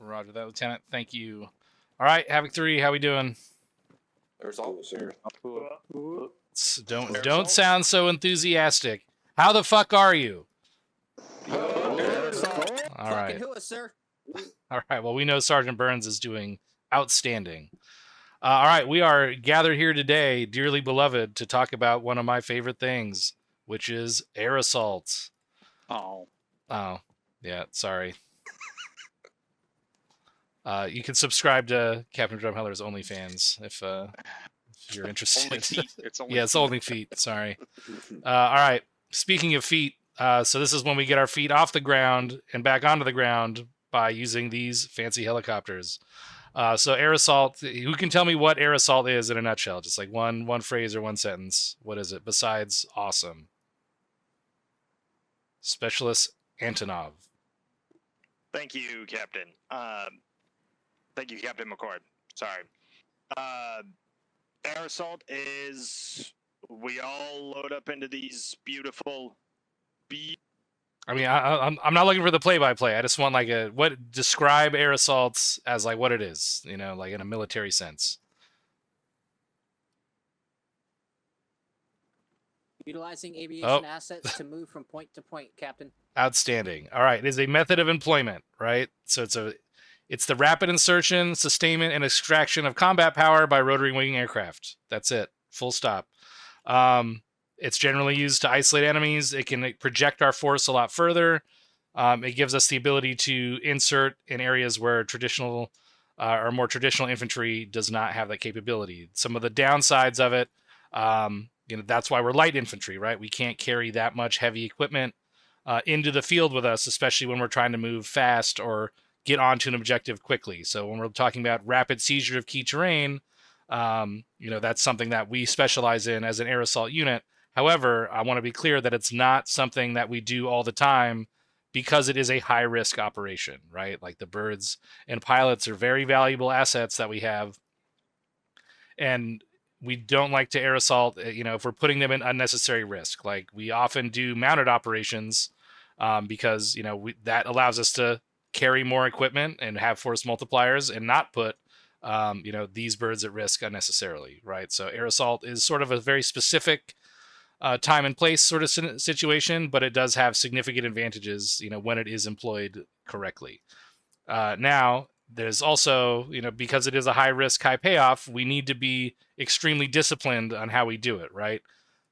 Roger that, Lieutenant. Thank you. All right, Havoc 3, how we doing? There's all sir. Don't sound so enthusiastic. How the fuck are you? All right. Sir. All right. Well, we know Sergeant Burns is doing outstanding. All right, we are gathered here today, dearly beloved, to talk about one of my favorite things, which is air assault. Oh, yeah. Sorry. You can subscribe to Captain Drumheller's OnlyFans if you're interested. only feet. It's only Yeah, it's only feet. Sorry. All right. Speaking of feet, so this is when we get our feet off the ground and back onto the ground by using these fancy helicopters. So air assault, who can tell me what air assault is in a nutshell? Just like one phrase or one sentence. What is it besides awesome? Specialist Antonov. Thank you, Captain. Thank you, Captain McCord. Sorry. Air assault is we all load up into these beautiful I mean, I'm not looking for the play-by-play. I just want like describe air assaults as like what it is, like in a military sense. Utilizing aviation assets to move from point to point, Captain. Outstanding. All right, it is a method of employment, right? So it's the rapid insertion, sustainment, and extraction of combat power by rotary wing aircraft. That's it. Full stop. It's generally used to isolate enemies. It can project our force a lot further. It gives us the ability to insert in areas where traditional or more traditional infantry does not have that capability. Some of the downsides of it, that's why we're light infantry, right? We can't carry that much heavy equipment into the field with us, especially when we're trying to move fast or get onto an objective quickly. So when we're talking about rapid seizure of key terrain, that's something that we specialize in as an air assault unit. However, I want to be clear that it's not something that we do all the time because it is a high-risk operation, right? Like the birds and pilots are very valuable assets that we have, and we don't like to air assault, if we're putting them in unnecessary risk. Like we often do mounted operations because, that allows us to carry more equipment and have force multipliers and not put, these birds at risk unnecessarily, right? So air assault is sort of a very specific time and place sort of situation, but it does have significant advantages, when it is employed correctly. Now, there's also, because it is a high risk, high payoff, we need to be extremely disciplined on how we do it, right?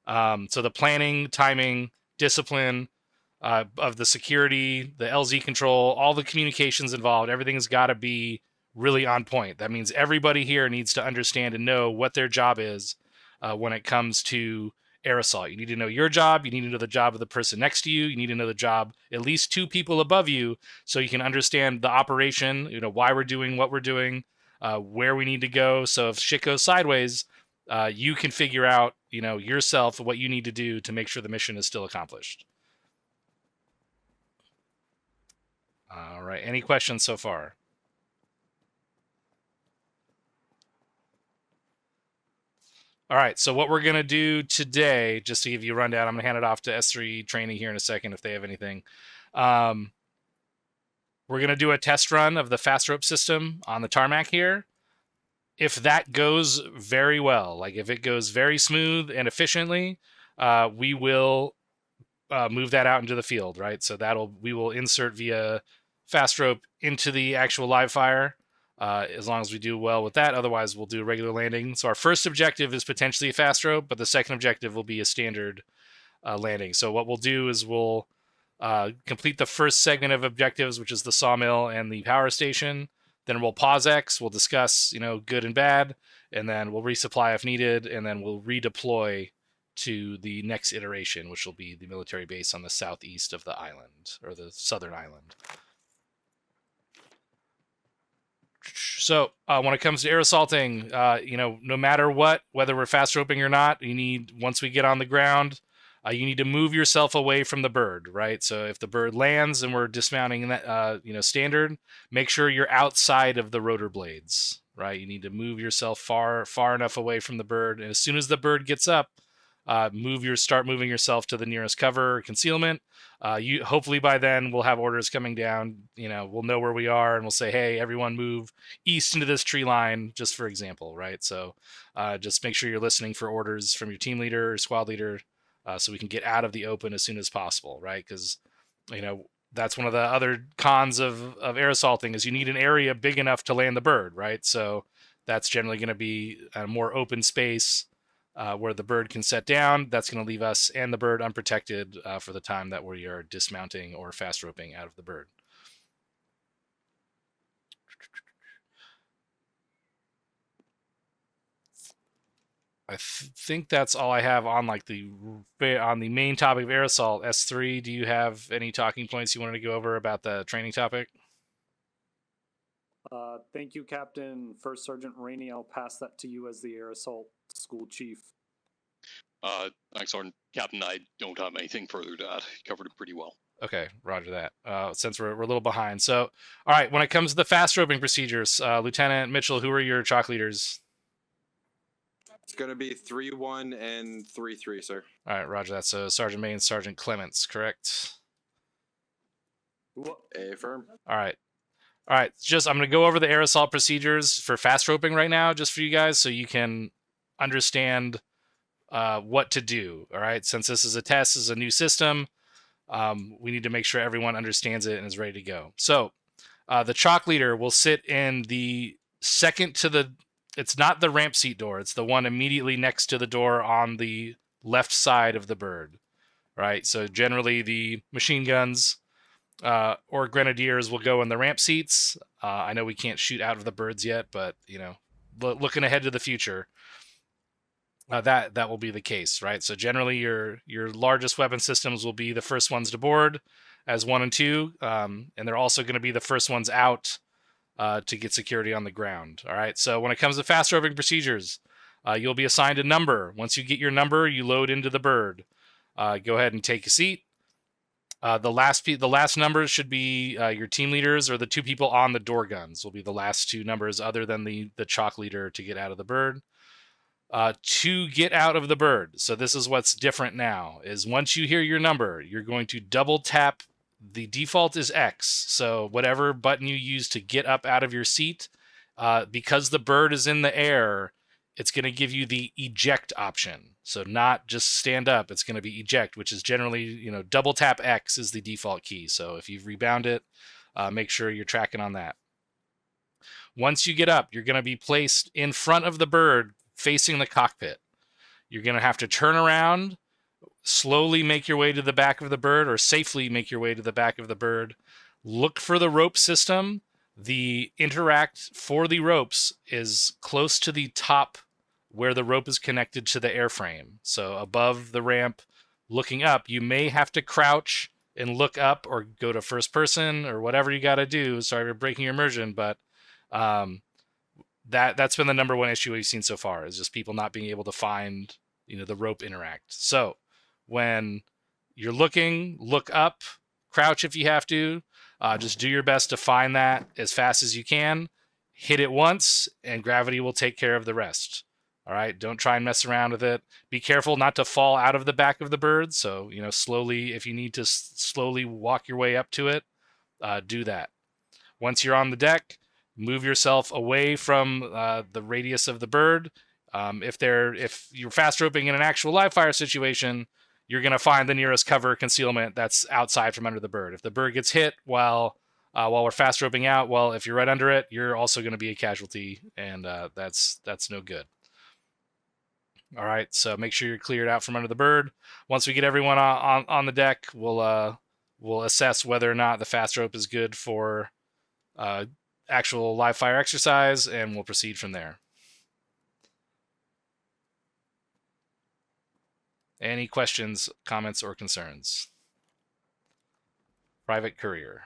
So the planning, timing, discipline of the security, the LZ control, all the communications involved, everything's got to be really on point. That means everybody here needs to understand and know what their job is when it comes to air assault. You need to know your job. You need to know the job of the person next to you. You need to know the job at least two people above you so you can understand the operation, why we're doing what we're doing, where we need to go. So if shit goes sideways, you can figure out, yourself what you need to do to make sure the mission is still accomplished. All right. Any questions so far? All right, so what we're going to do today, just to give you a rundown, I'm going to hand it off to S3 training here in a second if they have anything. We're going to do a test run of the fast rope system on the tarmac here. If that goes very well, like if it goes very smooth and efficiently, we will move that out into the field, right? So we will insert via fast rope into the actual live fire. As long as we do well with that. Otherwise, we'll do a regular landing. So our first objective is potentially a fast rope, but the second objective will be a standard landing. So what we'll do is we'll complete the first segment of objectives, which is the sawmill and the power station. Then we'll pause X. We'll discuss, good and bad, and then we'll resupply if needed, and then we'll redeploy to the next iteration, which will be the military base on the southeast of the island, or the southern island. So when it comes to air assaulting, no matter what, whether we're fast roping or not, once we get on the ground, you need to move yourself away from the bird, right? So if the bird lands and we're dismounting that, standard, make sure you're outside of the rotor blades, right? You need to move yourself far enough away from the bird. And as soon as the bird gets up, start moving yourself to the nearest cover or concealment. You hopefully by then we'll have orders coming down. We'll know where we are, and we'll say, hey, everyone move east into this tree line, just for example, right? So just make sure you're listening for orders from your team leader or squad leader, so we can get out of the open as soon as possible, right? Because that's one of the other cons of air assaulting is you need an area big enough to land the bird, right? So that's generally going to be a more open space where the bird can set down. That's going to leave us and the bird unprotected for the time that we are dismounting or fast roping out of the bird. I think that's all I have on the main topic of air assault. S3, do you have any talking points you wanted to go over about the training topic? Thank you, Captain. First Sergeant Rainey, I'll pass that to you as the air assault school chief. Thanks, Sergeant. Captain, I don't have anything further to add. You covered it pretty well. Okay, roger that. Since we're a little behind. So, all right, when it comes to the fast roping procedures, Lieutenant Mitchell, who are your chalk leaders? It's going to be 3-1 and 3-3, sir. All right, roger that. So Sergeant May and Sergeant Clements, correct? Affirm. All right. I'm going to go over the air assault procedures for fast roping right now, just for you guys, so you can understand what to do. All right. Since this is a test, this is a new system, we need to make sure everyone understands it and is ready to go. So the chalk leader will sit in the second to the, it's not the ramp seat door. It's the one immediately next to the door on the left side of the bird. Right. So generally the machine guns or grenadiers will go in the ramp seats. I know we can't shoot out of the birds yet, but looking ahead to the future, that will be the case, right? So generally, your largest weapon systems will be the first ones to board as 1 and 2, and they're also going to be the first ones out to get security on the ground. All right. So when it comes to fast roping procedures, you'll be assigned a number. Once you get your number, you load into the bird. Go ahead and take a seat. The last numbers should be your team leaders or the 2 people on the door guns will be the last 2 numbers other than the chalk leader to get out of the bird. To get out of the bird, so this is what's different now, is once you hear your number, you're going to double tap. The default is X, so whatever button you use to get up out of your seat, because the bird is in the air, it's going to give you the eject option. So not just stand up, it's going to be eject, which is generally, double tap X is the default key. So if you've rebound it, make sure you're tracking on that. Once you get up, you're going to be placed in front of the bird facing the cockpit. You're going to have to turn around, slowly make your way to the back of the bird, or safely make your way to the back of the bird. Look for the rope system. The interact for the ropes is close to the top where the rope is connected to the airframe. So above the ramp, looking up, you may have to crouch and look up or go to first person or whatever you got to do. Sorry for breaking your immersion, but that's been the number one issue we've seen so far, is just people not being able to find, the rope interact. So when you're looking, look up, crouch if you have to, just do your best to find that as fast as you can, hit it once, and gravity will take care of the rest. All right. Don't try and mess around with it. Be careful not to fall out of the back of the bird. So, slowly, if you need to slowly walk your way up to it, do that. Once you're on the deck, move yourself away from the radius of the bird. If you're fast roping in an actual live fire situation, you're going to find the nearest cover concealment that's outside from under the bird. If the bird gets hit while we're fast roping out, well, if you're right under it, you're also going to be a casualty, and that's no good. All right, so make sure you're cleared out from under the bird. Once we get everyone on the deck, we'll assess whether or not the fast rope is good for actual live fire exercise, and we'll proceed from there. Any questions, comments, or concerns? Private Courier.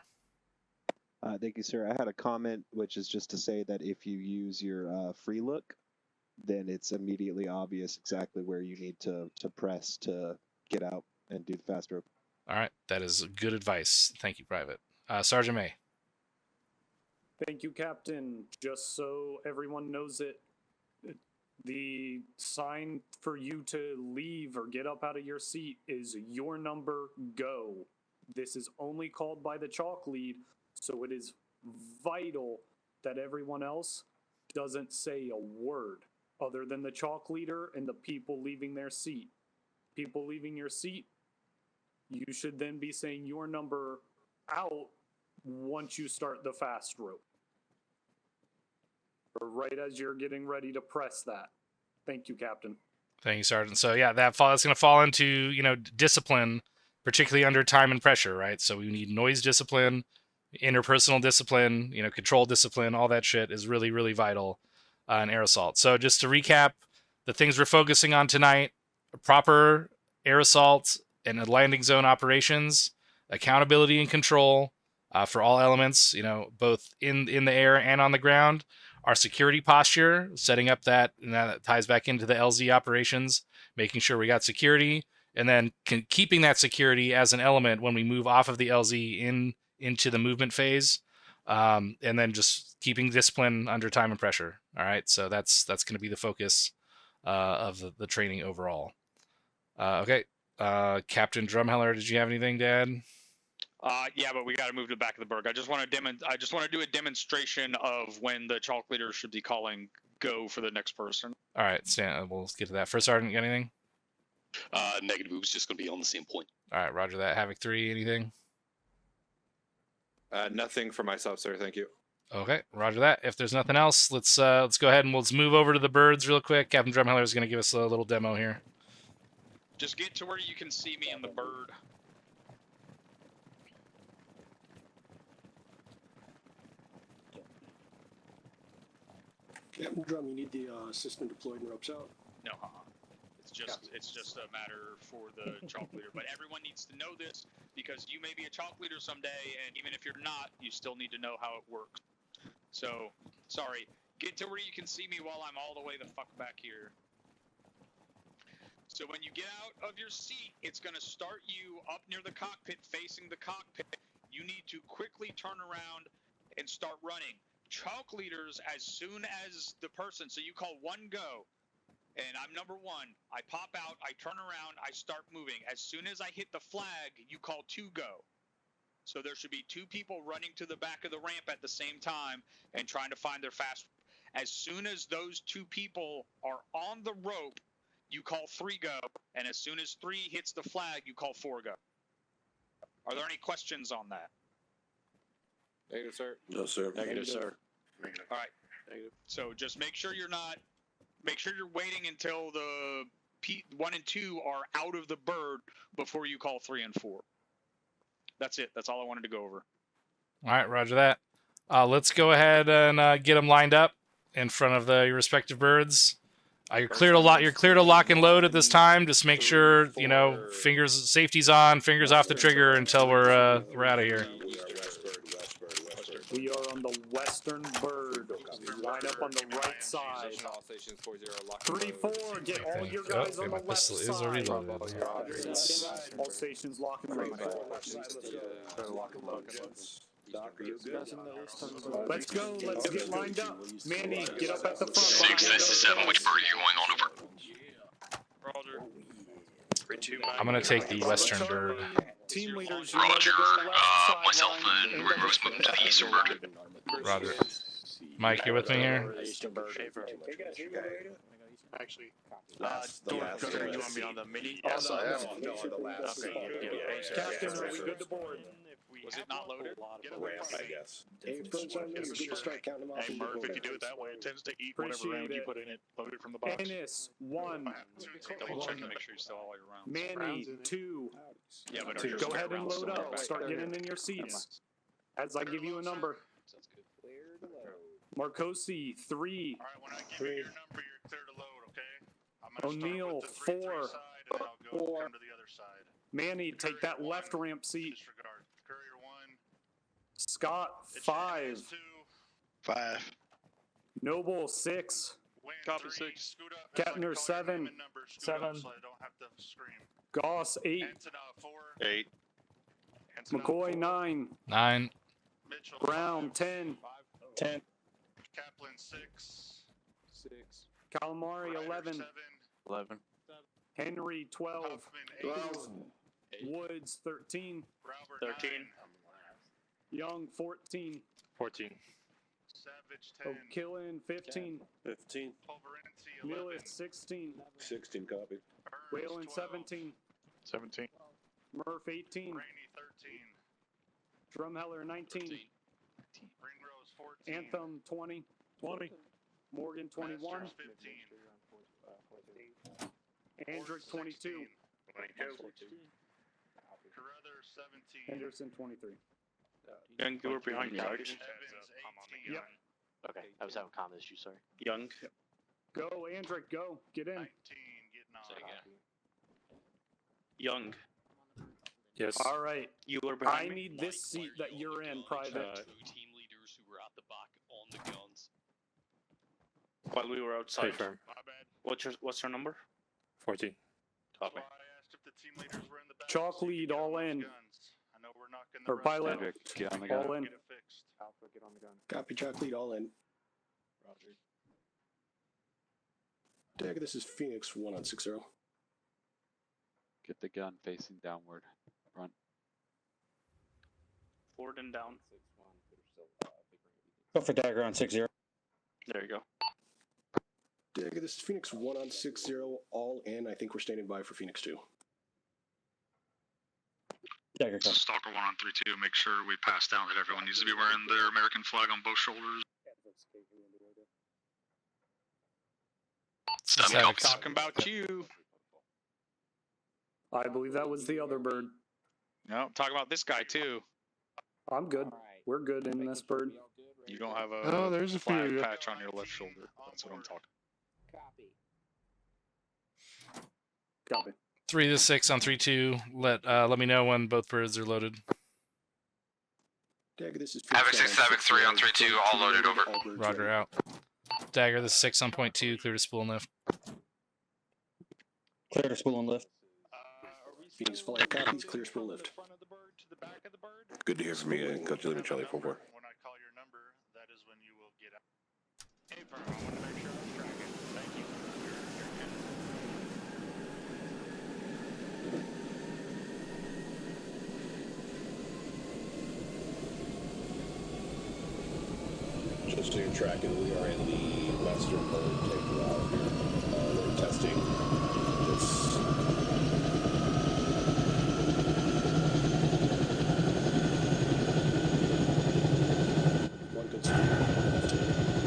Thank you, sir. I had a comment, which is just to say that if you use your free look, then it's immediately obvious exactly where you need to press to get out and do the fast rope. All right, that is good advice. Thank you, Private. Sergeant May. Thank you, Captain. Just so everyone knows it, The sign for you to leave or get up out of your seat is your number, go. This is only called by the chalk lead, so it is vital that everyone else doesn't say a word other than the chalk leader and the people leaving their seat. People leaving your seat, you should then be saying your number out once you start the fast rope. Or right as you're getting ready to press that. Thank you, Captain. Thank you, Sergeant. So yeah, that's going to fall into, you know, discipline, particularly under time and pressure, right? So we need noise discipline, interpersonal discipline, you know, control discipline, all that shit is really, really vital in air assault. So just to recap, the things we're focusing on tonight: proper air assault and landing zone operations, accountability and control for all elements, you know, both in the air and on the ground. Our security posture, setting up that, and that ties back into the LZ operations, making sure we got security, and then keeping that security as an element when we move off of the LZ into the movement phase, and then just keeping discipline under time and pressure. All right, so that's going to be the focus of the training overall. Okay, Captain Drumheller, did you have anything, Dad? Yeah, but we got to move to the back of the berg. I just want to do a demonstration of when the chalk leader should be calling go for the next person. All right, Stan, we'll get to that. First Sergeant, you got anything? Negative. It was just going to be on the same point. All right, roger that. Havoc 3, anything? Nothing for myself, sir. Thank you. Okay, roger that. If there's nothing else, let's go ahead and let's move over to the birds real quick. Captain Drumheller is going to give us a little demo here. Just get to where you can see me in the bird. Captain Drum, you need the system deployed and ropes out. No, it's just a matter for the chalk leader. But everyone needs to know this because you may be a chalk leader someday, and even if you're not, you still need to know how it works. So, sorry, get to where you can see me while I'm all the way the fuck back here. So when you get out of your seat, it's going to start you up near the cockpit, facing the cockpit. You need to quickly turn around and start running. Chalk leaders, as soon as the person, so you call one go, and I'm number one, I pop out, I turn around, I start moving. As soon as I hit the flag, you call two go. So there should be two people running to the back of the ramp at the same time and trying to find their fast. As soon as those two people are on the rope, you call three go, and as soon as three hits the flag, you call four go. Are there any questions on that? Negative, sir. No, sir. Negative, sir. All right. Negative. So just make sure you're waiting until the 1 and 2 are out of the bird before you call 3 and 4. That's it. That's all I wanted to go over. All right, roger that. Let's go ahead and get them lined up in front of your respective birds. You're clear to lock and load at this time. Just make sure, you know, safety's on, fingers off the trigger until we're out of here. We are on the western bird. Line up on the right side. 3-4, get all your guys on the left side. Is already loaded. All stations lock and load. Let's go. Let's get lined up. Manny, get up at the front. 6, this is 7. Which bird are you going on over? Roger. I'm going to take the western bird. Team leaders, Roger. Myself and Rose moving to the eastern bird. Roger. Mike, you with me here? Actually, do you want me on the mini? Yes, I am. Captain, are we good to board? Was it not loaded? Ramp, I guess. Hey, first time you get to start counting them off. Hey, Murph, if you do it that way, it tends to eat whatever round you put in it. Load it from the box. Ennis, 1. Double check and make sure you still all your rounds. Manny, 2. Yeah, but Go ahead and load up. Start getting in your seats. As I give you a number. Sounds good. Marcosi, 3. All right, when I give you your number, you're clear to load, okay? I'm gonna O'Neal, start with the 3-3 4. side, and then I'll go come to the other side. Manny, take that left ramp seat. Disregard. Courier 1. Scott, It's 5. 2. 5. Noble, 6. Win, Copy 3. 6. Scoot up. Kettner, Everybody call your 7. name and number. Scoot up 7. so I don't have to scream. Goss, 8. Antonov, 4. 8. Antonov, McCoy, 4. 9. 9. Mitchell, Brown, 5. 10. 10. Kaplan, 6. 6. Calamari 11. 11. Henry 12. Twelve. Woods 13. 13. Young 14. 14. O'Killen 15. 15. Millis 16. 16 copy. Whalen 17. 17. Murph 18. Drumheller 19. Anthem 20. 20. Morgan 21. Andrick 22. Henderson 23. Young, you were behind me, right? Yep. Okay, I was having comm issues, sorry. Young. Go, Andrick, go. Get in. Young. Yes. All right. You were behind I me? need this seat that you're in, Private. Uh, Team leaders who were at the back on the guns. While we were outside. Stay firm. What's your number? 14. Copy. Chalk lead, all in. Or pilot, Get on the all in. Copy, Chuck lead, all in. Roger. Dagger, this is Phoenix 1 on 60. Get the gun facing downward. Front. Forward and down. Go for dagger on 6-0. There you go. Dagger, this is Phoenix 1 on 60, all in. I think we're standing by for Phoenix 2. Dagger go. Stalker 1 on 3-2. Make sure we pass down that everyone needs to be wearing their American flag on both shoulders. Stop Havoc. Talking about you. I believe that was the other bird. No, I'm talking about this guy too. I'm good. We're good in this bird. You don't have a Oh, there's a flag few. patch on your left shoulder. That's what I'm talking. Copy. 3 to 6 on 3-2. Let me know when both birds are loaded. Dagger, this is Havoc Phoenix 6, Havoc 3 on 3-2, all loaded over. all birds Roger ready. out. Dagger, this is 6 on point 2. Clear to spool and lift. Clear to spool and lift. Phoenix 5 copies, clear spool lift. Good to hear from you, Coach Julian Charlie 4-4. When I call your number, that is when you will get out. Hey, firm, I want to make sure I'm tracking. Thank you. Just so you're tracking, we are in the western bird take route here. They're testing this. One good speed.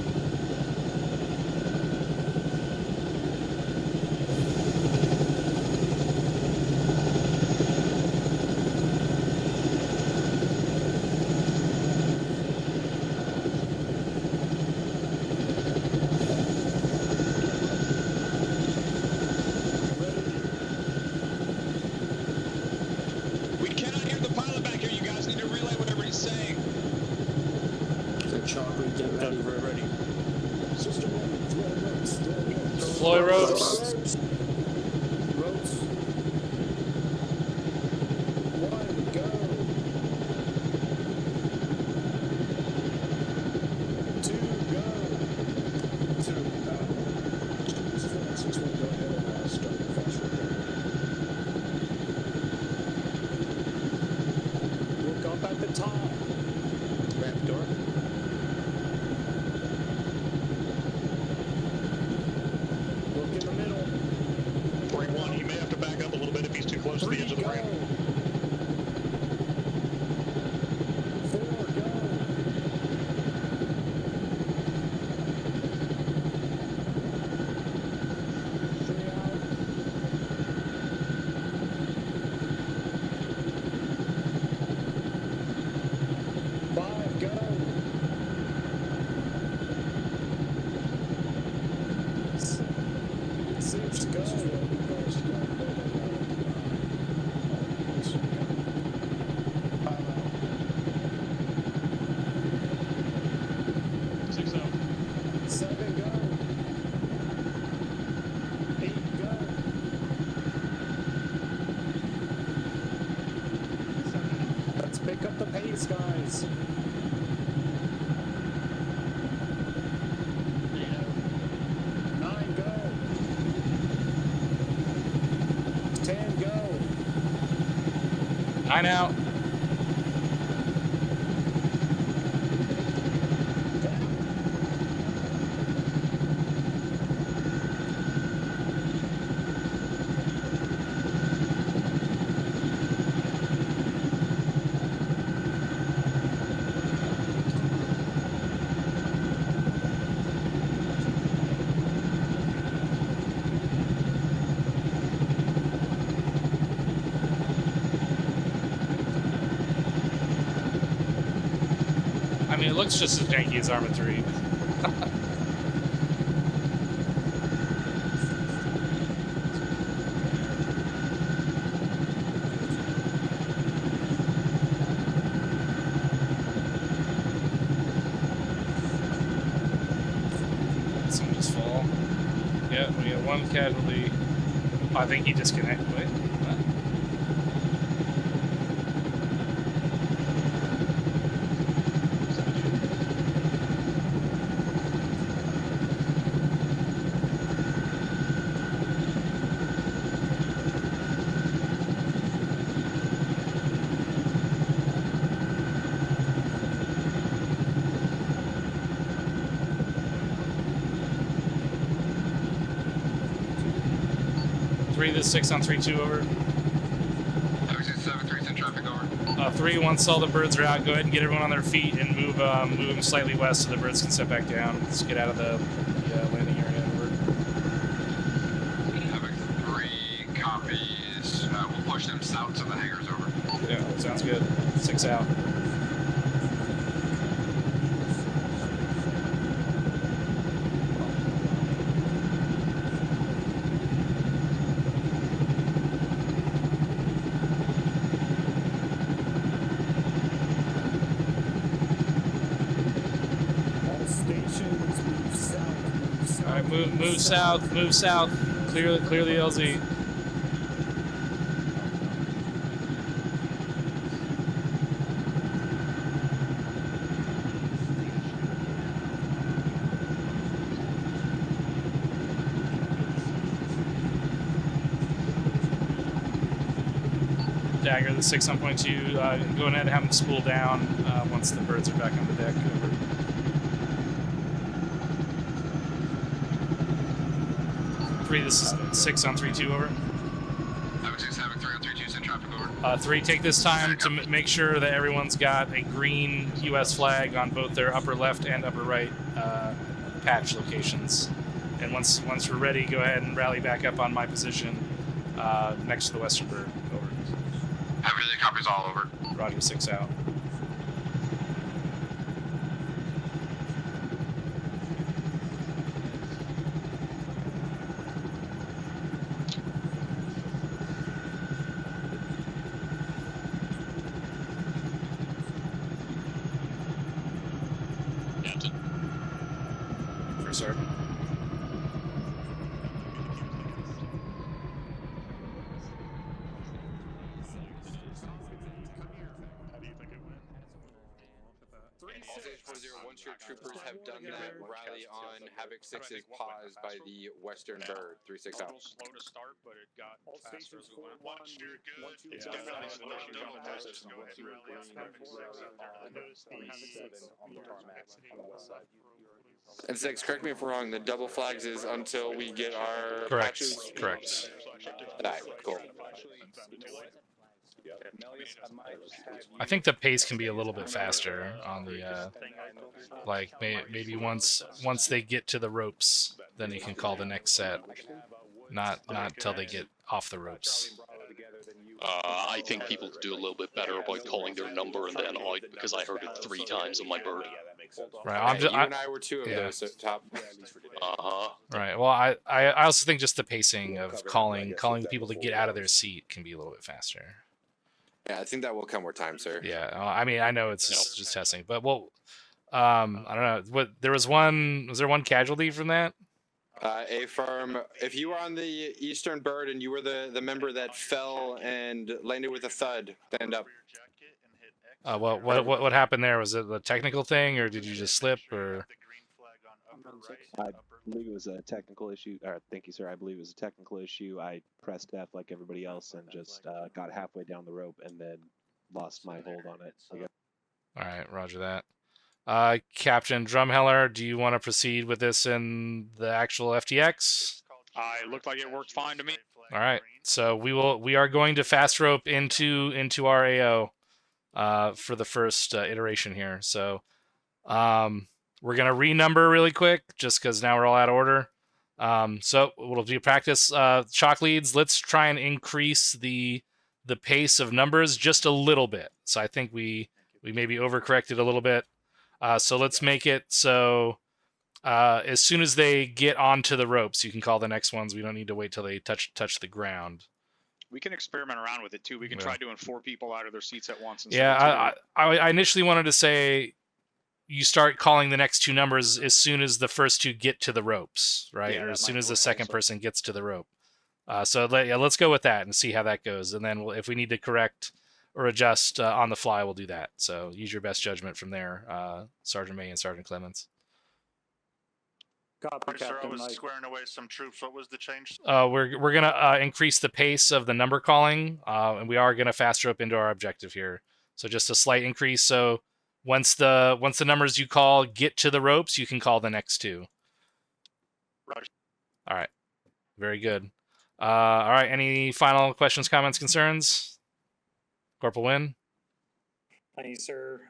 We cannot hear the pilot back here. You guys need to relay whatever he's saying. Chocolate, get ready. We're ready. System 1, throw ropes. Floy ropes. Ropes. 1, go. 2, go. 2, this is 161, go ahead and start the fast repair. Look up at the top. Ramp door. Look in the middle. 3-1, he may have to back up a little bit if he's too close to the edge of the ramp. 4, go. 3 out. 5, go. 6, go. 6 out. 7, go. 8, go. 7. Let's pick up the pace, guys. 9, go. 9 out. I mean, it looks just as janky as Arma 3. Someone just fall. Yeah, we got one casualty. Oh, I think he disconnected. Wait, what? 3 to 6 on 3-2 over. 7-3's in traffic over. 3, once all the birds are out, go ahead and get everyone on their feet and move them slightly west so the birds can step back down. Let's get out of the landing area. Over. Havoc 3 copies. We'll push them south to the hangars over. Yeah, sounds good. 6 out. Alright, move south, move south. Clear the LZ. Dagger, the 6 on point 2, go ahead and have them spool down once the birds are back on the deck. Over. This is 6 on 3-2 over. Havoc 6, Havoc 3 on 3-2's in traffic over. 3, take this time to make sure that everyone's got a green U.S. flag on both their upper left and upper right patch locations. And once we're ready, go ahead and rally back up on my position next to the western bird. Over. Havoc 3 copies all over. Roger, 6 out. Sir. Once your troopers have done that, rally on Havoc 6 is paused by the western bird. 3-6 out. Slow to start, but it got All faster as stations we went. once you're good, It's definitely slow to go. Go ahead and rally on Havoc 6 up there. And 6, correct me if I'm wrong, the double flags is until we get our Correct. patches? Correct. Alright, cool. I think the pace can be a little bit faster on the, like maybe once they get to the ropes, then you can call the next set. Not till they get off the ropes. I think people do a little bit better by calling their number and then out because I heard it 3 times on my bird. Right. You and I were 2 of those at top. Right. Well, I also think just the pacing of calling people to get out of their seat can be a little bit faster. Yeah, I think that will come with time, sir. Yeah. I mean, I know it's just testing, but well, I don't know. Was there one casualty from that? A firm. If you were on the Eastern Bird and you were the member that fell and landed with a thud, stand up. Well, what happened there? Was it a technical thing, or did you just slip, or? I believe it was a technical issue. Thank you, sir. I believe it was a technical issue. I pressed F like everybody else and just got halfway down the rope and then lost my hold on it. I guess. All right, roger that. Captain Drumheller, do you want to proceed with this in the actual FTX? It looked like it worked fine to me. All right, so we are going to fast rope into our AO for the first iteration here. So we're gonna renumber really quick just because now we're all out of order. So we'll do practice. Chalk leads. Let's try and increase the pace of numbers just a little bit. So I think we maybe overcorrected a little bit. So let's make it so as soon as they get onto the ropes, you can call the next ones. We don't need to wait till they touch the ground. We can experiment around with it too. We can try doing 4 people out of their seats at once. Yeah, I initially wanted to say you start calling the next 2 numbers as soon as the first 2 get to the ropes, right? Yeah, or as that soon might as the work second also. person gets to the rope. So let's go with that and see how that goes. And then if we need to correct or adjust on the fly, we'll do that. So use your best judgment from there, Sergeant May and Sergeant Clemens. Copy, Sir, I Captain. was squaring away some troops. What was the change? We're gonna increase the pace of the number calling, and we are gonna fast rope into our objective here. So just a slight increase. So once the numbers you call get to the ropes, you can call the next 2. Roger. All right, very good. All right, any final questions, comments, concerns? Corporal Wynn? Thank you, sir.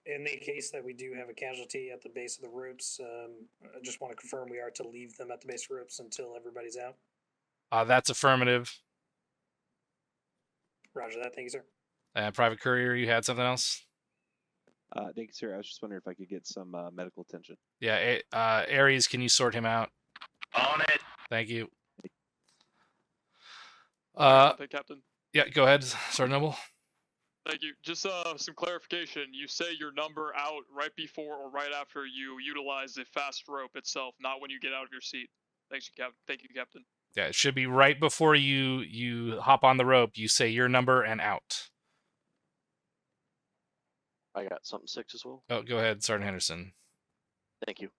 In the case that we do have a casualty at the base of the ropes, I just want to confirm we are to leave them at the base of the ropes until everybody's out. That's affirmative. Roger that. Thank you, sir. Private Courier, you had something else? Thank you, sir. I was just wondering if I could get some medical attention. Yeah, Aries, can you sort him out? On it. Thank you. Captain. Yeah, go ahead, Sergeant Noble. Thank you. Just some clarification. You say your number out right before or right after you utilize the fast rope itself, not when you get out of your seat. Thanks, Captain. Thank you, Captain. Yeah, it should be right before you hop on the rope. You say your number and out. I got something 6 as well. Oh, go ahead, Sergeant Henderson. Thank you.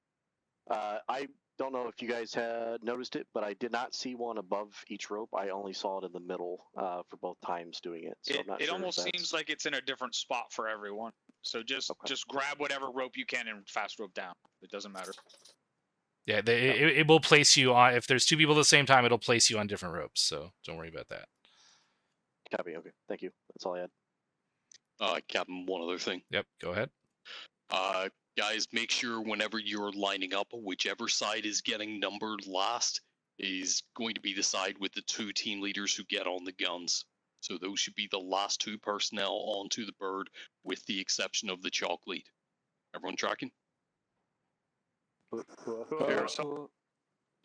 I don't know if you guys had noticed it, but I did not see one above each rope. I only saw it in the middle for both times doing it. So I'm not It sure almost if that's... seems like it's in a different spot for everyone. So just grab whatever rope you can and fast rope down. It doesn't matter. Yeah, it will place you on. If there's 2 people at the same time, it'll place you on different ropes. So don't worry about that. Copy. Okay. Thank you. That's all I had. Captain, one other thing. Yep, go ahead. Guys, make sure whenever you're lining up, whichever side is getting numbered last is going to be the side with the 2 team leaders who get on the guns. So those should be the last 2 personnel onto the bird, with the exception of the chalk lead. Everyone tracking?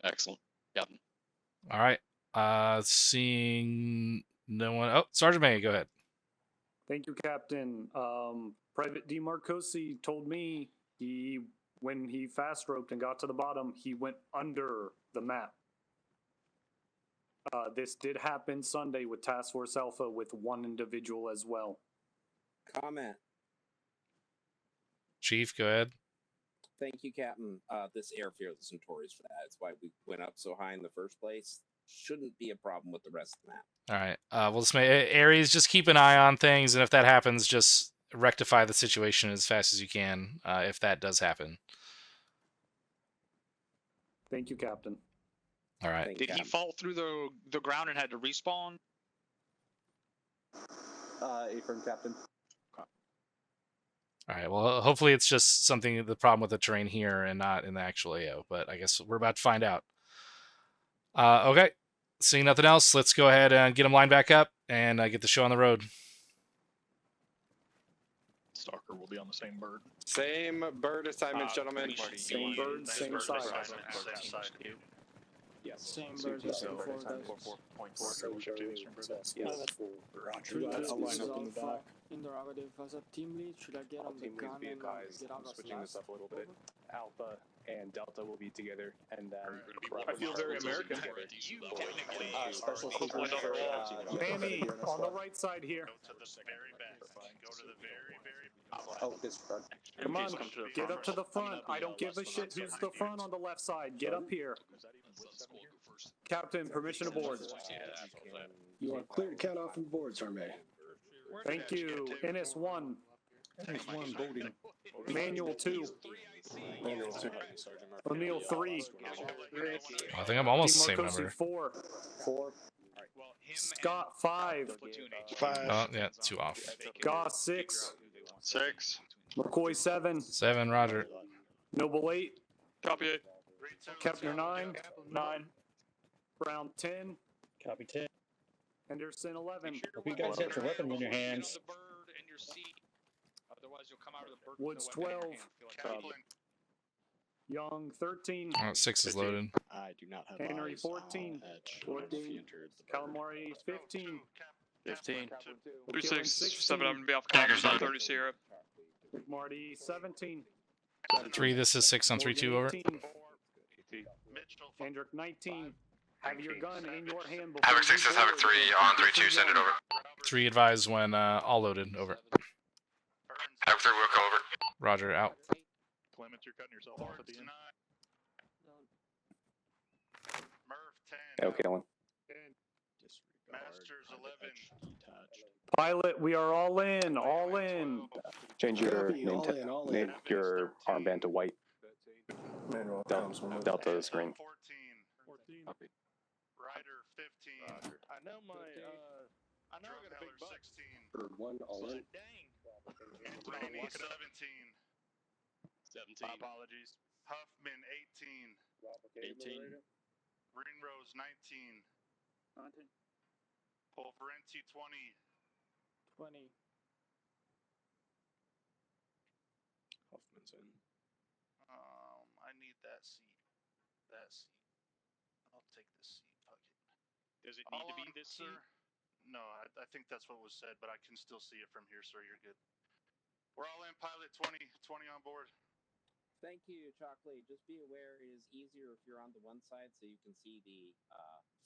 Excellent. Captain. All right. Seeing no one. Oh, Sergeant May, go ahead. Thank you, Captain. Private DeMarcosi told me when he fast roped and got to the bottom, he went under the map. This did happen Sunday with Task Force Alpha with 1 individual as well. Comment. Chief, go ahead. Thank you, Captain. This airfield is notorious for that. That's why we went up so high in the first place. Shouldn't be a problem with the rest of the map. All right. We'll just make Aries, just keep an eye on things, and if that happens, just rectify the situation as fast as you can. If that does happen. Thank you, Captain. All right. Did he fall through the ground and had to respawn? Affirm, Captain. All right. Well, hopefully it's just the problem with the terrain here and not in the actual AO. But I guess we're about to find out. Okay. Seeing nothing else, let's go ahead and get them lined back up and get the show on the road. Stalker will be on the same bird. Same bird assignments, gentlemen. Same bird, same side. Yes. Same bird, same forward. Interrogative as a team lead, should I get on the gun and get out of switching this up a little bit. Alpha and Delta will be together, and then I feel very American. special features for Manny, on the right side here. Go to the very back. Go to the very Oh, this front. Come on, get up to the front. I don't give a shit who's the front on the left side. Get up here. Captain, permission to board. You are clear to count off and board, Sergeant. Thank you. NS1. NS1 boating. Manual 2. Manual 2. O'Neill 3. I think I'm almost the same DeMarcosi number. 4. Scott 5. Oh, yeah, 2 off. Goss 6. 6. McCoy 7. 7, Roger. Noble 8. Copy 8. Kepner 9. 9. Brown 10. Copy 10. Henderson 11. Hope you guys got your weapons in your hands. Woods 12. Young 13. Oh, 6 is loaded. I do not have Henry eyes 14. on Edge when he 14. entered the Calamari 15. 15. McKillen 6, 7, 16. I'm gonna be off copy. 30 Sierra. McMarty 17. 3, this is 6 on 3-2, over. 18. Hendrick 19. Have your gun in your hand before Havoc 6 says Havoc 3 on 3-2, send it over. 3 advised when all loaded, over. Havoc 3 will go over. Roger, out. Clement, you're cutting yourself off at the end. Okay, one. Masters 11. Pilot, we are all in. All in. Change your Copy, name, all in. name your armband to white. Manual Delta the screen. 14. Rider 15. I know my I know I got a big buck. 16. Bird 1, all in. Rainey 17. 17. My apologies. Huffman 18. 18. Ringrose 19. Polverenti 20. 20. Huffman's in. I need that seat. That seat. I'll take this seat. Fuck it. Does it need to be this sir? seat? No, I think that's what was said, but I can still see it from here, sir. You're good. We're all in. Pilot 20. 20 on board. Thank you, Chocolate. Just be aware it is easier if you're on the one side so you can see the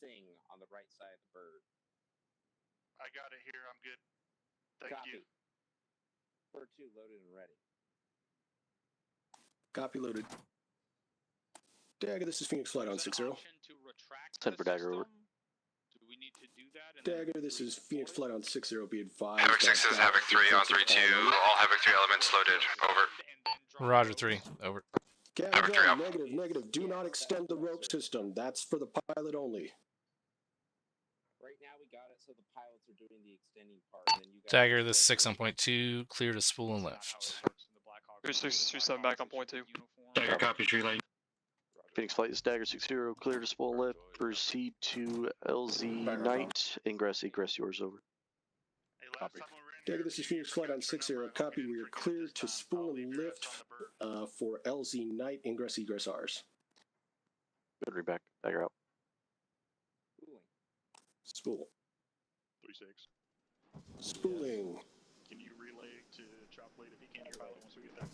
thing on the right side of the bird. I got it here. I'm good. Thank Copy. you. Bird 2 loaded and ready. Copy loaded. Dagger, this is Phoenix Flight on 6-0. 10 for Dagger, over. Do we need to do that? Dagger, this is Phoenix Flight on 6-0. Be advised. Havoc 6 says Havoc 3 on 3-2. All Havoc 3 elements loaded. Over. Roger, 3, over. Captain John, negative, negative. Do not extend the rope system. That's for the pilot only. Right now we got it so the pilots are doing the extending part. And then you guys Dagger, this is 6 on point 2, clear to spool and lift. 3637 back on point 2. Dagger copy, tree light. Phoenix Flight is Dagger 60, clear to spool and lift. Proceed to LZ Knight. Ingress, egress, yours, over. Copy. Dagger, this is Phoenix Flight on 6-0. Copy. We are clear to spool and lift for LZ Knight. Ingress, egress, ours. Good, read back. Dagger out. Spool. 3-6. Spooling. Can you relay to Chocolate if he can hear pilot once we get there?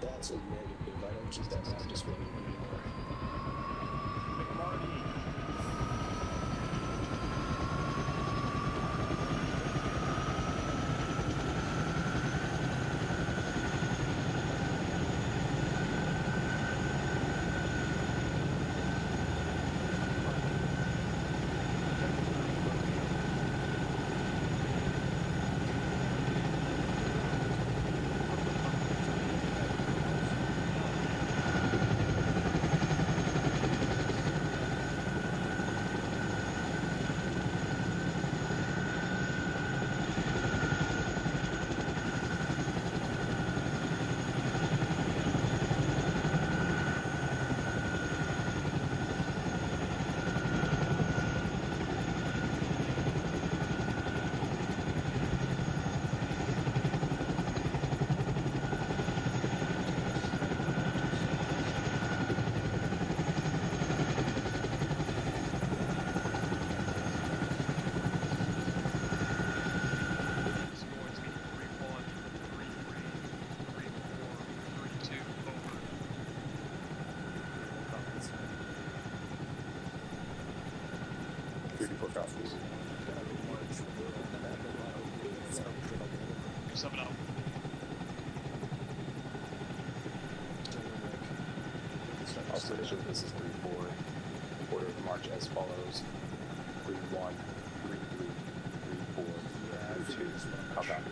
That's a negative. I don't keep that map display anymore. Sum it up. Constellation, this is 3-4. Order of march as follows: 3-1, 3-3, 3-4, 3-2. How copy?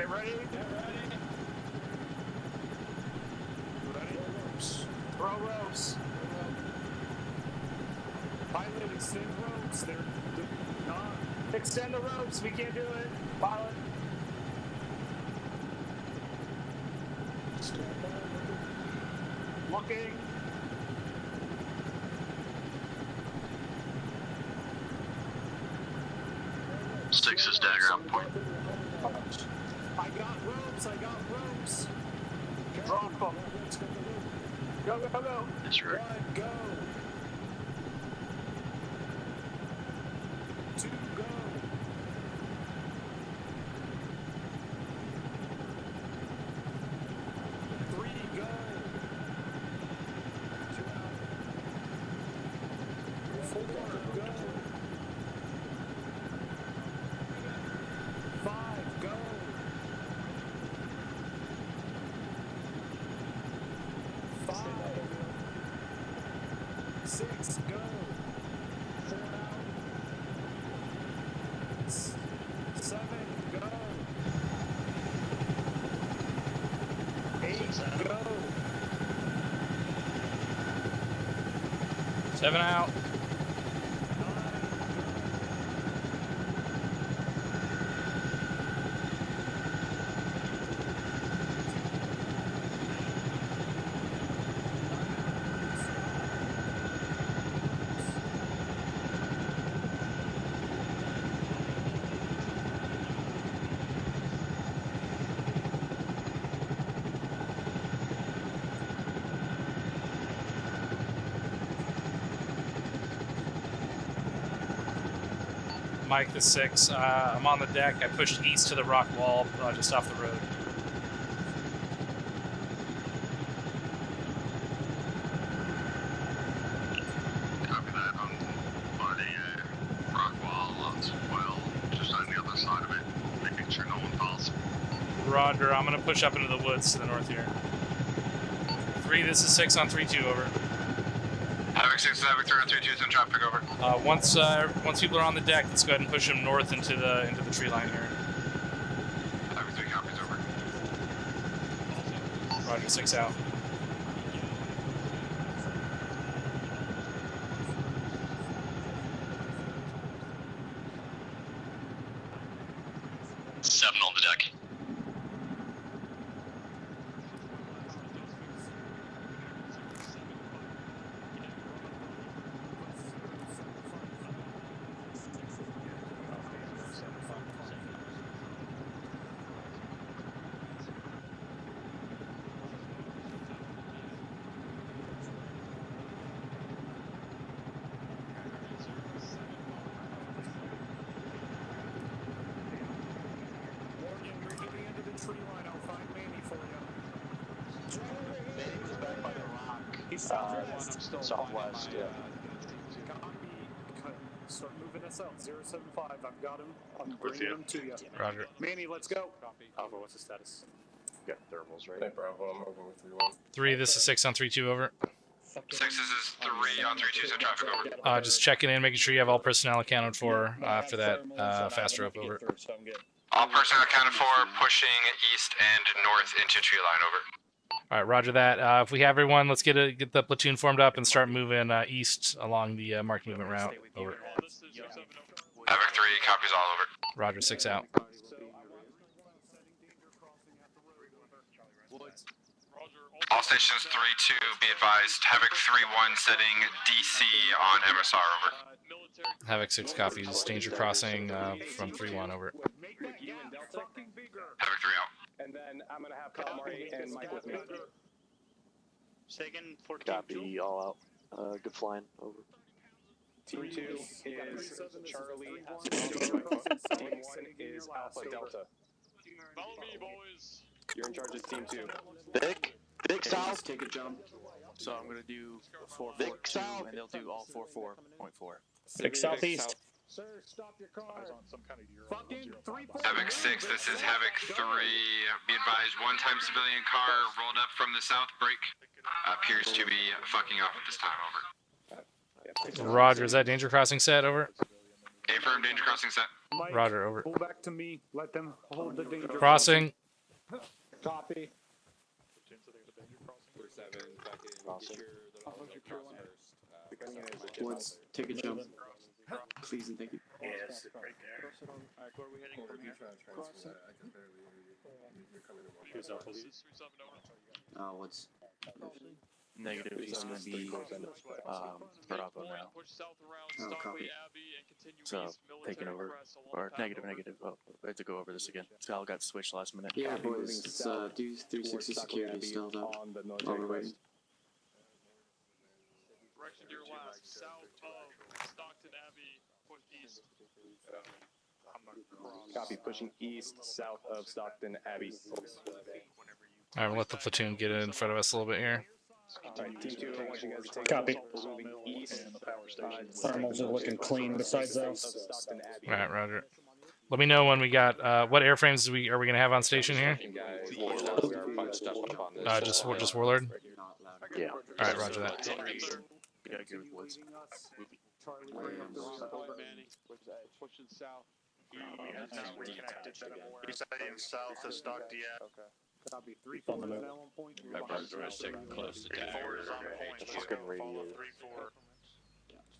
Ready? Throw ropes. Pilot, extend ropes. They're not. Extend the ropes. We can't do it. Pilot. Looking. Sticks his dagger on point. I got ropes. Drop them. Go. Yes, right. 1, go. 2, go. 3, go. 4, go. 5, go. 5, 6, go. 4 out. 7, go. 8, go. 7 out. 9, Mike the 6. I'm on the deck. I pushed east to the rock wall just off the road. Copy that. I'm by the rock wall as well, just on the other side of it, making sure no one falls. Roger, I'm going to push up into the woods to the north here. 3, this is 6 on 3-2, over. Havoc 6, Havoc 3 on 3-2, send traffic over. Once people are on the deck, let's go ahead and push them north into the tree line here. Havoc 3 copies over. Roger, 6 out. Seven on the deck. Southwest, yeah. Start moving us out. 075. I've got him. I'm bringing him to you. Roger. Manny, let's go. Alpha, what's the status? Got thermals, right? Hey, Bravo, I'm moving with 3-1. 3, this is 6 on 3-2, over. 6, this is 3 on 3-2, so traffic over. Just checking in, making sure you have all personnel accounted for after that fast rope, over. All personnel accounted for, pushing east and north into tree line, over. All right, roger that. If we have everyone, let's get the platoon formed up and start moving east along the marked movement route, over. Havoc 3, copies all over. Roger, 6 out. All stations 3-2, be advised. Havoc 3-1 setting DC on MSR, over. Havoc 6 copies. Danger crossing from 3-1, over. Havoc 3 out. And then I'm gonna have Calamari and Mike with me. Second, 14. Copy, all out. Good flying, over. Team 2 is Charlie. Team 1 is Alpha Delta. Follow me, boys. You're in charge of Team 2. Vic south. Take a jump. So I'm gonna do 442, and they'll do all 44.4. Vic southeast. Sir, stop your car. On some kind of Fucking 3. Havoc 6, this is Havoc 3. Be advised, one-time civilian car rolled up from the south break. Appears to be fucking off at this time, over. Roger, is that danger crossing set, over? Affirm, danger crossing set. Mike, Roger, over. Pull back to me. Let them hold the danger. Crossing. Copy. Woods, take a jump. Please and thank you. Yes. Right there. Alright, where are we heading from here? What's negative? He's going to be Bravo now. Oh, copy. So taking over, or negative. Oh, I have to go over this again. Sal got switched last minute. Yeah, boys. It's do 360 security still though. While we're waiting. Direction to your left, south of Stockton Abbey, push east. Copy, pushing east, south of Stockton Abbey. All right, we'll let the platoon get in front of us a little bit here. Alright, Team 2, I want you guys to take Copy. moving east. Thermals are looking clean besides those. All right, roger. Let me know when we got what airframes are we gonna have on station here? Just Warlord. Yeah. All right, roger that. Yeah, I agree with Woods. Pushing south. He's heading south to Stockton. Okay. Copy. 3-4 is now on point. Close to 3-4 is on point. Follow 3-4.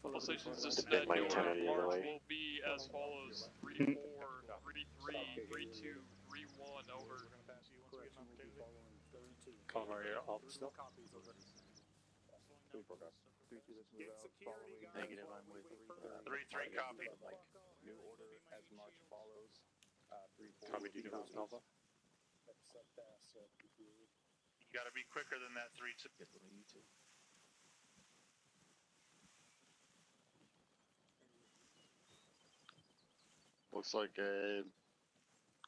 All stations, this It might your turn it the other march way. will be as follows: 3-4, 3-3, 3-2, 3-1, over. Calamari, all still? Negative, I'm with 3-3 copy. New order as March follows. 3-4. Copy, do you know Alpha? You gotta be quicker than that 3-2. Looks like a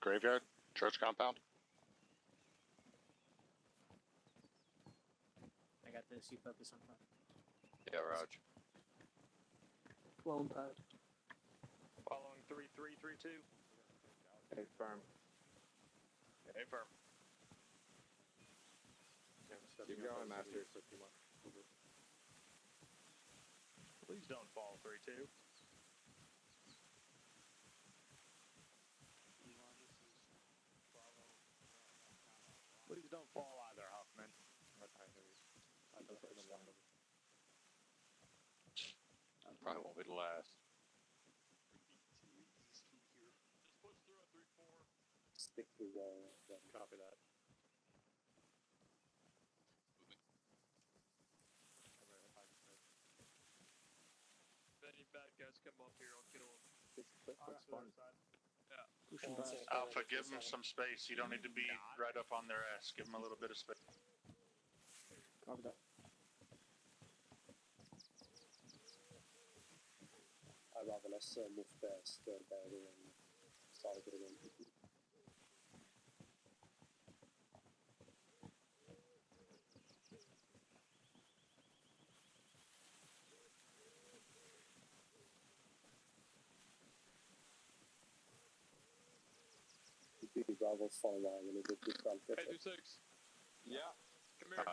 graveyard, church compound. I got this. You focus on front. Yeah, Raj. Lone pad. Following 3-3, 3-2. Hey, firm. Hey, firm. Keep going, Master. Please don't fall 3-2. Please don't fall either, Hoffman. Probably won't be the last. Stick to copy that. If any bad guys come up here, I'll kill them. That's fun. Yeah. Alpha, give them some space. You don't need to be right up on their ass. Give them a little bit of space. Copy that. Bravo, let's move past the barrier and start again. Bravo's falling line when they get to front. Hey, 26. Yeah. Come here.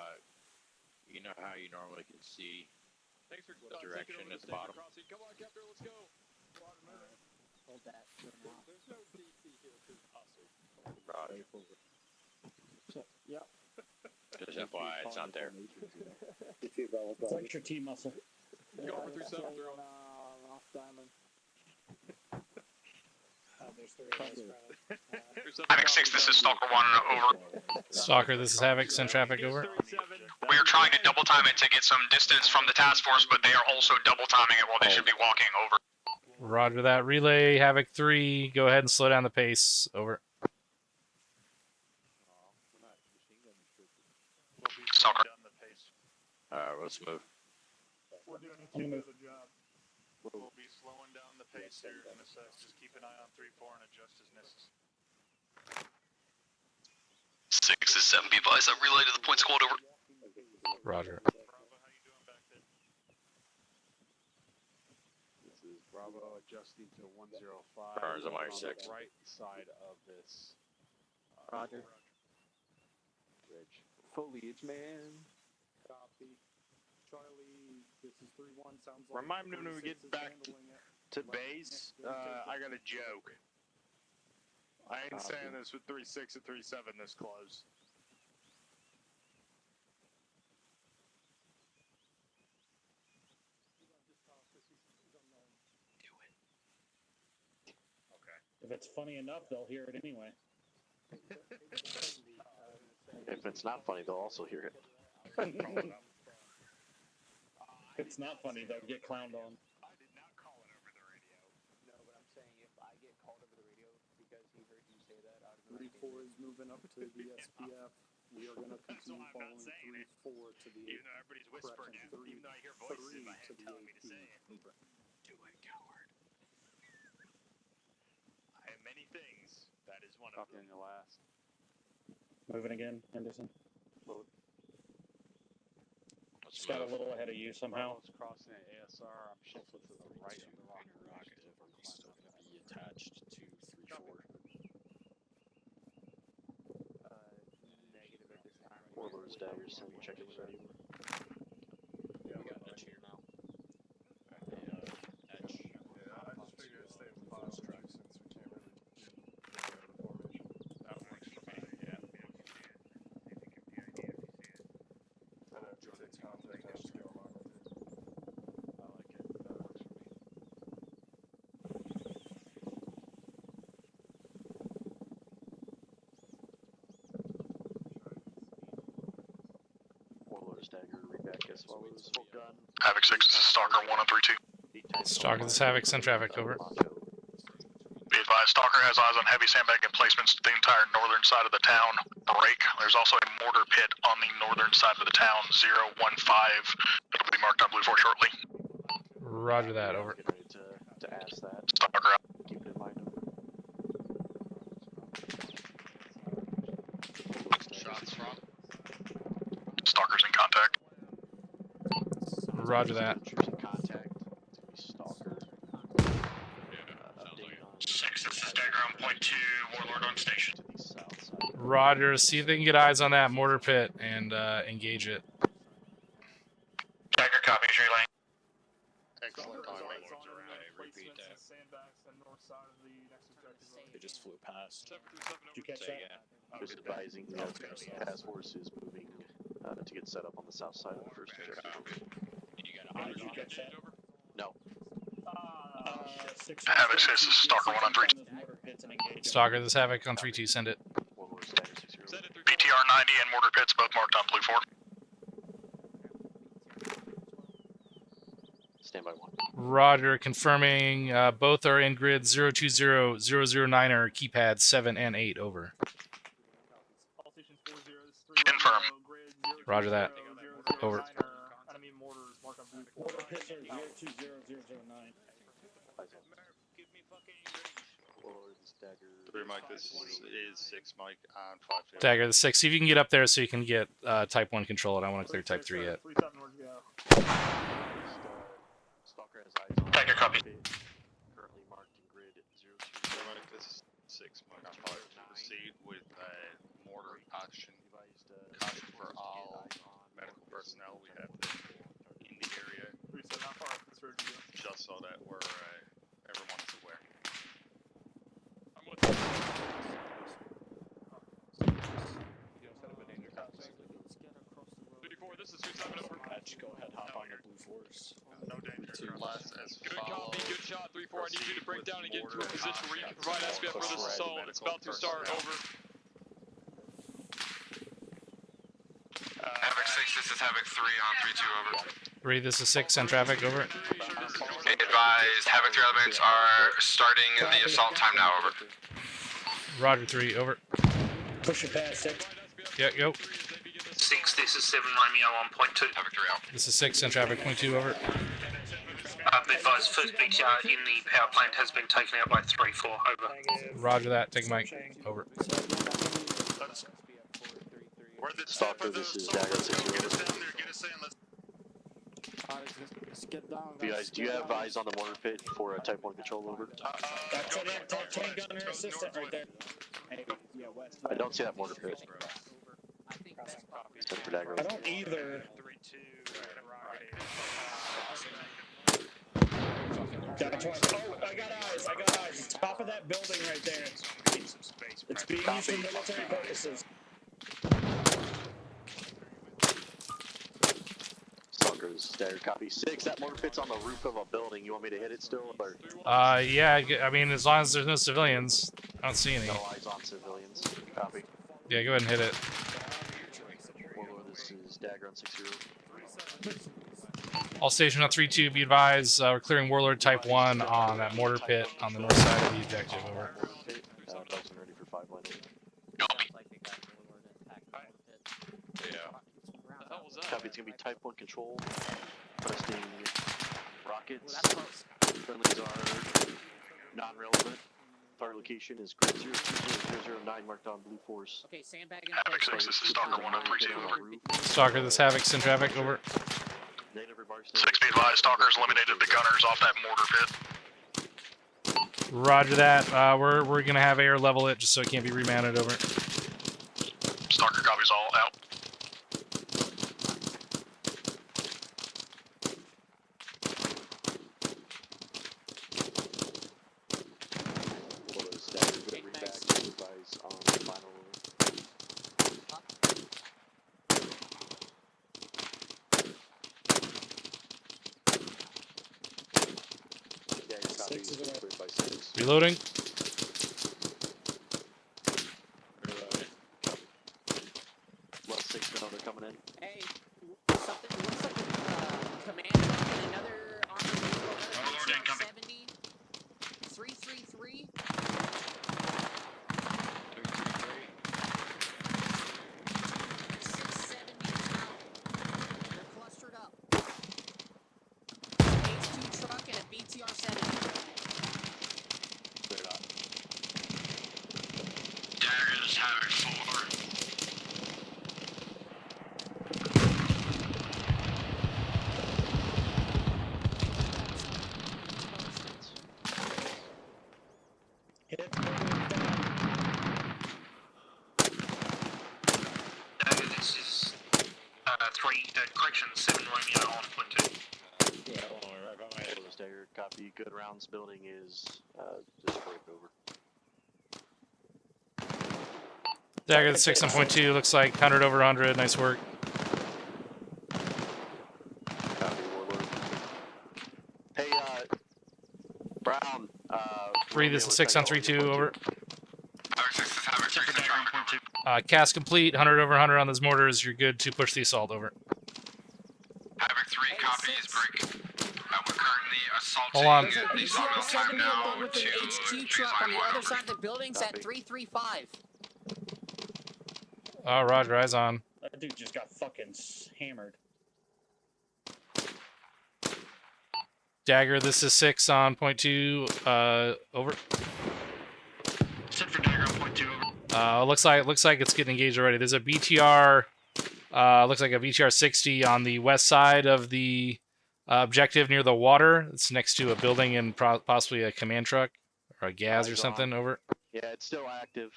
You know how you normally can see Thanks for direction taking over at the the bottom. crossing. Come on, Captain, let's go. Hold that for now. There's no DC here because Roger. Yeah. Just FYI, it's not there. Flex your T muscle. Go for 37 through. Off diamond. There's 3 of us. Havoc 6, this is Stalker 1, over. Stalker, this is Havoc, send traffic over. We are trying to double time it to get some distance from the task force, but they are also double timing it while they should be walking, over. Roger that. Relay, Havoc 3, go ahead and slow down the pace, over. Stalker. Alright, let's move. We're doing a good job. We'll be slowing down the pace here in a sec. Just keep an eye on 3-4 and adjust as necessary. 6 is 7, be advised, I relayed to the point squad, over. Roger. This is Bravo adjusting to 105. Burns on my the 6. right side of this. Roger. Bridge. Foliage man. Copy. Charlie, this is 3-1. Sounds like. Remind me when we get 36 is back handling it. to base. I got a joke. I ain't saying this with 3-6 and 3-7 this close. If it's funny enough, they'll hear it anyway. If it's not funny, they'll also hear it. If it's not funny, they'll get clowned on. I did not call it over the radio. No, but I'm saying if I get called over the radio because he heard you say that, I would 3-4 is moving up to the SPF. We are going to continue following 3-4 to the. Even though everybody's whispering it, even though I hear voices in my head telling me to say it. do it, coward. I have many things. That is one of them. In the last. Moving again, Henderson. Let's Got a move. little ahead of you somehow. Bravo's crossing at ASR. I'm shifting to the right of the rocket. Still going to be attached to 3-4. Negative at this time. Warlord's daggers, so check it ready. Yeah, we got an edge here now. Edge. Yeah, I just figured it'd stay with fast track since we can't really get out of the formation. That works for me, yeah. I'd have to take contact and just go along with it. I like it. That works for me. Warlord's dagger, read back as follows. Full gun. Havoc 6, this is Stalker 1 on 3-2. Stalker, this is Havoc, send traffic over. Be advised, Stalker has eyes on heavy sandbag emplacements the entire northern side of the town. Break. There's also a mortar pit on the northern side of the town, 015. It'll be marked on Blue 4 shortly. Roger that, over. Get ready to ask that. Stalker out. Keep it in mind. Shots from. Stalker's in contact. Roger that. Choose in contact. It's gonna be Stalker. 6, this is Dagger on point 2, Warlord on station. To the south side. Roger, see if they can get eyes on that mortar pit and engage it. Dagger copies, relay. Excellent timing. Repeat that. They just flew past. Did you catch that? Just advising the task force is moving to get set up on the south side of the first objective. You got eyes Did you on catch it? that? No. Havoc 6, this is Stalker 1 on 3. Stalker, this Havoc on 3-2, send it. Warlord's dagger 60. BTR 90 and mortar pits both marked on Blue 4. Standby 1. Roger, confirming both are in grid 020, 009 are keypads 7 and 8, over. Confirm. Roger that. Over. Enemy mortars marked on blue. Mortar pits are 020009. Warlord's dagger. 3 Mike, this is 6 Mike on 5. Dagger, the 6, see if you can get up there so you can get Type 1 control, and I want to clear Type 3 yet. 3-7, where'd you go? Stalker has eyes on. Dagger copy. Currently marked in grid 02. 3 Mike, this is 6 Mike on 5. proceed with mortar caution for all medical personnel we have in the area. How far up this road do you go? Just so that we're everyone's aware. I'm with this is 2-7 over. Go ahead, hop on the blue force. No danger. Good copy, good shot. 3-4. I need you to break down and get into a position where you can provide SPF for this assault. It's about to start. Over. Havoc 6, this is Havoc 3 on 3-2, over. 3, this is 6, send traffic, over. Be advised, Havoc 3 elements are starting the assault time now, over. Roger, 3, over. Push it past 6. Yeah, go. 6, this is 7 Romeo on point 2. Havoc 3 out. This is 6, send traffic, point 2, over. Be advised, first BTR in the power plant has been taken out by 3-4, over. Roger that, take mic, over. Stalker, this is Dagger 6. Get us down there, get us in, let's... Let's get down. Guys, do you have eyes on the mortar pit for a Type 1 control, over? That's an tank gunner assistant right there. I don't see that mortar pit. Send for Dagger. I don't either. Oh, I got eyes. It's top of that building right there. It's being used for military purposes. Stalker's Dagger, copy. 6, that mortar pit's on the roof of a building. You want me to hit it still? Or? Yeah, I mean, as long as there's no civilians, I don't see any. No eyes on civilians. Copy. Yeah, go ahead and hit it. Warlord, this is Dagger on 6-0. All station on 3-2, be advised, we're clearing Warlord Type 1 on that mortar pit on the north side of the objective, over. Dozen ready for 5 line. Copy, it's going to be Type 1 control. Requesting rockets. Friendlies are non-relevant. Target location is grid 02009 marked on blue force. Okay, sandbag in Havoc 6, this is Stalker 1 on 3-2, over. Stalker, this Havoc, send traffic, over. 6, be advised, Stalker's eliminated the gunners off that mortar pit. Roger that. We're gonna have air level it just so it can't be remounted, over. Stalker copies all out. Reloading. Last 6 minutes, they're coming in. Hey, something, what's like command in another armored vehicle? 70? 333? 670 now. They're clustered up. H2 truck and a BTR 70. Daggers, Havoc 4. This is 7 Romeo on point 2. Yeah, Dagger, copy. Good rounds. Building is destroyed, over. Dagger, the 6 on point 2, looks like 100 over 100, nice work. Copy, Warlord. Hey, Brown, 3, this is 6 on 3-2, over. Havoc 6, this is Havoc 3, send traffic, over. Cast complete, 100 over 100 on those mortars, you're good to push the assault, over. Havoc 3 copies, break. We're currently assaulting Hold on. the sawmill time now with to an HQ truck on the other side of the buildings at 335. Roger, eyes on. That dude just got fucking hammered. Dagger, this is 6 on point 2, over. Send for Dagger on point 2, over. Looks like it's getting engaged already. There's a BTR, looks like a BTR 60 on the west side of the objective near the water. It's next to a building and possibly a command truck or a gas or something, over. Yeah, it's still active.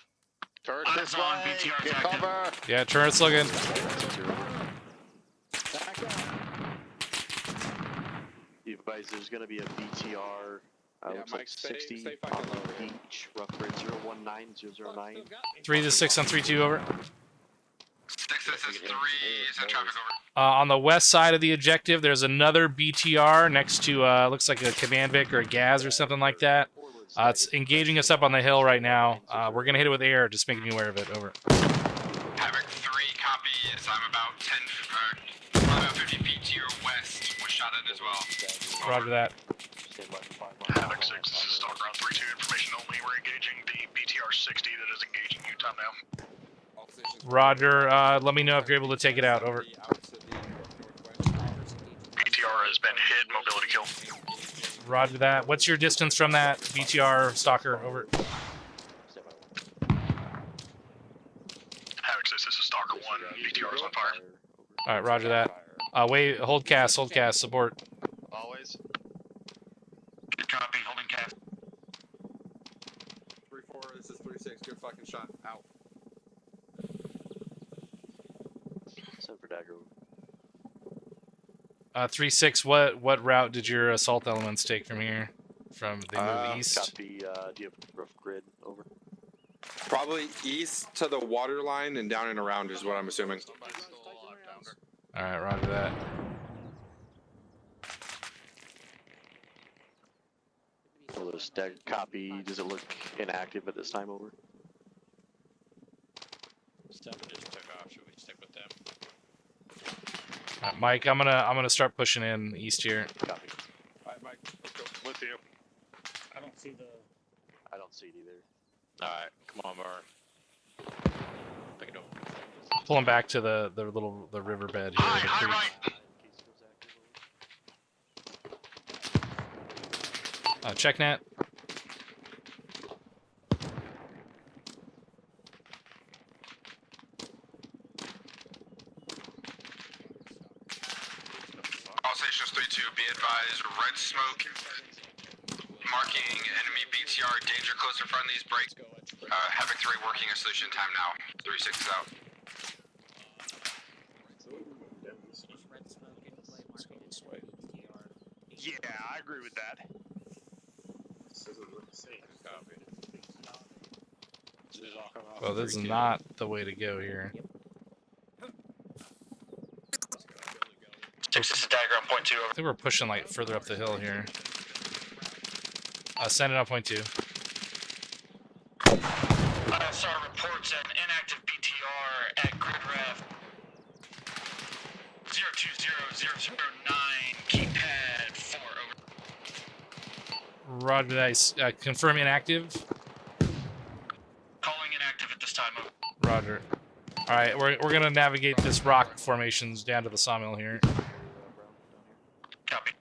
Turret this way. Get cover. Yeah, turret's looking. You advise there's going to be a BTR. Looks Mike, like stay 60 fucking on low. the beach. Rough grid 019009. 3 to 6 on 3-2 over. 6, this is 3, send traffic over. On the west side of the objective, there's another BTR next to, looks like a command Vic or a Gaz or something like that. It's engaging us up on the hill right now. We're going to hit it with air, just making you aware of it. Over. Havoc 3 copies. I'm about 50 feet to your west. Was shot at as well. Roger that. Havoc 6, this is Stalker on 3-2, information only. We're engaging the BTR 60 that is engaging Utah now. Roger. Let me know if you're able to take it out. Over. BTR has been hit, mobility kill. Roger that. What's your distance from that BTR stalker? Over. Havoc 6, this is Stalker 1, BTR is on fire. Alright, roger that. Wait, hold cast, support. Always. Good copy, holding cast. 3-4, this is 3-6, good fucking shot. Out. Send for dagger. 3-6, what route did your assault elements take from here? From they move east? Copy, do you have rough grid? Over. Probably east to the water line and down and around is what I'm assuming. Alright, roger that. Well, the staggered copy, does it look inactive at this time? Over. 7 just took off. Should we stick with them? Mike, I'm gonna start pushing in east here. Copy. Alright, Mike, let's go. With you. I don't see it either. Alright, come on, Bar. Pick it up. Pulling back to the riverbed here. The creek. Check net. All stations 3-2, be advised, red smoke marking enemy BTR, danger close in front of these break. Havoc 3 working a solution time now. 3-6 is out. Yeah, I agree with that. Well, this is not the way to go here. 6, this is Dagger on point 2. I think we're pushing like further up the hill here. Send it on point 2. SR reports an inactive BTR at grid rev 020009, keypad 4, over. Roger that. Confirm inactive. Calling inactive at this time, over. Roger. All right, we're gonna navigate this rock formations down to the sawmill here. Copy.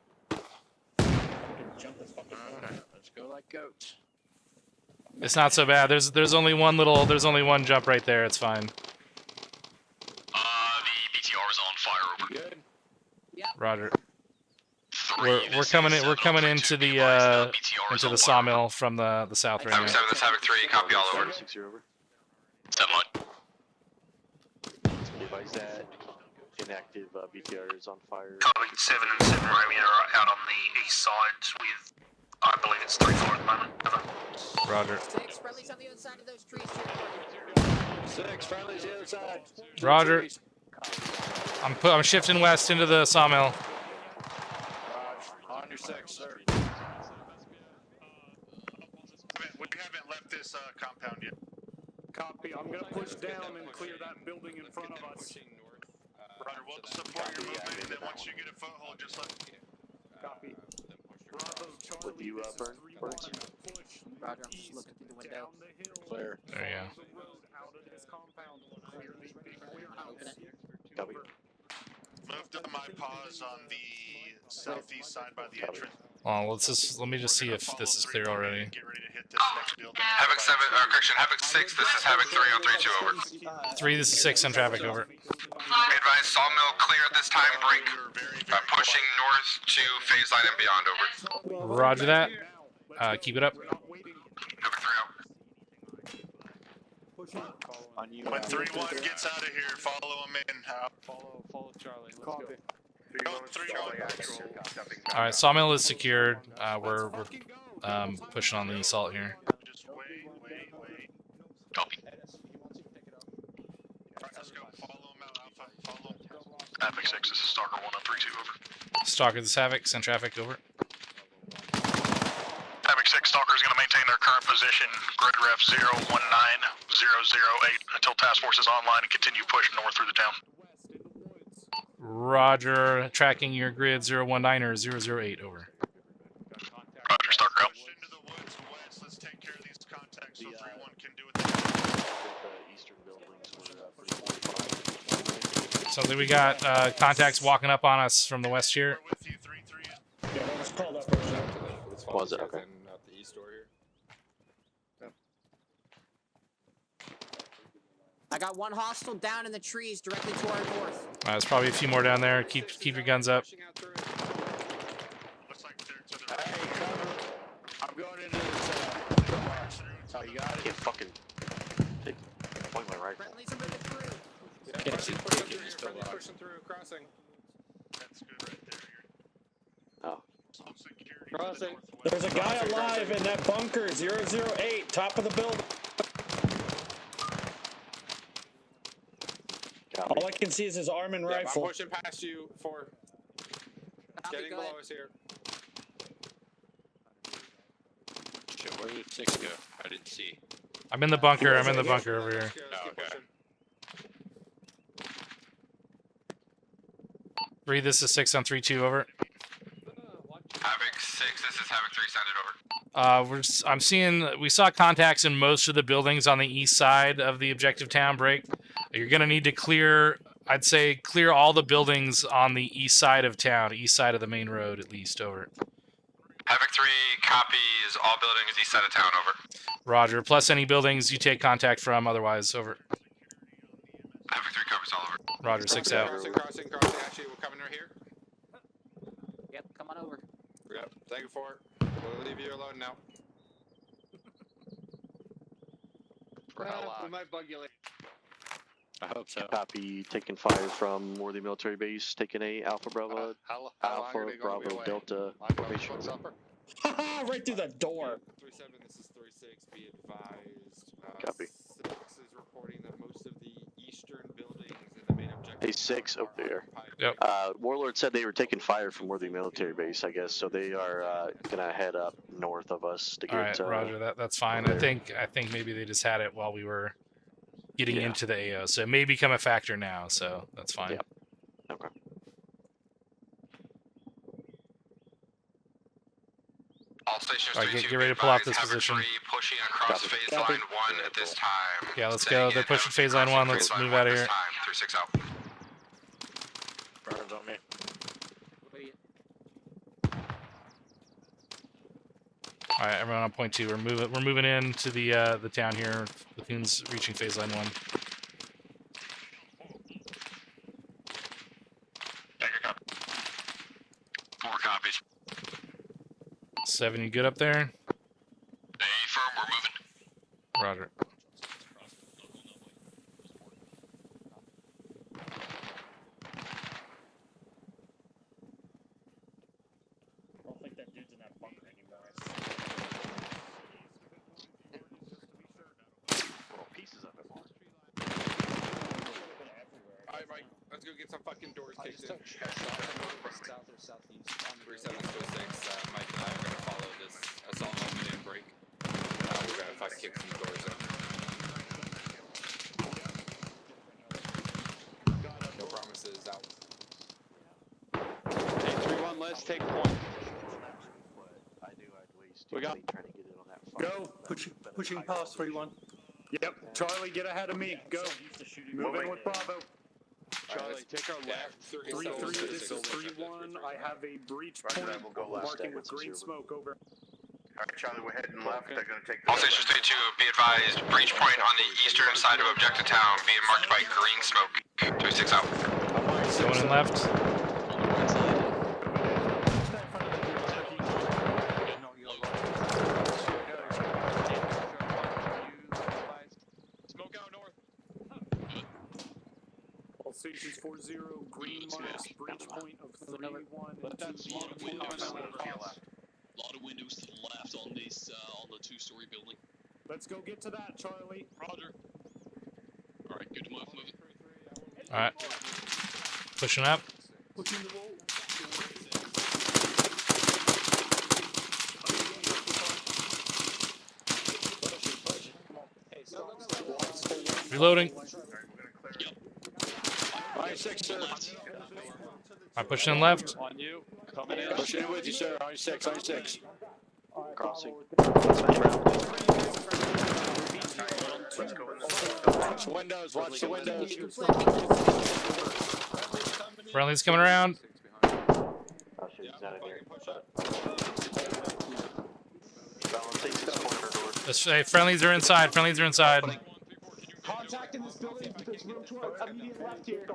Let's go like goats. It's not so bad. There's only one jump right there. It's fine. The BTR is on fire, over. Good. Roger. We're coming into the sawmill from the south right Havoc now. 7, this is Havoc 3, copy all over. 6 over. 7 line. Advise that inactive BTR is on fire. Copy 7 and 7 Romeo are out on the east side with, I believe it's 3-4 at the moment. Over. Roger. 6 friendlies on the other side of those trees. 6 friendlies the other side. Roger. I'm shifting west into the sawmill. On your 6, sir. We haven't left this compound yet. Copy. I'm gonna push down and clear that building in front of us. Roger, we'll support your movement, and then once you get a foothold, just let. Copy. Bravo, Charlie, With you, this is Burn? 3-1 on the push Roger, I'm just looking through the window. down the hill. There you go. The road out of this compound. Clear the big warehouse. Copy. Move to my pause on the southeast side by the entrance. Oh, let me just see if this is clear already. Get ready to hit this next building. Havoc 7, correction, Havoc 6, this is Havoc 3 on 3-2, over. 3, this is 6 on traffic, over. Be advised, sawmill clear at this time, break. I'm pushing north to phase line and beyond, over. Roger that. Keep it up. Havoc 3 out. On you. When 3-1 gets out of here, follow him in. Follow Charlie. Let's Copy. go. 3-1. All right, sawmill is secured. We're pushing on the assault here. Just wait. Copy. Let's go. Follow him out, Alpha. Follow him. Havoc 6, this is Stalker 1032, over. Stalker, this is Havoc. Send traffic over. Havoc 6, Stalker is going to maintain their current position, grid ref 019008, until task force is online and continue push north through the town. Roger. Tracking your grid 019 or 008, over. Roger, Stalker out. Into the woods west. Let's take care of these contacts so 3-1 can do it. Eastern buildings So then we got contacts walking up on us from the west here. Yeah, that was called up. Was it? Okay. Out the east door here. I got one hostile down in the trees directly to our north. There's probably a few more down there. Keep your guns up. Looks like they're to the Hey, cover. I'm going into this. Oh, you got I it? can't fucking point my rifle. Friendlies are moving through. Yeah, pushing through, crossing. That's good right there. Oh. Crossing. There's a guy alive in that bunker, 008, top of the building. All I can see is his arm and rifle. I'm pushing past you for getting below us here. Shit, where did 6 go? I didn't see. I'm in the bunker. I'm in the bunker over here. Oh, okay. 3, this is 6 on 3-2, over. Havoc 6, this is Havoc 3, send it over. I'm seeing, we saw contacts in most of the buildings on the east side of the objective town break. You're going to need to clear, I'd say, clear all the buildings on the east side of town, east side of the main road at least, over. Havoc 3 copies all buildings east side of town, over. Roger, plus any buildings you take contact from, otherwise, over. Havoc 3 covers all over. Roger, 6 out. Crossing. Actually, we're coming right here. Yep, come on over. Yep, thank you for it. We'll leave you alone now. For how long? We might bug you later. I hope so. Copy, taking fire from Worthy Military Base, taking a Alpha Bravo, How long Alpha are they going to be Bravo away? Delta Like formation. supper? Haha, right through the door. 37, this is 36, be advised. Copy. 6 is reporting that most of the eastern buildings in the main objective. A 6 up there. Yep. Warlord said they were taking fire from Worthy Military Base, I guess, so they are gonna head up north of us to get. All right, Roger, that's fine. I think maybe they just had it while we were getting into the AO, so it may become a factor now, so that's fine. Yep. Okay. All stations All right, 3-2, get ready to pull off this Havoc position. 3 pushing across phase line 1 at this time. Yeah, let's Saying go. They're it, pushing Havoc phase line 1. crossing Let's phase line move 1 out of this here. time. 3-6 out. Burns on me. All right, everyone on point 2. We're moving into the town here. Platoon's reaching phase line 1. More copies. 7, you good up there? Stay firm, we're moving. Roger. I don't think that dude's in that bunker anymore. Pieces of it. Alright, Mike, let's go get some fucking doors kicked in. South or southeast. 37 to 6, Mike and I are going to follow this assault movement and break. We're going to fucking kick some doors in. No promises, out. Hey, 3-1, let's take point. We got. Go. Pushing past 3-1. Yep, Charlie, get ahead of me. Go. Move in with Bravo. Charlie, take our left. 3-3, this is 3-1. I have a breach point marking with green smoke over. Alright, Charlie, we're heading left. They're going to take All stations 3-2, be advised, breach point on the eastern side of objective town being marked by green smoke. 3-6 out. Going in left. Smoke stations 40, green marks, breach point of 3-1. A lot of windows to the left on this on the two-story building. Let's go get to that, Charlie. Roger. All right, good to move. All right. Pushing up. Pushing the wall. Reloading. Alright, 6, sir. I'm pushing in left. On you. Coming in. Pushing in with you, sir. Alright, 6. Crossing. Watch the windows. Watch the windows. Friendly's coming around. Oh shit, he's out of here. Hey, friendlies are inside. Friendlies are inside. Contact in this building. There's room to our immediate left here.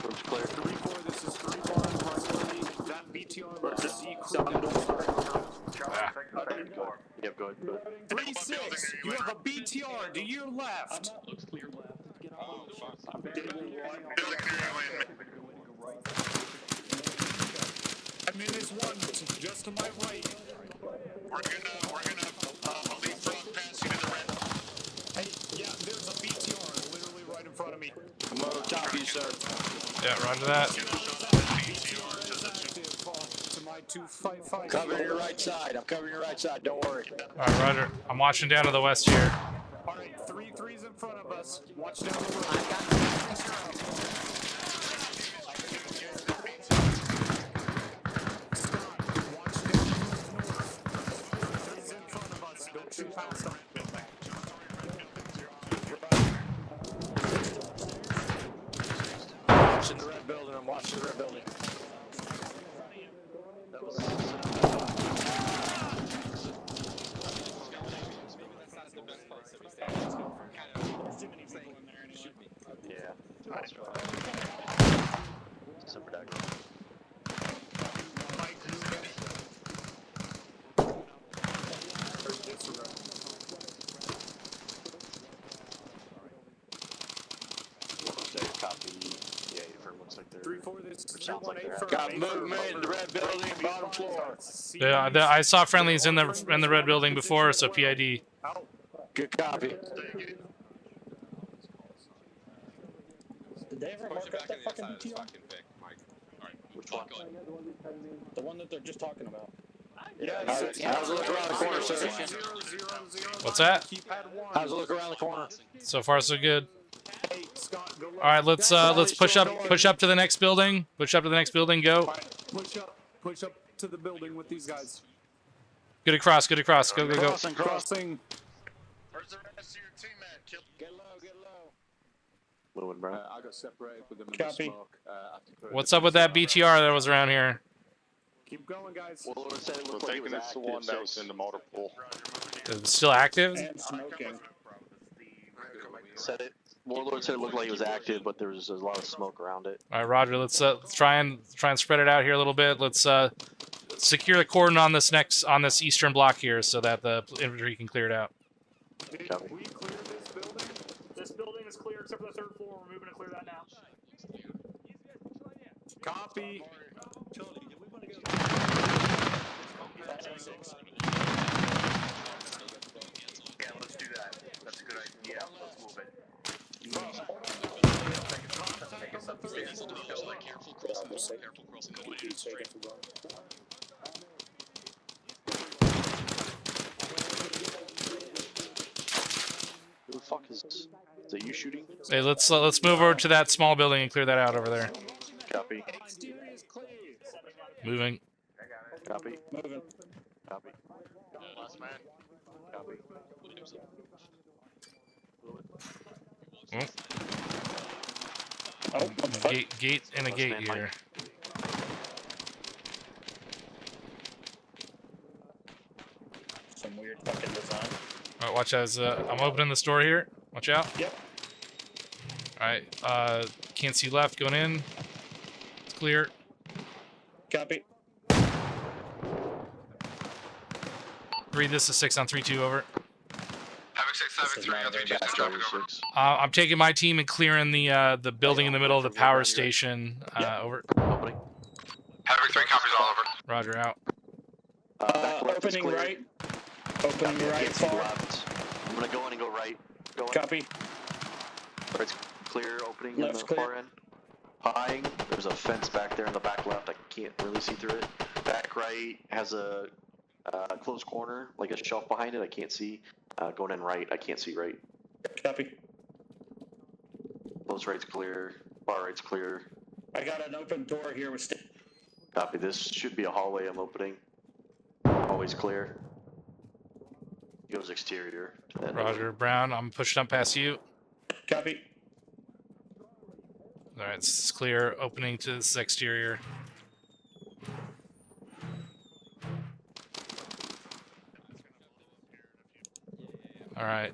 Room's clear. 3-4, this is 3-4 priority. That BTR looks to see Yep, go ahead. 3-6, you have a BTR to your left. Looks clear. I'm in this one, just to my right. We're gonna leapfrog past you to the red. Hey, yeah, there's a BTR literally right in front of me. I'm over top of you, sir. Yeah, roger that. To my 255. Covering your right side. I'm covering your right side. Don't worry. All right, roger. I'm watching down to the west here. All right, 3-3's in front of us. Watch down the road. Watching the red building. I'm watching the red building. Yeah. Super dagger. Copy. Yeah, it looks like they're. 3-4, this is Sounds like they're out. Got movement in the red building, bottom floor. Yeah, I saw friendlies in the red building before, so PID. Good copy. Did they ever mark up that fucking BTR? Which one? The one that they're just talking about. Yeah. How's it look around the corner, sir? What's that? How's it look around the corner? So far, so good. All right, let's push up to the next building. Push up to the next building. Go. Push up to the building with these guys. Good across. Good across. Go. Go. Go. Crossing. Where's the rest of your team at? Kill. Get low, get low. Blue and brown. I got separated with them in Copy. the smoke. What's up with that BTR that was around here? Keep going, guys. Well, it said it So looked like it taking was this to active, one that was in the motor pool. Is it still active? And smoking. Said it. Warlord said it looked like it was active, but there was a lot of smoke around it. All right, Roger. Let's try and spread it out here a little bit. Let's secure the cordon on this eastern block here, so that the infantry can clear it out. Copy. We clear this building? This building is clear except for the third floor. We're moving to clear that now. Copy. Yeah, let's do that. That's a good idea. Let's move it. Careful crossing the way. Who the fuck is that you shooting? Hey, let's move over to that small building and clear that out over there. Copy. Moving. Copy. Moving. Copy. Last man. Copy. Oh, gate and a gate here. Some weird fucking design. All right, watch as I'm opening this door here. Watch out. Yep. All right, can't see left going in. It's clear. Copy. Read this is 6 on 3-2 over. Havoc 6, Havoc 3 on 3-2, send traffic over. I'm taking my team and clearing the building in the middle of the power station. Over. Opening. Havoc 3 copies all over. Roger, out. Opening right. Opening right, far. I'm gonna go in and go right. Going. Copy. Right's clear, opening Left's in the clear. far end. Pieing, there's a fence back there in the back left, I can't really see through it. Back right has a closed corner, like a shelf behind it, I can't see. Going in right, I can't see right. Copy. Close right's clear, far right's clear. I got an open door here with. Copy, this should be a hallway I'm opening. Hallway's clear. Goes exterior. To that Roger, Brown. I'm pushing up past you. Copy. All right, it's clear. Opening to this exterior. All right.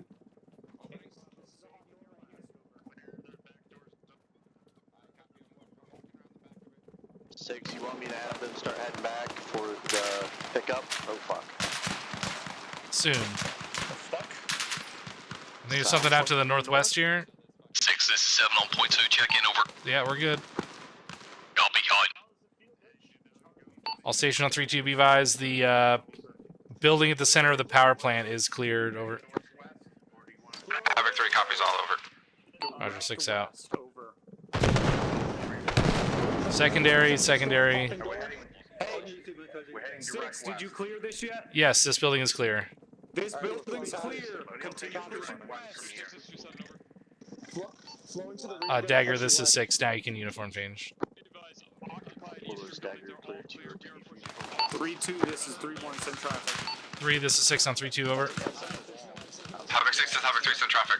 Six, you want me to have them start heading back for the pickup? Oh fuck. Soon. Fuck. I think there's something out to the northwest here. 6, this is 7 on point 2, check in, over. Yeah, we're good. Copy, hide. All station on 3-2, be advised. The building at the center of the power plant is cleared. Over. Havoc 3 copies all over. Roger, 6 out. Secondary. Six, did you clear this yet? Yes, this building is clear. This building's clear. Continue pushing west. Dagger, this is 6. Now you can uniform change. 3-2, this is 3-1, send traffic. 3, this is 6 on 3-2, over. Havoc 6 is Havoc 3, send traffic.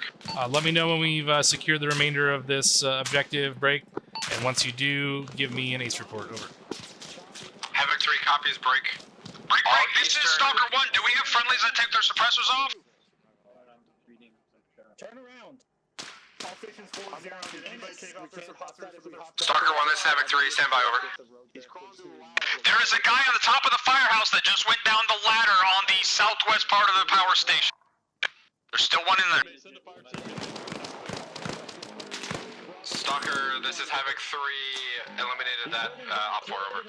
Let me know when we've secured the remainder of this objective break. And once you do, give me an ace report, over. Havoc 3 copies, break. Break, this is Stalker 1. Do we have friendlies that take their suppressors off? Turn around. Stalker 1, this is Havoc 3, stand by, over. There is a guy on the top of the firehouse that just went down the ladder on the southwest part of the power station. There's still one in there. Stalker, this is Havoc 3, eliminated that op 4, over.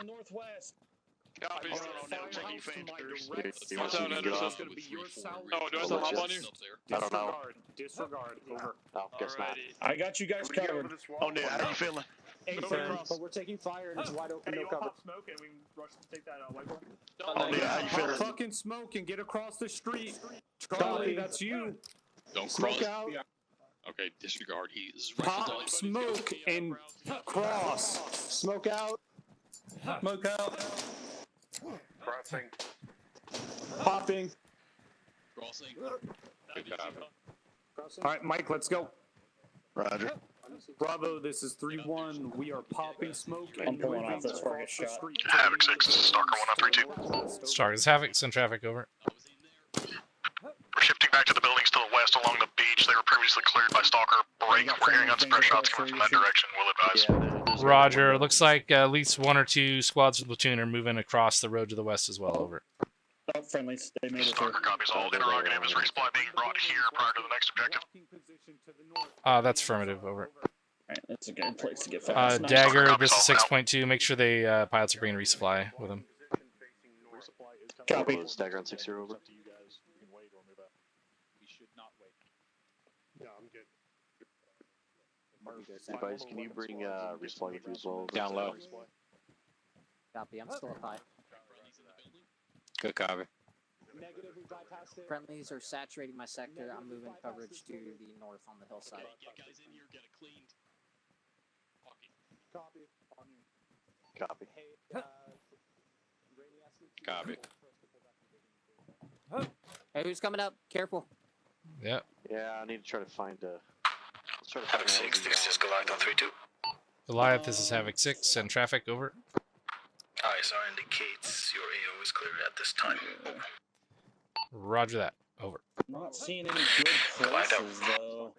Copy. You want to see if you can get off? Oh, do I have to hop on you? I don't know. Disregard, over. No, guess not. I got you guys covered. Oh, Nick, how you feeling? But we're taking fire and it's wide open, no cover. Smoke and we can rush to take that white board. Oh, Nick, how you feeling? Fucking smoke and get across the street. Charlie, that's you. Don't Smoke cross. out. Okay, disregard. He is Pop, smoke, and cross. Smoke out. Smoke out. Crossing. Popping. Crossing. All right, Mike, let's go. Roger. Bravo, this is 3-1. We are popping smoke I'm and pulling moving off this before I get across the shot. street. Havoc 6, this is Stalker 1 on 3-2. Star is Havoc, send traffic, over. We're shifting back to the buildings to the west along the beach. They were previously cleared by Stalker. Break. We're hearing unsuppressed shots coming from that direction. We'll advise. Roger, looks like at least 1 or 2 squads of the platoon are moving across the road to the west as well, over. Oh, friendlies. They made it through. Stalker copies all. Interrogative is resupply being brought here prior to the next objective. That's affirmative, over. Alright, that's a good place to get fast. Nice. Dagger, this is 6.2. Make sure they pilots are bringing resupply with them. Copy. Stagger on 6-0, over. No, I'm good. Advice, can you bring resupply with you as well? Down low. Copy, I'm still up high. Good copy. Friendlies are saturating my sector. I'm moving coverage to the north on the hillside. Get guys in here, get it cleaned. Copy. On you. Copy. Copy. Hey, who's coming up? Careful. Yep. Yeah, I need to try to find a... Let's try to Havoc 6, this is Goliath on 3-2. Goliath, this is Havoc 6, send traffic, over. ISR indicates your AO is clear at this time. Roger that, over. Not seeing any good places, though.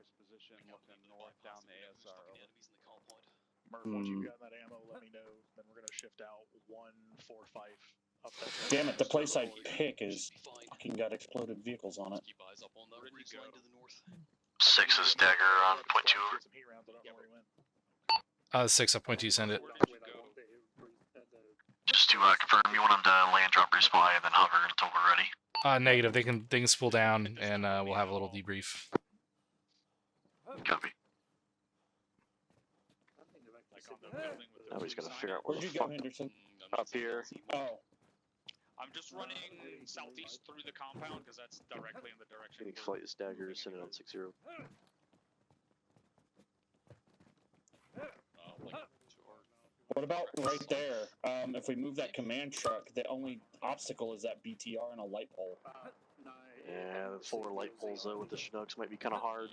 Once you've got that ammo, let me know. Then we're going to shift out 145 up that. Damn it, the place I pick is fucking fucking got exploded vehicles on it. Keep eyes up on the ridge line to the north. 6 is dagger on point 2 over. 6 on point 2, send it. Just to confirm, you want them to land, drop, resupply, and then hover until we're ready. Negative. They can spool down, and we'll have a little debrief. Copy. Now we just gotta figure out where Where'd the you go, fuck Henderson? up here. Oh. I'm just running southeast through the compound because that's directly in the direction. Phoenix flight is dagger, send it on 6-0. What about right there? If we move that command truck, the only obstacle is that BTR and a light pole. Yeah, the 4 light poles though with the Chinooks might be kind of hard.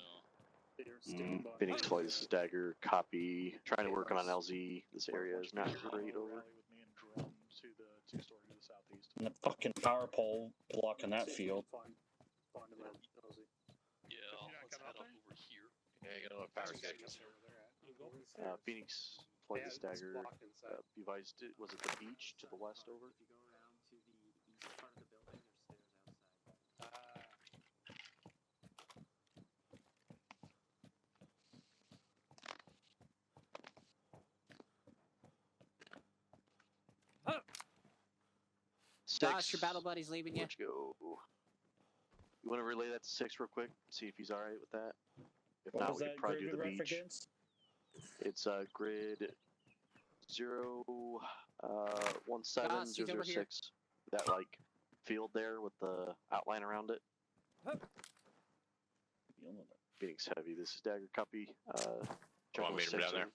Phoenix flight, this is dagger, copy. Trying to work on an LZ. This area is not great over. And the fucking power pole blocking that field. Yeah, let's head up over here. Yeah, you got another power stations. Phoenix flight is dagger. You guys did, was it the beach to the west over? Josh, your battle buddy's leaving you. Let's go. You want to relay that to 6 real quick? See if he's alright with that. If What not, was we that could probably do grid the ref beach. against? It's grid 017 Josh, he's over here. 006. That like field there with the outline around it. Phoenix heavy. This is dagger copy. Come on, meet him down there.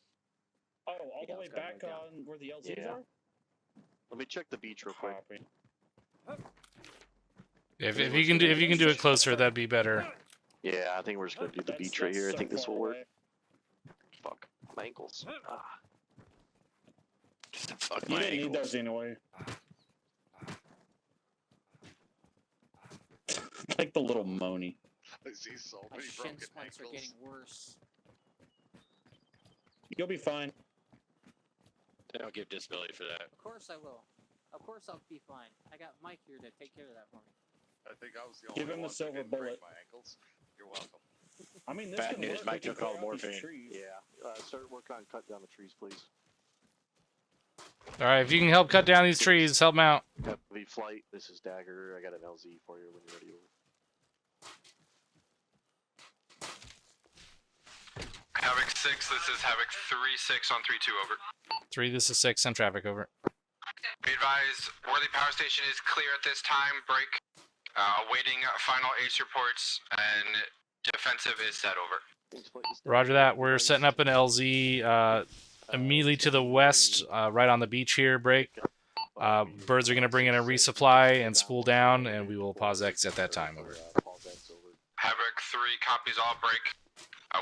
Oh, all the way back on where the LZs Yeah. are? Let me check the beach real quick. If you can do it closer, that'd be better. Yeah, I think we're just gonna do the beach right here. I think this will work. Fuck my ankles. Fuck You my didn't need ankles. those anyway. Like the little Moni. I see so My many shin broken splints are ankles. getting worse. You'll be fine. They don't give disability for that. Of course I will. Of course I'll be fine. I got Mike here to take care of that for me. I think I was the Give only him one the silver that didn't break bullet. my ankles. You're welcome. I mean, this Bad can news, work. Mike We can took all clear out these morphine. trees. Yeah, start working on cutting down the trees, please. All right, if you can help cut down these trees, help them out. Heavy flight. This is dagger. I got an LZ for you when you're ready. Havoc 6, this is Havoc 3-6 on 3-2, over. 3, this is 6, send traffic over. Be advised, Worthy Power Station is clear at this time, break. Awaiting final ACE reports, and defensive is set, over. Roger that. We're setting up an LZ immediately to the west, right on the beach here, break. Birds are going to bring in a resupply and spool down, and we will pause X at that time, over. Havoc 3 copies all, break.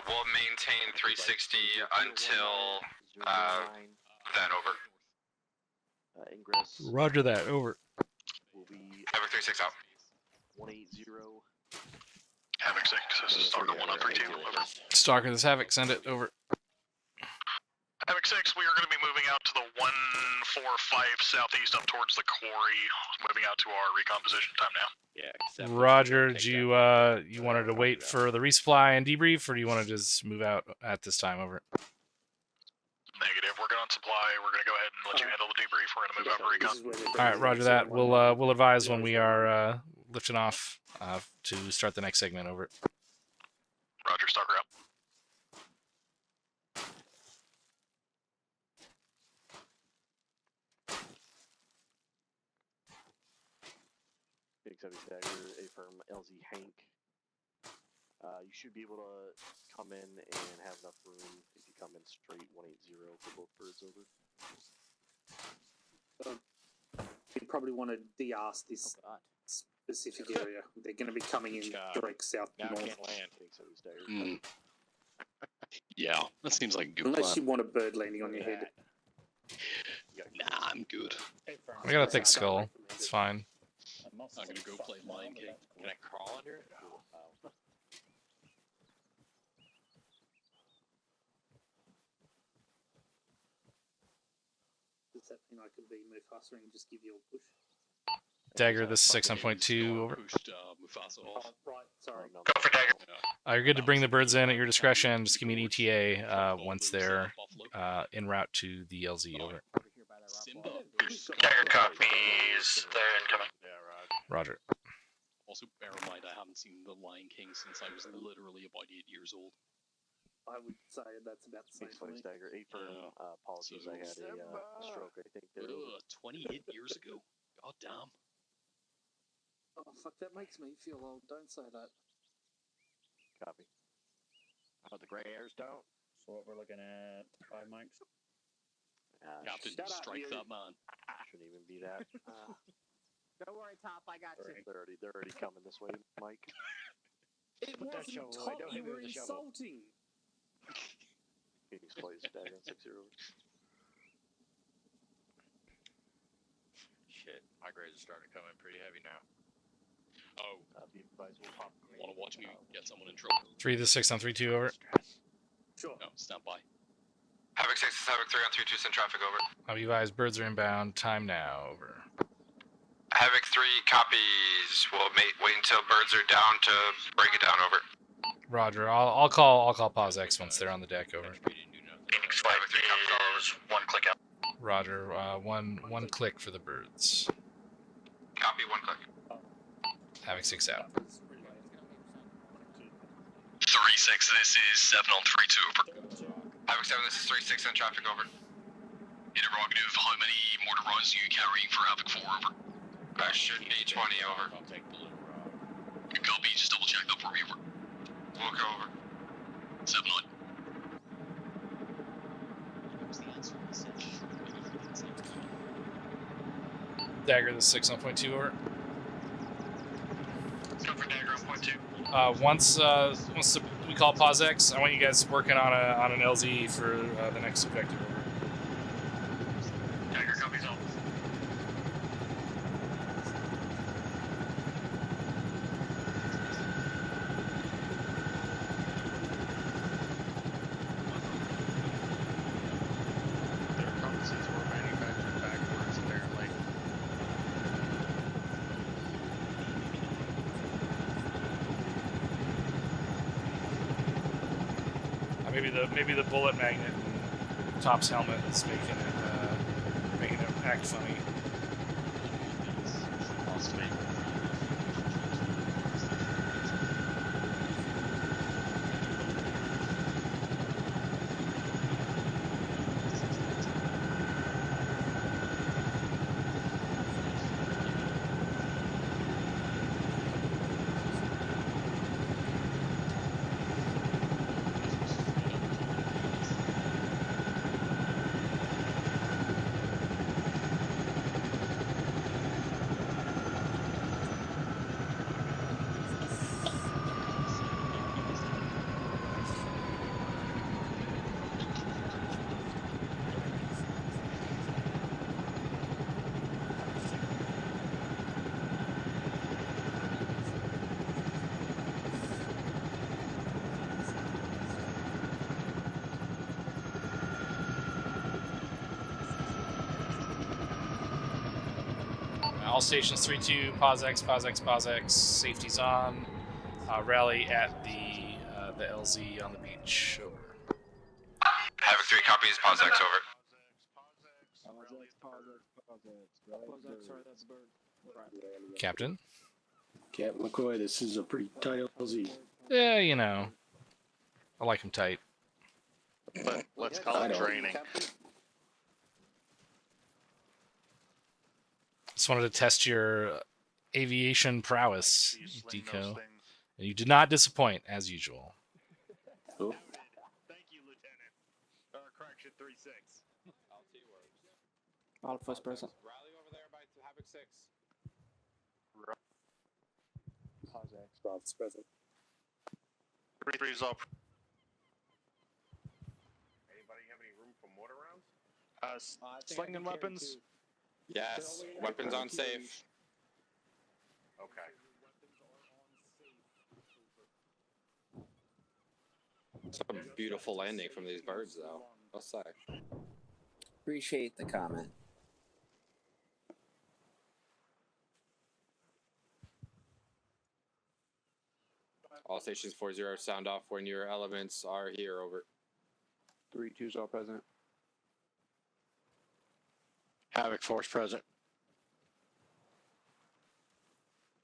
We'll maintain 360 until then, over. Ingress. Roger that, over. Will be Havoc 3-6 out. 180. Havoc 6, this is Stalker 1 on 3-2, over. Stalker, this Havoc, send it, over. Havoc 6, we are going to be moving out to the 145 southeast up towards the quarry, moving out to our recon position time now. Yeah. Roger, do you wanted to wait for the resupply and debrief, or do you want to just move out at this time, over? Negative, working on supply, we're going to go ahead and let you handle the debrief, we're going to move out for recon. All right, roger that. We'll advise when we are lifting off to start the next segment, over. Roger, Stalker out. Big heavy dagger, A firm, LZ Hank. You should be able to come in and have enough room if you come in straight 180 for both birds, over. You probably want to de-ask this specific area. They're going to be coming in direct south Now north. can't land. Big heavy dagger. Yeah, that seems like a good Unless plan. you want a bird landing on your head. Nah, I'm good. I got a thick skull. It's fine. I'm not gonna go play Lion King. Can I crawl under it? Does that mean I could be move faster and just give you a push? Dagger, this is 6.2. Over. Pushed Mufasa off. Right, sorry. Go for Dagger. You're good to bring the birds in at your discretion. Just give me an ETA once they're en route to the LZ. Over. Simba. Dagger copies. They're incoming. Yeah, Roger. Also, bear in mind, I haven't seen The Lion King since I was literally about 8 years old. I would say that's about the same for me. Dagger, 8 for apologies. I had a stroke, I think. 28 years ago. God damn. Oh, fuck, that makes me feel old. Don't say that. Copy. Oh, the gray hairs don't. So what we're looking at 5 mics. Captain, strike that man. Shouldn't even be that. Don't worry, Top. I got you. They're already coming this way, Mike. It wasn't Top. You were insulting. Phoenix plays Dagger on 6-0. Shit, my grades are starting to come in pretty heavy now. Oh. Be advised, we'll pop. Want to watch me get someone in trouble? 3 to 6 on 3-2. Over. Sure. No, stand by. Havoc 6 is Havoc 3 on 3-2, send traffic over. I'll be advised, birds are inbound. Time now. Over. Havoc 3 copies. We'll wait until birds are down to break it down. Over. Roger. I'll call POSX once they're on the deck. Over. Phoenix Flight is 1 click out. Roger. One click for the birds. Copy, 1 click. Havoc 6 out. 3-6, this is 7 on 3-2. Over. Havoc 7, this is 3-6, send traffic. Over. Interrogative, how many mortar rounds are you carrying for Havoc 4? Over. Should be 20. Over. Good copy, just double check that for me. Over. We'll go over. 7-9. Dagger, this is 6.2. Over. Go for Dagger on point 2. Once we call POSX, I want you guys working on an LZ for the next objective. Over. Dagger copies all. Their compasses were manufactured backwards, apparently. Maybe the bullet magnet in Top's helmet is making it act funny. All stations 3-2, POSX, safety's on. Rally at the LZ on the beach. Over. Havoc 3 copies, POSX. Over. Captain? Captain McCoy, this is a pretty tight LZ. Yeah, you know. I like him tight. Let's call it training. Just wanted to test your aviation prowess, Deco. And you did not disappoint, as usual. Cool. Thank you, Lieutenant. Correction 3-6. Alpha's present. Rally over there by Havoc 6. Alpha's present. 3 is up. Anybody have any room for mortar rounds? Slinging weapons. Yes, weapons on safe. Okay. Some beautiful landing from these birds, though. I'll say. Appreciate the comment. All stations 4-0, sound off when your elements are here, over. 3-2's all present. Havoc force present.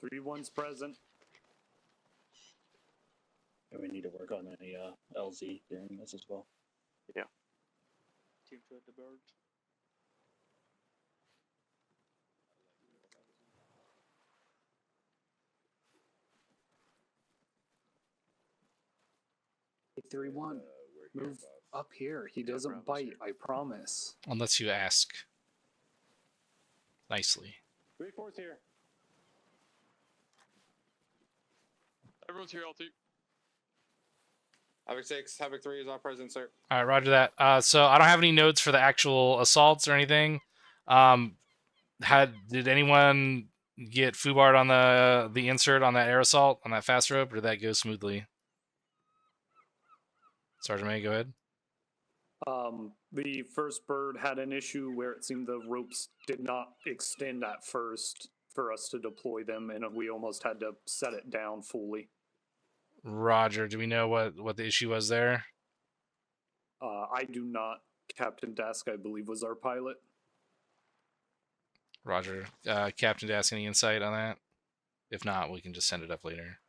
3-1's present. And we need to work on a LZ during this as well. Yeah. Team to the birds. Hey, 3-1. Move up here. He doesn't bite, I promise. Unless you ask nicely. 3-4's here. Everyone's here, LT. Havoc 6, Havoc 3 is all present, sir. All right, roger that. So I don't have any notes for the actual assaults or anything. Did anyone get foobarred on the insert on that air assault on that fast rope, or did that go smoothly? Sergeant May, go ahead. The first bird had an issue where it seemed the ropes did not extend at first for us to deploy them, and we almost had to set it down fully. Roger. Do we know what the issue was there? I do not. Captain Dask, I believe, was our pilot. Roger. Captain Dask, any insight on that? If not, we can just send it up later.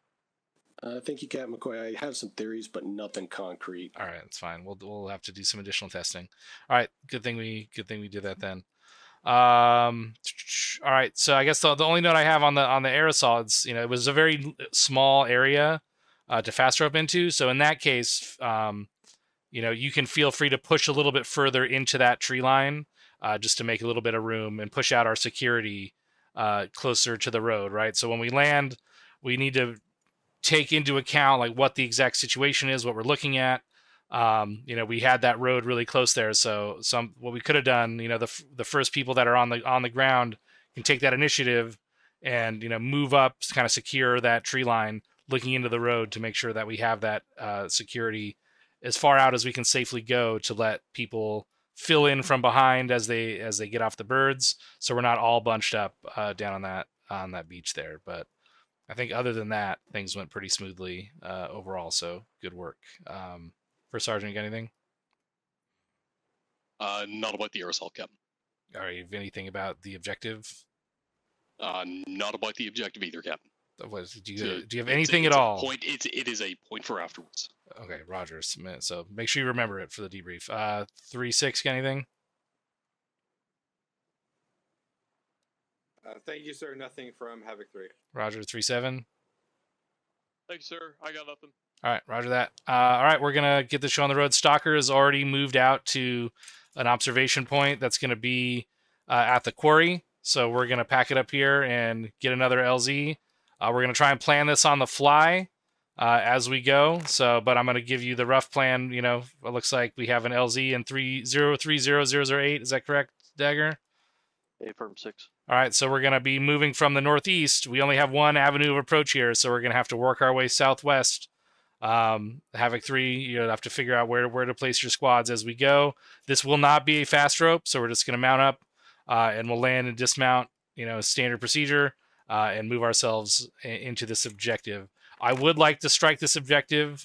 Thank you, Captain McCoy. I have some theories, but nothing concrete. All right, that's fine. We'll have to do some additional testing. All right, good thing we did that then. All right, so I guess the only note I have on the air assaults, it was a very small area to fast rope into. So in that case, you can feel free to push a little bit further into that tree line, just to make a little bit of room and push out our security closer to the road, right? So when we land, we need to take into account like what the exact situation is, what we're looking at. We had that road really close there, so what we could have done, the first people that are on the ground can take that initiative and move up, kind of secure that tree line, looking into the road to make sure that we have that security as far out as we can safely go to let people fill in from behind as they get off the birds, so we're not all bunched up down on that beach there. But I think other than that, things went pretty smoothly overall. So good work. First Sergeant, you got anything? Not about the air assault, Captain. All right, anything about the objective? Not about the objective either, Captain. Do you have anything at all? It is a point for afterwards. Okay, Roger. So make sure you remember it for the debrief. 3-6, got anything? Thank you, sir. Nothing from Havoc 3. Roger. 3-7. Thank you, sir. I got nothing. All right, roger that. All right, we're going to get the show on the road. Stalker has already moved out to an observation point that's going to be at the quarry. So we're going to pack it up here and get another LZ. We're going to try and plan this on the fly as we go. But I'm going to give you the rough plan. It looks like we have an LZ in 3030008. Is that correct, Dagger? Affirm 6. All right, so we're going to be moving from the northeast. We only have one avenue of approach here, so we're going to have to work our way southwest. Havoc 3, you'll have to figure out where to place your squads as we go. This will not be a fast rope, so we're just going to mount up and we'll land and dismount, standard procedure, and move ourselves into this objective. I would like to strike this objective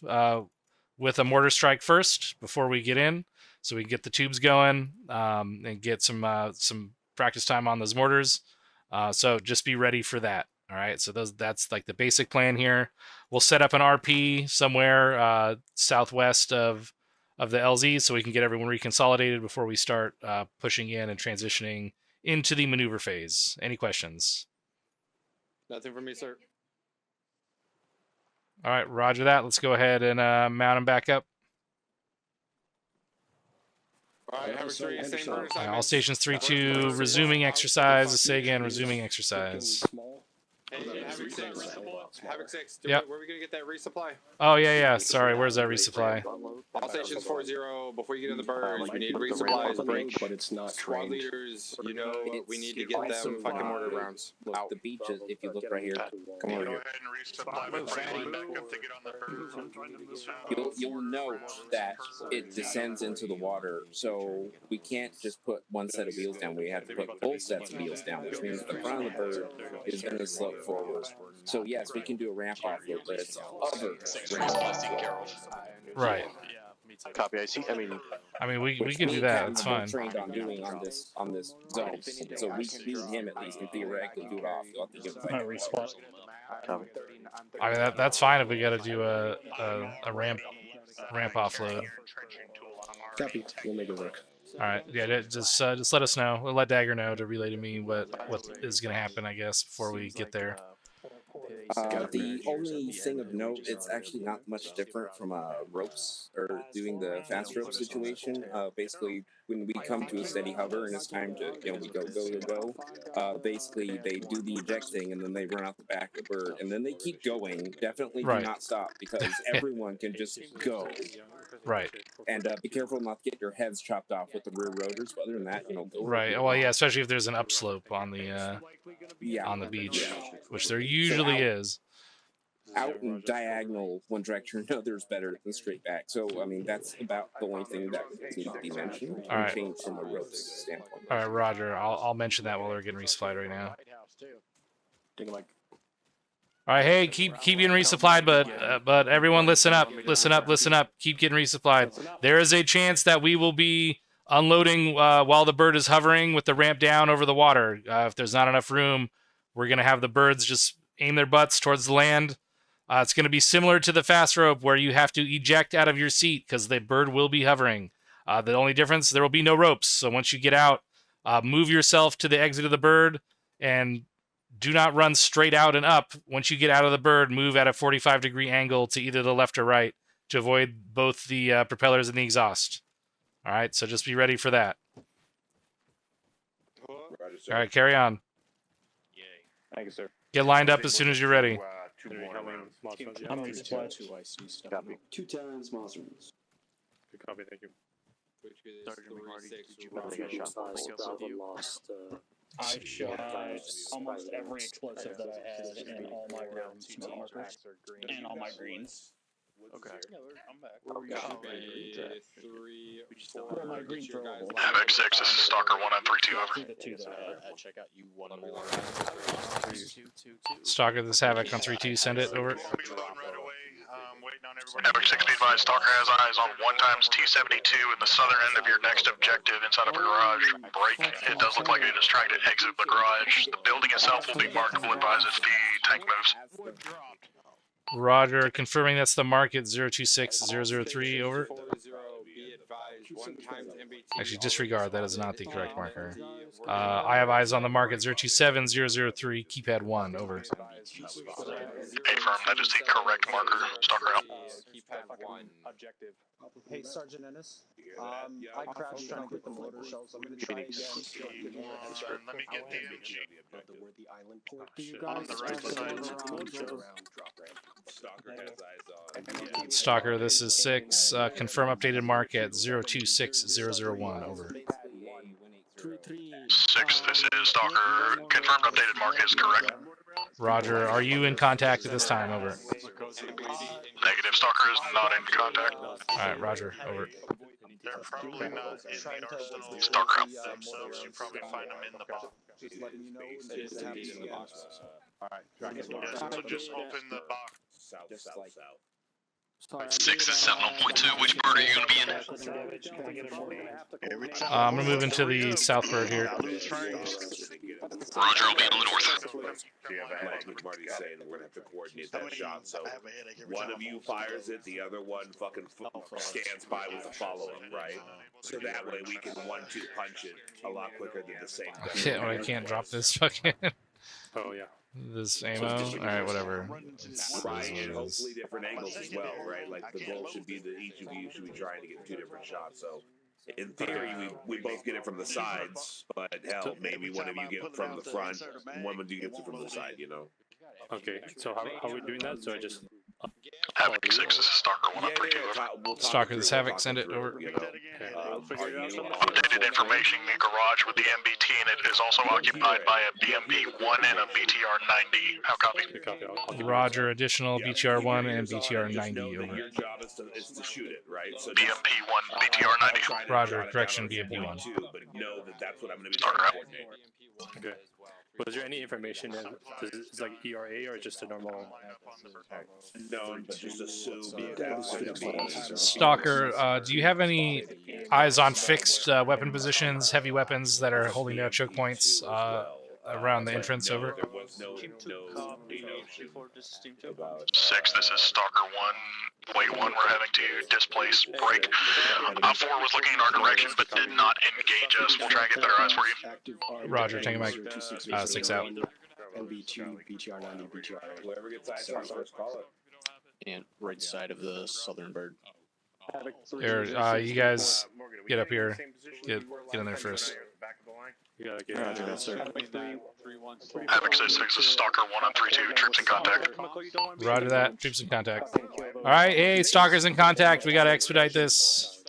with a mortar strike first before we get in, so we can get the tubes going and get some practice time on those mortars. So just be ready for that. All right, so that's like the basic plan here. We'll set up an RP somewhere southwest of the LZ so we can get everyone reconsolidated before we start pushing in and transitioning into the maneuver phase. Any questions? Nothing from me, sir. All right, roger that. Let's go ahead and mount them back up. All right, Havoc 3, same burn assignment. All stations 3-2, resuming exercise. Say again, resuming exercise. Hey, Havoc 6. Havoc 6. Yep. Where are we going to get that resupply? Oh, yeah. Sorry, where's that resupply? All stations 4-0. Before you get in the birds, we need resupplies. Break. But it's not Squad leaders, we need to get them fucking mortar rounds out. The beaches, if you look right here, come over here. You'll note that it descends into the water, so we can't just put one set of wheels down. We have to put both sets of wheels down, which means the front of the bird is going to slope forward. So yes, we can do a ramp offload, but it's other ramp offload. Right. Copy. I see. I mean, we Which can me do and that. Captain It's are both fine. trained on doing on this zone, so we can beat him at least and theoretically do it off. You'll have to give us like Respawn. copy. I mean that's fine if we got to do a ramp offload. Copy. We'll make it work. All right, yeah, just let us know. We'll let Dagger know to relay to me what is gonna happen, I guess, before we get there. The only thing of note, it's actually not much different from ropes or doing the fast rope situation. Basically, when we come to a steady hover and it's time to, we go. Basically, they do the eject thing and then they run out the back of the bird and then they keep going. Definitely do not stop because everyone can just go. Right. And be careful not to get your heads chopped off with the rear rotors. But other than that, go. Right. Well, yeah, especially if there's an upslope on the beach, which there usually is. Out and diagonal one direction or another is better than straight back. So, I mean, that's about the only thing that needs to be mentioned. All right. Change from a ropes standpoint. All right, Roger. I'll mention that while we're getting resupplied right now. All right, hey, keep getting resupplied, but everyone listen up. Keep getting resupplied. There is a chance that we will be unloading while the bird is hovering with the ramp down over the water. If there's not enough room, we're gonna have the birds just aim their butts towards the land. It's going to be similar to the fast rope where you have to eject out of your seat because the bird will be hovering. The only difference, there will be no ropes. So once you get out, move yourself to the exit of the bird and do not run straight out and up. Once you get out of the bird, move at a 45-degree angle to either the left or right to avoid both the propellers and the exhaust. All right, so just be ready for that. All right, carry on. Thank you, sir. Get lined up as soon as you're ready. I'm resupplied. 2 times monsters. Good copy, thank you. I shot almost every explosive that I had in all my rooms markers and all my greens. Okay. I'm back. My greens are all Havoc 6, this is Stalker 1932, over. Check out you one more. Stalker, this Havoc on 3-2, send it over. Havoc 6, be advised, Stalker has eyes on 1x T-72 in the southern end of your next objective inside of a garage. Break. It does look like it is trying to exit the garage. The building itself will be marked. We'll advise if the tank moves. Roger, confirming that's the market 026003, over. Actually, disregard, that is not the correct marker. I have eyes on the market 027003, keypad 1, over. Confirm, that is the correct marker. Stalker out. Objective. Hey, Sergeant Ennis. I crashed trying to get the mortar shells. I'm going to try again. Let me get the MG. Do you guys On the right side. Stalker has eyes on. Stalker, this is 6. Confirm updated mark at 026001, over. 6, this is Stalker. Confirmed updated mark is correct. Roger, are you in contact at this time, over? Negative, Stalker is not in contact. Alright, Roger, over. They're probably not in the arsenal. Stalker out. Themselves, you probably find them in the box. Just let me know if it happens again. Yeah, so just open the box. South. Sorry, 6 is 70.2. Which bird are you going to be in? I'm going to move into the south bird here. Roger, I'll be on the north. Like Marty's saying, we're gonna have to coordinate that shot. So one of you fires it, the other one fucking stands by with a follow-up, right? So that way we can 1-2 punch it a lot quicker than the same guy. Shit, I can't drop this fucking... Oh, yeah. This ammo? Alright, whatever. Right, and hopefully different angles as well, right? Like the goal should be that each of you should be trying to get 2 different shots. So in theory, we both get it from the sides, but hell, maybe one of you get it from the front, and one of you gets it from the side, you know? Okay, so how are we doing that? So I just... Havoc 6, this is Stalker 1932, over. Stalker, this Havoc, send it over. Updated information, the garage with the MBT in it is also occupied by a BMP-1 and a BTR-90. How copy? Roger, additional BTR-1 and BTR-90, over. Your job is to shoot it, right? So BMP-1, BTR-90. Roger, correction, BMP-1. But know that that's what I'm going to be trying to coordinate. Okay. Was there any information that it's like ERA or just a normal? No, but just assume Stalker, do you have any eyes on fixed weapon positions, heavy weapons that are holding down choke points around the entrance? Over. 6, this is Stalker 1. Wait 1, we're having to displace break. 4 was looking in our direction but did not engage us. We'll try and get better eyes for you. Roger, take a mic. 6 out. NB2, BTR 90, BTR 8. Whoever gets eyes on first, call it. And right side of the southern bird. Here, you guys get up here. Get in there first. Roger that, sir. Havoc 6, this is Stalker 1 on 3-2. Troops in contact. Roger that. Troops in contact. All right, hey, Stalker's in contact. We gotta expedite this.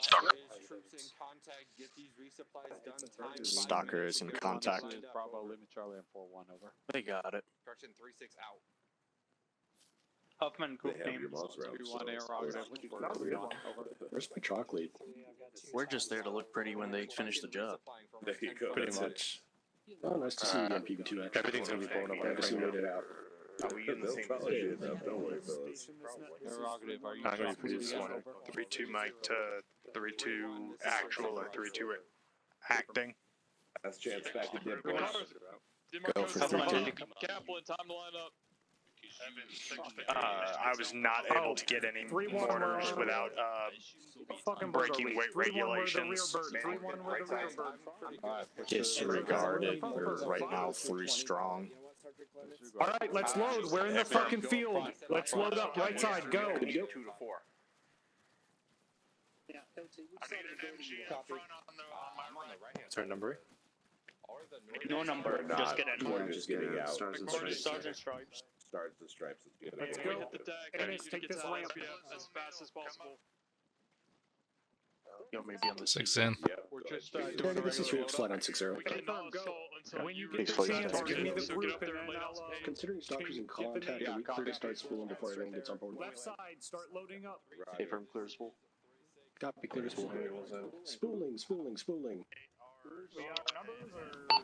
Stalker is in contact. Bravo, Lima, Charlie, and 4-1, over. They got it. Correction, 3-6 out. Huffman, group name, 3-1, interrogative, over. Where's my chalk lead? We're just there to look pretty when they finish the job. There you go. Pretty much. Oh, nice to see you again, PB2 actually. Everything's gonna be blown up. I guess you made it out. Are we in the same position? Don't worry, fellas. Interrogative, are you I'm gonna be this one. 3-2 mic to 3-2 actual or 3-2 acting. That's chance back to dip. Go for 3-2. Kaplan, time to line up. I was not able to get any mortars without breaking weight regulations. Disregarded. We're right now 3 strong. All right, let's load. We're in the fucking field. Let's load up. Right side, go. 2 to 4. What's our number? No number. Just get in. We're just getting out. Stars and stripes. Stars and stripes. Let's go. Ennis, take this lamp. As fast as possible. You want me to be on the 6 in. We're just Danny, this is Felix flight on 6-0. When you get the chance, give me the group and then I'll Considering Stalker's in contact, are we clear to start spooling before everyone gets on board? left side, start loading up. Stay firm, clear to spool. Copy, clear to spool. Spooling.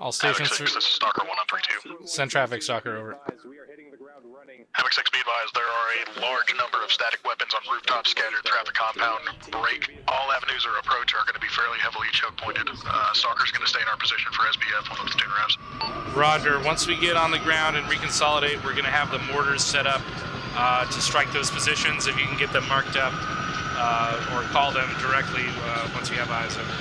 All stations Havoc 6, this is Stalker 1 on 3-2. send traffic. Stalker over. We are hitting the ground running. Havoc 6, be advised, there are a large number of static weapons on rooftops scattered throughout the compound. Break. All avenues of approach are going to be fairly heavily choke pointed. Stalker's going to stay in our position for SBF on the platoon revs. Roger. Once we get on the ground and reconsolidate, we're going to have the mortars set up to strike those positions. If you can get them marked up or call them directly once you have eyes over.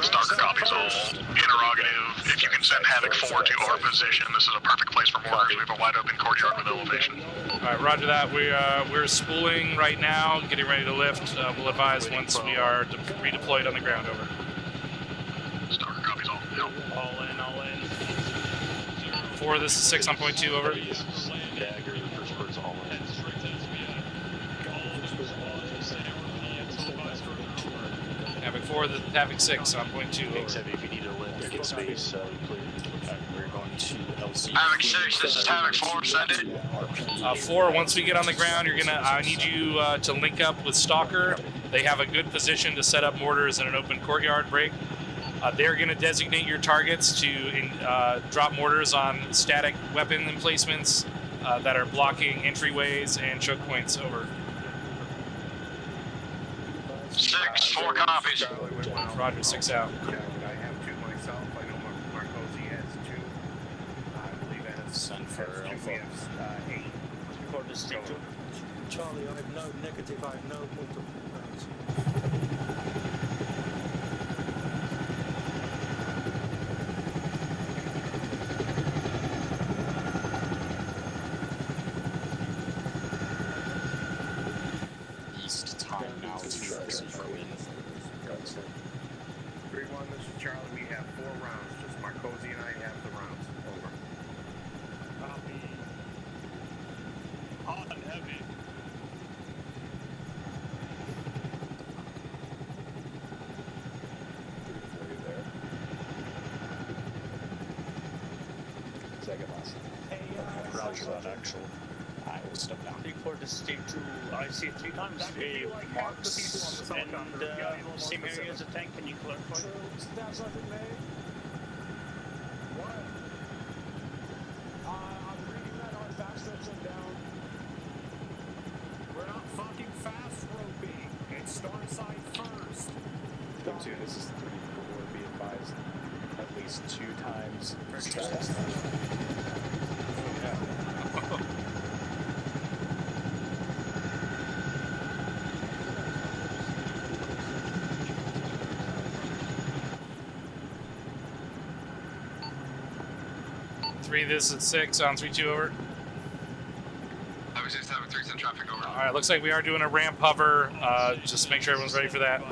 Stalker copies all. Interrogative. If you can send Havoc 4 to our position, this is a perfect place for mortars. We have a wide open courtyard with elevation. All right, roger that. We're spooling right now, getting ready to lift. We'll advise once we are redeployed on the ground. Over. Stalker copies all. All in. 4, this is 6 on point 2. Over. Dagger, the first bird's all in. Havoc 4, the Havoc 6 on point 2. Thanks, Heavy. If you need a lift, get space, clear. We're going to LC. Havoc 6, this is Havoc 4, send it. 4, once we get on the ground, I need you to link up with Stalker. They have a good position to set up mortars in an open courtyard break. They're going to designate your targets to drop mortars on static weapon emplacements that are blocking entryways and choke points. Over. 6, 4 copies. Roger, 6 out. I have 2 myself. I know Marcosi has 2. I believe Ennis Send for has 2. Alpha. We have 8. For the stick to Charlie, I have no negative. I have no multiple. East time now to LC for win. 3-1, this is Charlie. We have 4 rounds. Just Marcosi and I have the rounds. Over. Copy. Hot and heavy. Second last. Roger that, actual. I will step down. for the stick to IC 3 times. Marks and same area as a tank. Can you clarify? Star side first. Platoon, this is 3-4. Be advised, at least 2 times. Three, this is 6 on 3-2 over. I was just having 3 cent traffic over. All right, looks like we are doing a ramp hover. Just make sure everyone's ready for that.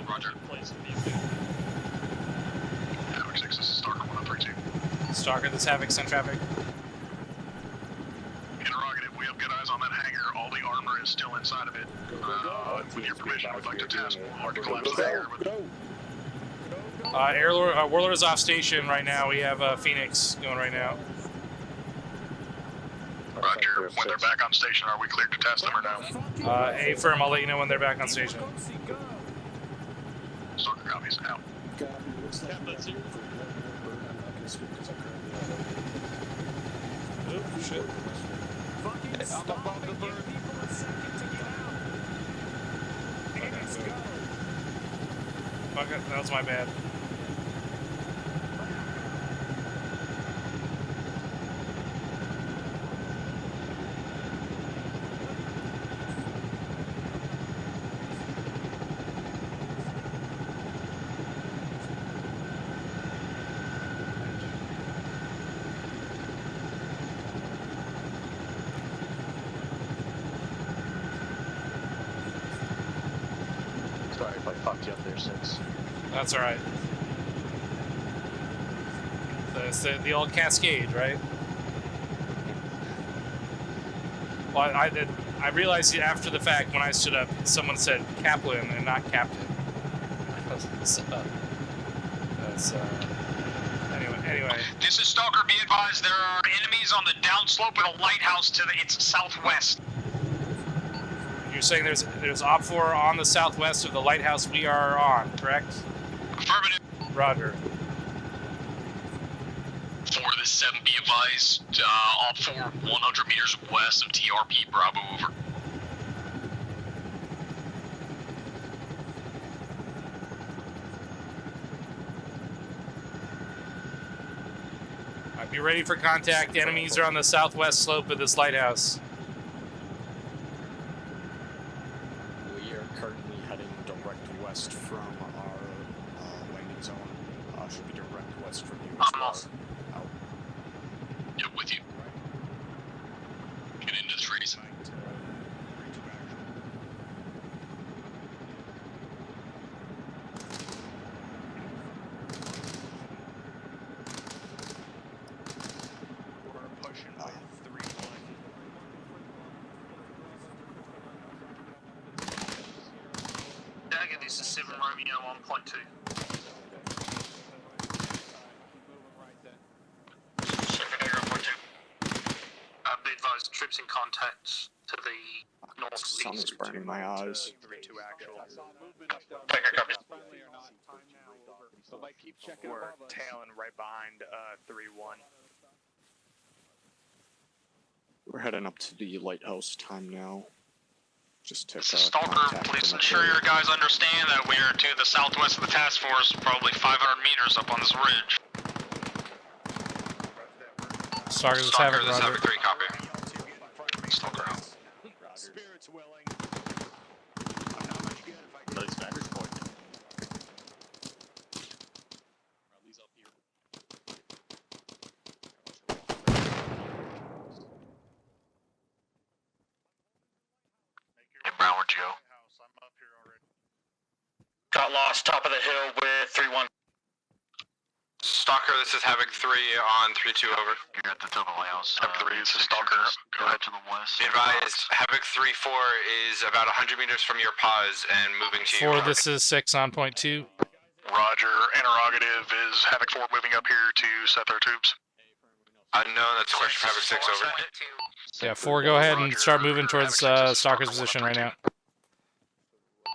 Roger. Havoc 6, this is Stalker 132. Stalker, this Havoc, send traffic. Interrogative, we have good eyes on that hangar. All the armor is still inside of it. With your permission, I'd like to task Warlord to collapse the hangar. Warlord is off station right now. We have Phoenix going right now. Roger, when they're back on station, are we cleared to test them or no? A firm, I'll let you know when they're back on station. Stalker copies out. Oh, shit. Stop above the bird. People a second to get out. Phoenix, go. Fuck it, that was my bad. Sorry if I fucked you up there, 6. That's all right. It's the old Cascade, right? Well, I realized after the fact when I stood up, someone said Kaplan and not Captain. Anyway. This is Stalker. Be advised, there are enemies on the downslope of the lighthouse to its southwest. You're saying there's OPFOR on the southwest of the lighthouse we are on, correct? Affirmative. Roger. 4 to 7, be advised, OPFOR 100 meters west of TRP Bravo, over. Be ready for contact. Enemies are on the southwest slope of this lighthouse. We are currently heading direct west from our landing zone. Should be direct west from you as well. Out. Yeah, with you. Get into the trees. This is 7 Romeo 1.2. Be advised, troops in contact to the northeast. Sun is burning my eyes. Take a copy. We're tailing right behind 3-1. We're heading up to the lighthouse time now. Just took Stalker, please ensure your guys understand that we are to the southwest of the task force, probably 500 meters up on this ridge. Stalker, this Havoc, this Roger. Havoc 3, copy. Stalker out. Spirit's willing. Nice vantage point. Rally's up here. Hey, Brown, where'd you go? Got lost top of the hill with 3-1. Stalker, this is Havoc 3 on 3-2, over. You're at the top of the lighthouse. Havoc 3, this is Stalker. Go ahead. To the west. Be advised, Havoc 3-4 is about 100 meters from your pause and moving to your 4, this is 6 on point 2. Roger. Interrogative, is Havoc 4 moving up here to set their tubes? Unknown, that's a question for Havoc 6, over. Yeah, 4, go ahead and start moving towards Stalker's position right now.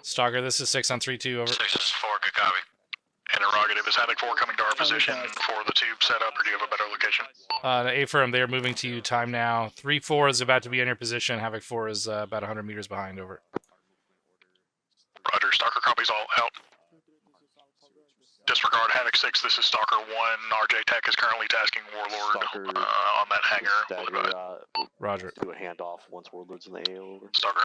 Stalker, this is 6 on 3-2, over. 6 is 4, good copy. Interrogative, is Havoc 4 coming to our position for the tube setup, or do you have a better location? A firm, they are moving to you. Time now. 3-4 is about to be in your position. Havoc 4 is about 100 meters behind, over. copies all out. Disregard Havoc 6, this is Stalker 1. RJ Tech is currently tasking Warlord on that hangar. Stagger, Roger. Do a handoff once Warlord's in the AO over. Stalker.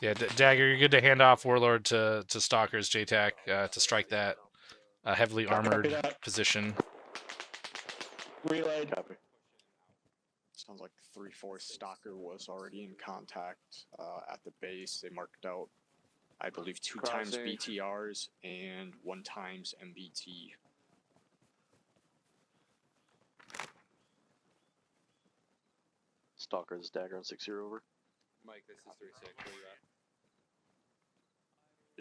Yeah, Dagger, you're good to hand off Warlord to Stalkers, JTAC, to strike that heavily armored position. Relayed. Copy. Sounds like 3/4 Stalker was already in contact at the base. They marked out, I believe, 2 times BTRs and 1 times MBT. Stalker's Dagger on 6-0 over. Mike, this is 3-6. Where you at?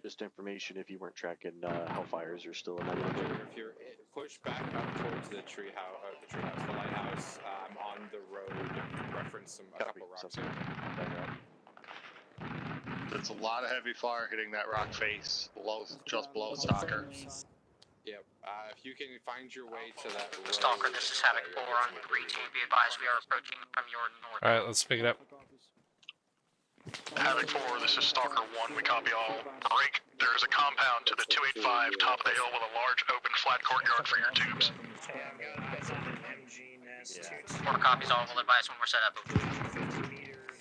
Just information, if you weren't tracking Hellfires, you're still a negative. If you're pushed back up towards the treehouse, the lighthouse, I'm on the road. Reference a couple rocks here. There's a lot of heavy fire hitting that rock face, just below Stalker. Yep. If you can find your way to that road. Stalker, this is Havoc 4 on 3-2. Be advised we are approaching from your north. Alright, let's pick it up. Havoc 4, this is Stalker 1, we copy all. Break, there is a compound to the 285, top of the hill with a large open flat courtyard for your tubes. More copies all. We'll advise when we're set up.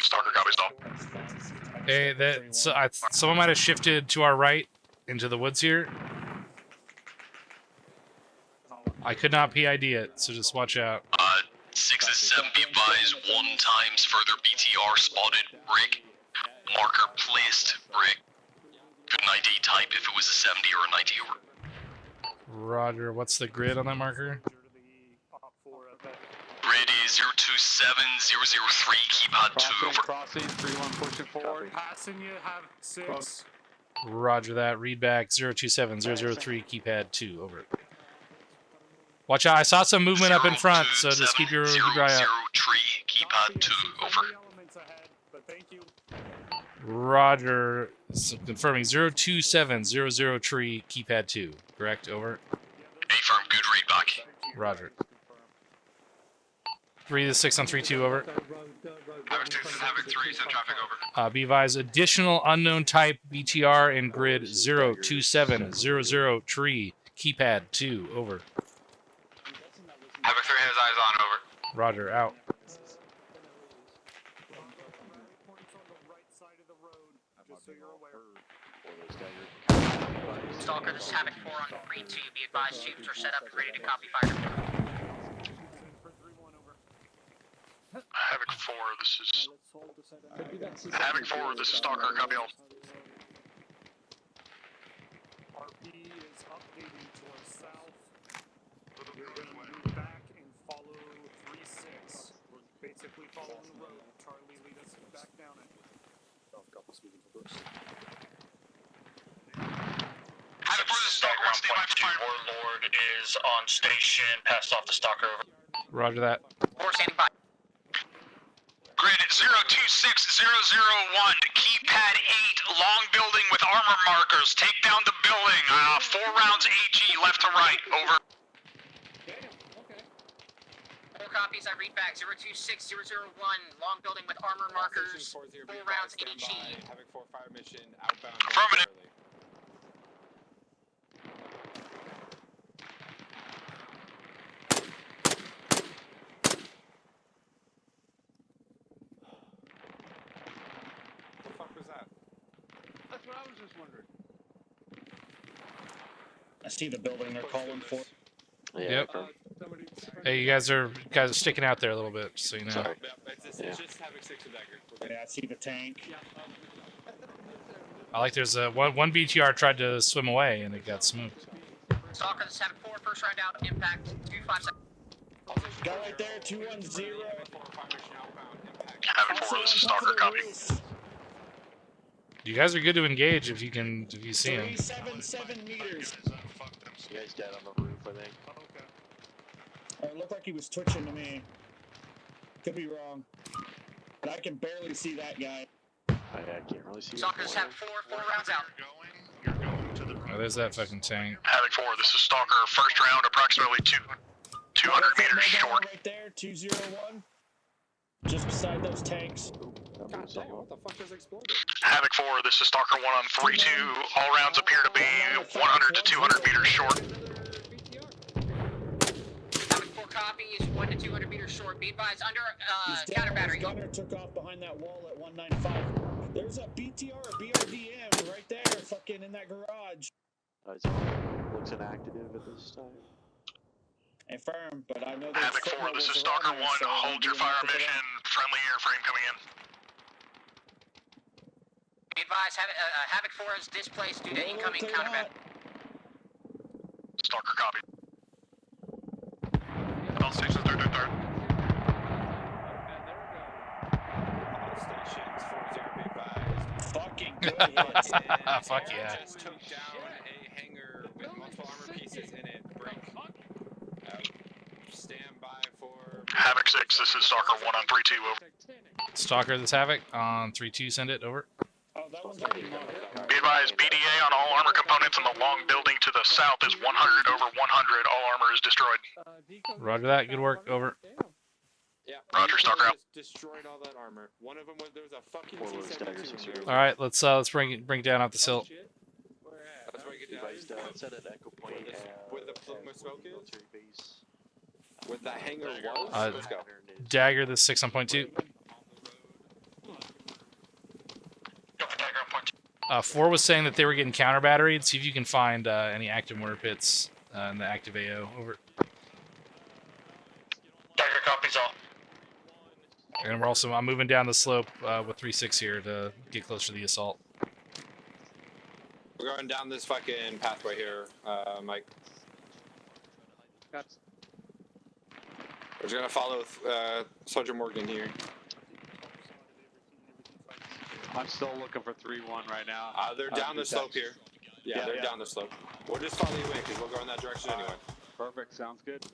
Stalker copies all. Hey, someone might have shifted to our right into the woods here. I could not PID it, so just watch out. 6 and 7, be advised, 1 times further BTR spotted, Rick. Marker placed, Rick. Could an ID type if it was a 70 or a 90 over. Roger, what's the grid on that marker? Grid is 027003, keypad 2 over. Crossing, 3-1 pushing forward. Passing you, have 6. Roger that, read back 027003, keypad 2, over. Watch out, I saw some movement up in front, so just keep your eye out. 003, keypad 2, over. Roger, so confirming 027003, keypad 2, correct, over. Affirm, good read back. Roger. 3 to 6 on 3-2, over. Havoc 6 is Havoc 3, send traffic over. Be advised, additional unknown type BTR in grid 027003, keypad 2, over. Havoc 3 has eyes on, over. Roger, out. Stalker, this is Havoc 4 on 3-2. Be advised, tubes are set up and ready to copy fire. Havoc 4, this is... Havoc 4, this is Stalker, copy all. RP is updating to our south. We're going to move back and follow 3-6. We're basically following the road. Charlie, lead us back down it. Havoc 4, this is Stalker 1, stand by for fire. Warlord is on station, passed off the Stalker, over. Roger that. 4 standing by. Grid 026001, keypad 8, long building with armor markers. Take down the building. 4 rounds AG, left to right. Over. 4 copies, I read back. 026001, long building with armor markers. 4 rounds AG. Havoc 4 fire mission outbound. Affirmative. What the fuck was that? That's what I was just wondering. I see the building they're calling for. Yep. Hey, you guys are sticking out there a little bit, so you know. Sorry. It's just Havoc 6 and Dagger. Yeah, I see the tank. I like there's a one BTR tried to swim away and it got smoked. Stalker, this is Havoc 4, first round out, impact 257. Guy right there, 210. Havoc 4, this is Stalker, copy. You guys are good to engage if you see him. 377 meters. You guys dead on the roof, I think. It looked like he was twitching to me. Could be wrong. But I can barely see that guy. I can't really see. Stalker, this is Havoc 4 rounds out. Oh, there's that fucking tank. Havoc 4, this is Stalker, first round, approximately 200 meters short. Right there, 201. Just beside those tanks. God damn, what the fuck just exploded? Havoc 4, this is Stalker 1 on 3-2. All rounds appear to be 100 to 200 meters short. Havoc 4 copies, 1 to 200 meters short. Be advised, under counter battery. His gunner took off behind that wall at 195. There's a BTR or BRDM right there, fucking in that garage. Looks inactive at this time. Affirm, but I know there's Havoc 4, this is Stalker 1. Hold your fire mission. Friendly airframe coming in. Be advised, Havoc 4 is displaced due to incoming counter battery. Stalker copy. All stations, third. Stations 40 be advised. Fucking good hits. Fuck yeah. Just took down a hangar with multiple armor pieces in it. Break. Stand by for... Havoc 6, this is Stalker 1 on 3-2, over. Stalker, this Havoc on 3-2, send it, over. Oh, that one's already marked. Be advised, BDA on all armor components in the long building to the south is 100 over 100. All armor is destroyed. Roger that, good work, over. Yeah. Roger, Stalker out. Just destroyed all that armor. One of them was there was a fucking T-72. All right, let's bring down off the sill. Let's break it down. Set at Echo Point. Where the plume of smoke is? Where the hangar was? Let's go. Dagger, this 6 on point 2. 4 was saying that they were getting counter batteried. See if you can find any active mortar pits in the active AO. Over. Dagger copies all. And I'm moving down the slope with 3-6 here to get closer to the assault. We're going down this fucking pathway here, Mike. We're just gonna follow Sergeant Morgan here. I'm still looking for 3-1 right now. They're down the slope here. Yeah, they're down the slope. We'll just follow you in because we'll go in that direction anyway. Perfect, sounds good.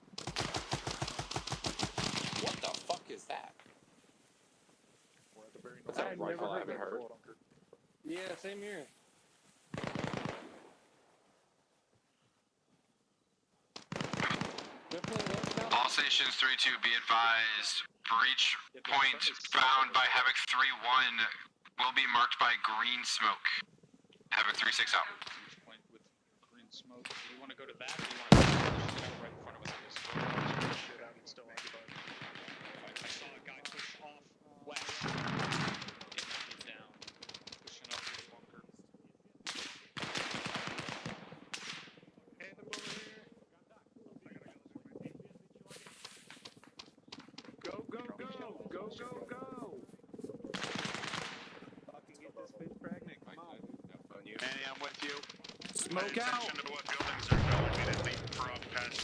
What the fuck is that? What's that rifle I haven't heard? Yeah, same here. All stations 3-2, be advised. Breach point found by Havoc 3-1 will be marked by green smoke. Havoc 3-6 out. Point with green smoke. Do you want to go to that? Or do you want to right in front of us? Shit out and still occupied. I saw a guy push off west. He's down. Pushing up to the bunker. Hey, the over here. Go, go, go! Go, go, go! Fucking get this bitch pregnant, come on. Manny, I'm with you. Smoke out! To what buildings are going immediately past.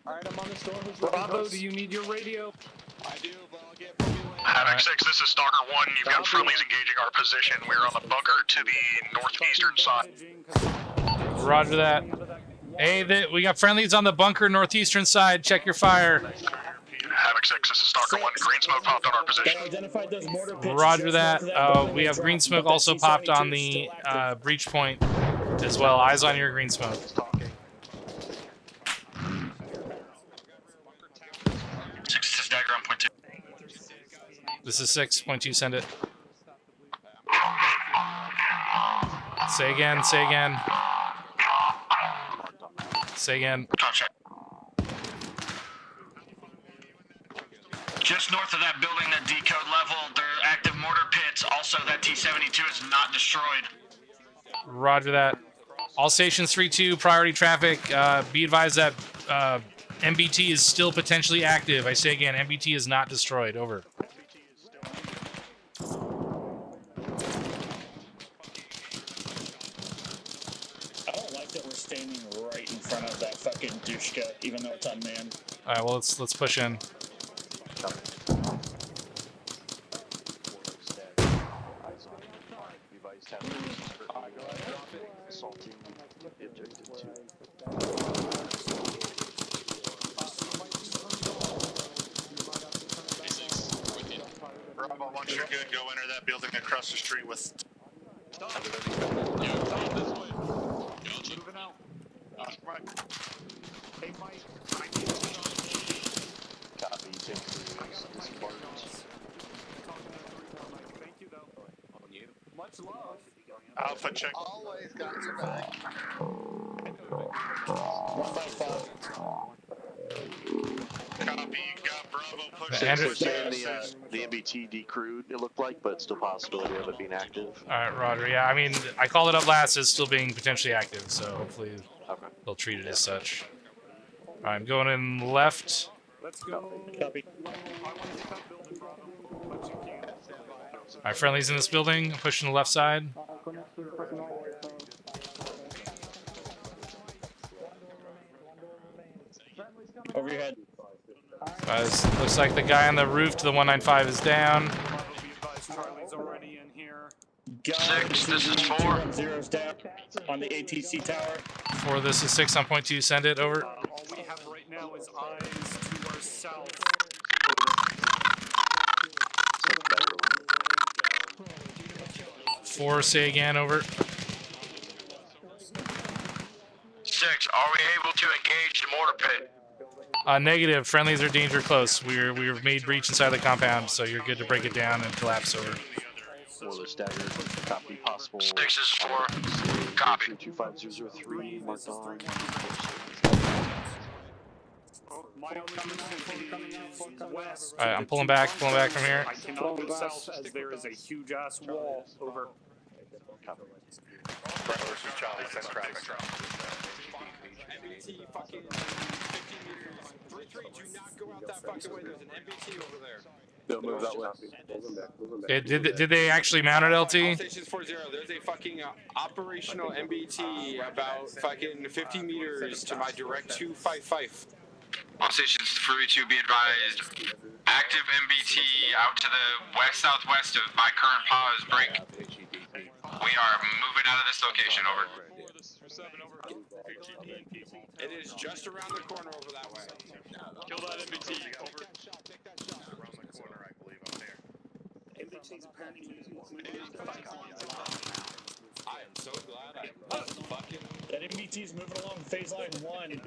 Alright, I'm on the store. Who's Bravo, do you need your radio? I do, but I'll get Havoc 6, this is Stalker 1. You've got friendlies engaging our position. We're on the bunker to the northeastern side. Roger that. Hey, we got friendlies on the bunker northeastern side. Check your fire. Havoc 6, this is Stalker 1. Green smoke popped on our position. Identified those mortar pits. Roger that. We have green smoke also popped on the breach point as well. Eyes on your green smoke. Dagger on point 2. This is 6.2, send it. Say again, say again. Say again. Just north of that building, that decode level, there are active mortar pits. Also, that T-72 is not destroyed. Roger that. All stations 3-2, priority traffic. Be advised that MBT is still potentially active. I say again, MBT is not destroyed. Over. I don't like that we're standing right in front of that fucking Dushka, even though it's unmanned. All right, well let's push in. Bravo, once you're good, go enter that building across the street with... Moving out. Copy, 10 is Spartan Alpha check. Always got your back. 155. Copy, got Bravo push. Andrew- We're saying the MBT decrewed, it looked like, but still possibility of it being active. All right, Roger. Yeah, I mean, I called it up last. It's still being potentially active, so hopefully they'll treat it as such. All right, I'm going in left. Let's go. Copy. All right, friendlies in this building. I'm pushing the left side. Over your head. Looks like the guy on the roof to the 195 is down. Charlie's already in here. 6, this is 4. 210's down on the ATC tower. 4, this is 6 on point 2. Send it over. All we have right now is eyes to our south. 4, say again, over. 6, are we able to engage the mortar pit? Negative. Friendlies are danger close. We've made breach inside the compound, so you're good to break it down and collapse over. Or the stagger, copy possible. 6 is 4. Copy. 25003, marked on. West. All right, I'm pulling back from here. I cannot go south as there is a huge ass wall over. Bravo versus Charlie, send traffic. MBT fucking 15 meters. 3-3, do not go out that fucking way. There's an MBT over there. They'll move that way. Did they actually mount it, All LT? stations 40, there's a fucking operational MBT about fucking 50 meters to my direct 255. All stations 3-2, be advised. Active MBT out to the west-southwest of my current pause break. We are moving out of this location, over. It is just around the corner over that way. Kill that MBT, over. Around the corner, I believe, up there. MBT's apparently I am so glad I fucking... That MBT's moving along phase line 1.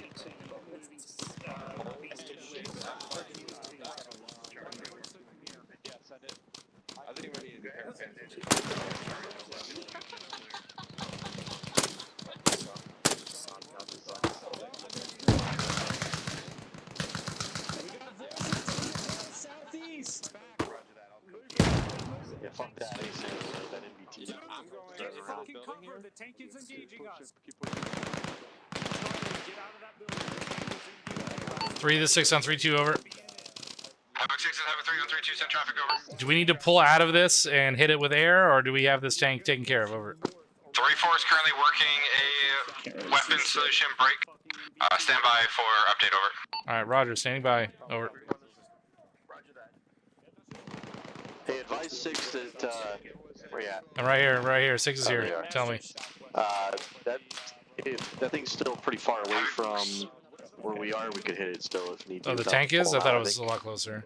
I think we need to do Southeast. Yeah, fuck that. That MBT. I'm going Get around fucking building cover. here. The tank is engaging us. Keep pushing. Get out of that building. The tank is engaging. 3 to 6 on 3-2, over. Havoc 6 and Havoc 3 on 3-2, send traffic, over. Do we need to pull out of this and hit it with air, or do we have this tank taken care of, over? 3-4 is currently working a weapon solution break. Stand by for update, over. All right, Roger, standing by, over. Hey, advise 6 that, where you at? I'm right here. 6 is here. Tell me. That thing's still pretty far away from where we are. We could hit it still if need to. Oh, the without tank is? I pulling thought out, it was a think. lot closer.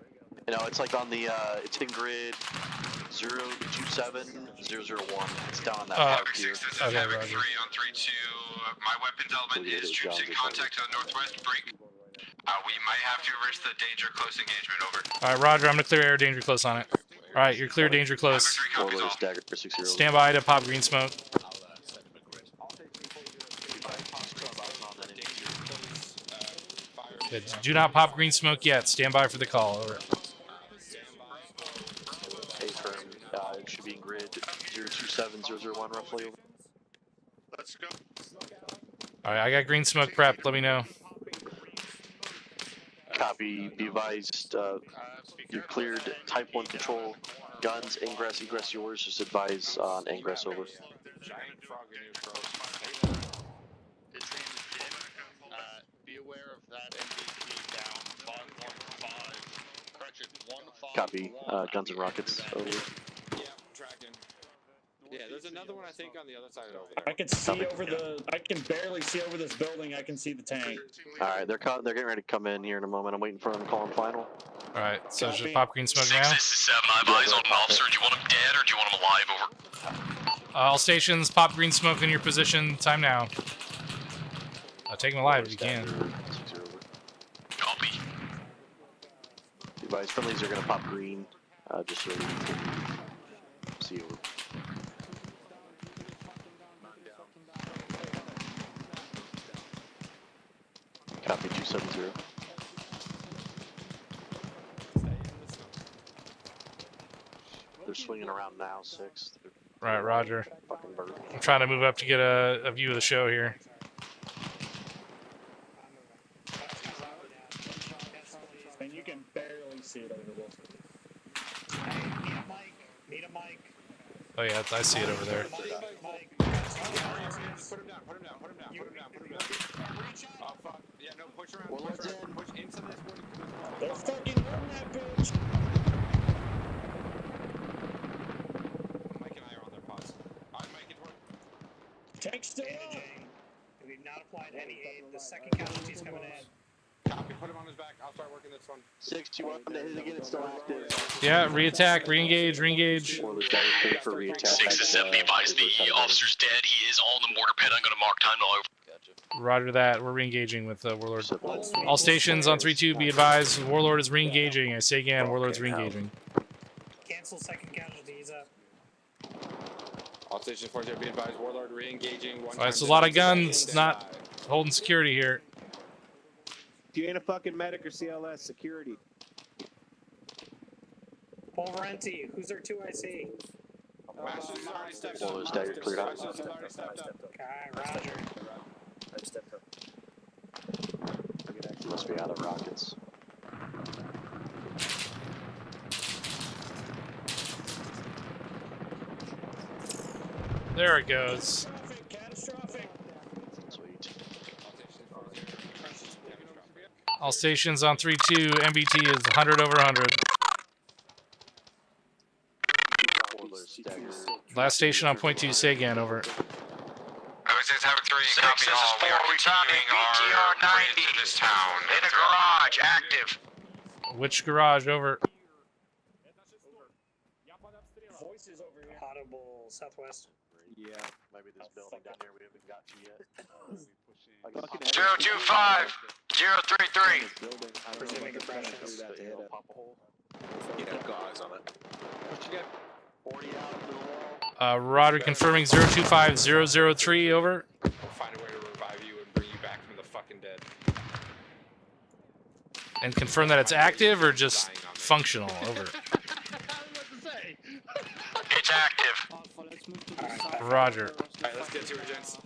You know, it's like on the, it's in grid 027-001. It's down on that Havoc mark 6, here. this is Havoc 3 on 3-2. My weapons element is troops in contact to the northwest break. We might have to risk the danger close engagement, over. All right, Roger, I'm going to clear air danger close on it. All right, you're clear danger close. Stagger 6-0. Stand by to pop green smoke. Good. Do not pop green smoke yet. Stand by for the call, over. Hey, firm. It should be in grid 027-001 roughly. Over. Let's go. All right, I got green smoke prepped. Let me know. Copy. Be advised. You're cleared. Type 1 control. Guns. Ingress. Egress yours. Just advise on ingress, over. Giant frog in your throat. Be aware of that MBT down 515. Correction, 151. Copy. Guns and rockets. Over. Yeah, tracking. Yeah, there's another one I think on the other side over there. I can see over the. I can barely see over this building. I can see the tank. All right, they're getting ready to come in here in a moment. I'm waiting for them to call on final. All right, so just pop green smoke 6, now. this is 7. I have eyes on an officer. Do you want him dead or do you want him alive, over? All stations, pop green smoke in your position. Time now. Take him alive if you can. Copy. Advise friendlies are going to pop green, just so we can see over. Copy 270. They're swinging around now, 6. Right, Roger. Fucking bird. I'm trying to move up to get a view of the show here. And you can barely see it over there. Need a mic. Oh yeah, I see it over there. Put him down, put him down, put him down, put him down, put him down. Oh fuck. Yeah, no, push around, push around, push into this one. They're fucking running that bitch. Mike and I are on their pods. Alright, Mike, it's working. Text it up. We've not applied any aid. The second casualty's coming in. Copy, put him on his back. I'll start working this one. 6, you want to hit it again? It's still active. Yeah, re-attack, re-engage, re-engage. 6 is 7, be advised, the officer's dead. He is on the mortar pit. I'm going to mark time all over. Roger that. We're re-engaging with Warlord. All stations on 3-2, be advised. Warlord is re-engaging. I say again, Warlord's re-engaging. Cancel second casualty. He's up. All stations 40, be advised. Warlord re-engaging. Alright, it's a lot of guns, not holding security here. If you ain't a fucking medic or CLS, security. Pulverenti, who's their 2IC? Masters is already stepped Well, up. those daggers cleared out. Masters is already stepped up. Okay, Roger. I've stepped up. Must be out of rockets. There it goes. Catastrophic. Sweet. All stations on 3-2, MBT is 100 over 100. Last station on point 2, say again, over. Havoc 3, copy all. We are continuing our grid to this town. In a garage, active. Which garage, over? Voices over here. Audible, southwest. Yeah, maybe this building down there we haven't got to yet. 025, 033. Presuming compression. Yeah, got eyes on it. What you got? 40 out to the wall. Roger, confirming 025003, over. We'll find a way to revive you and bring you back from the fucking dead. And confirm that it's active or just functional, over. It's active. Roger. Alright, let's get to it, gents.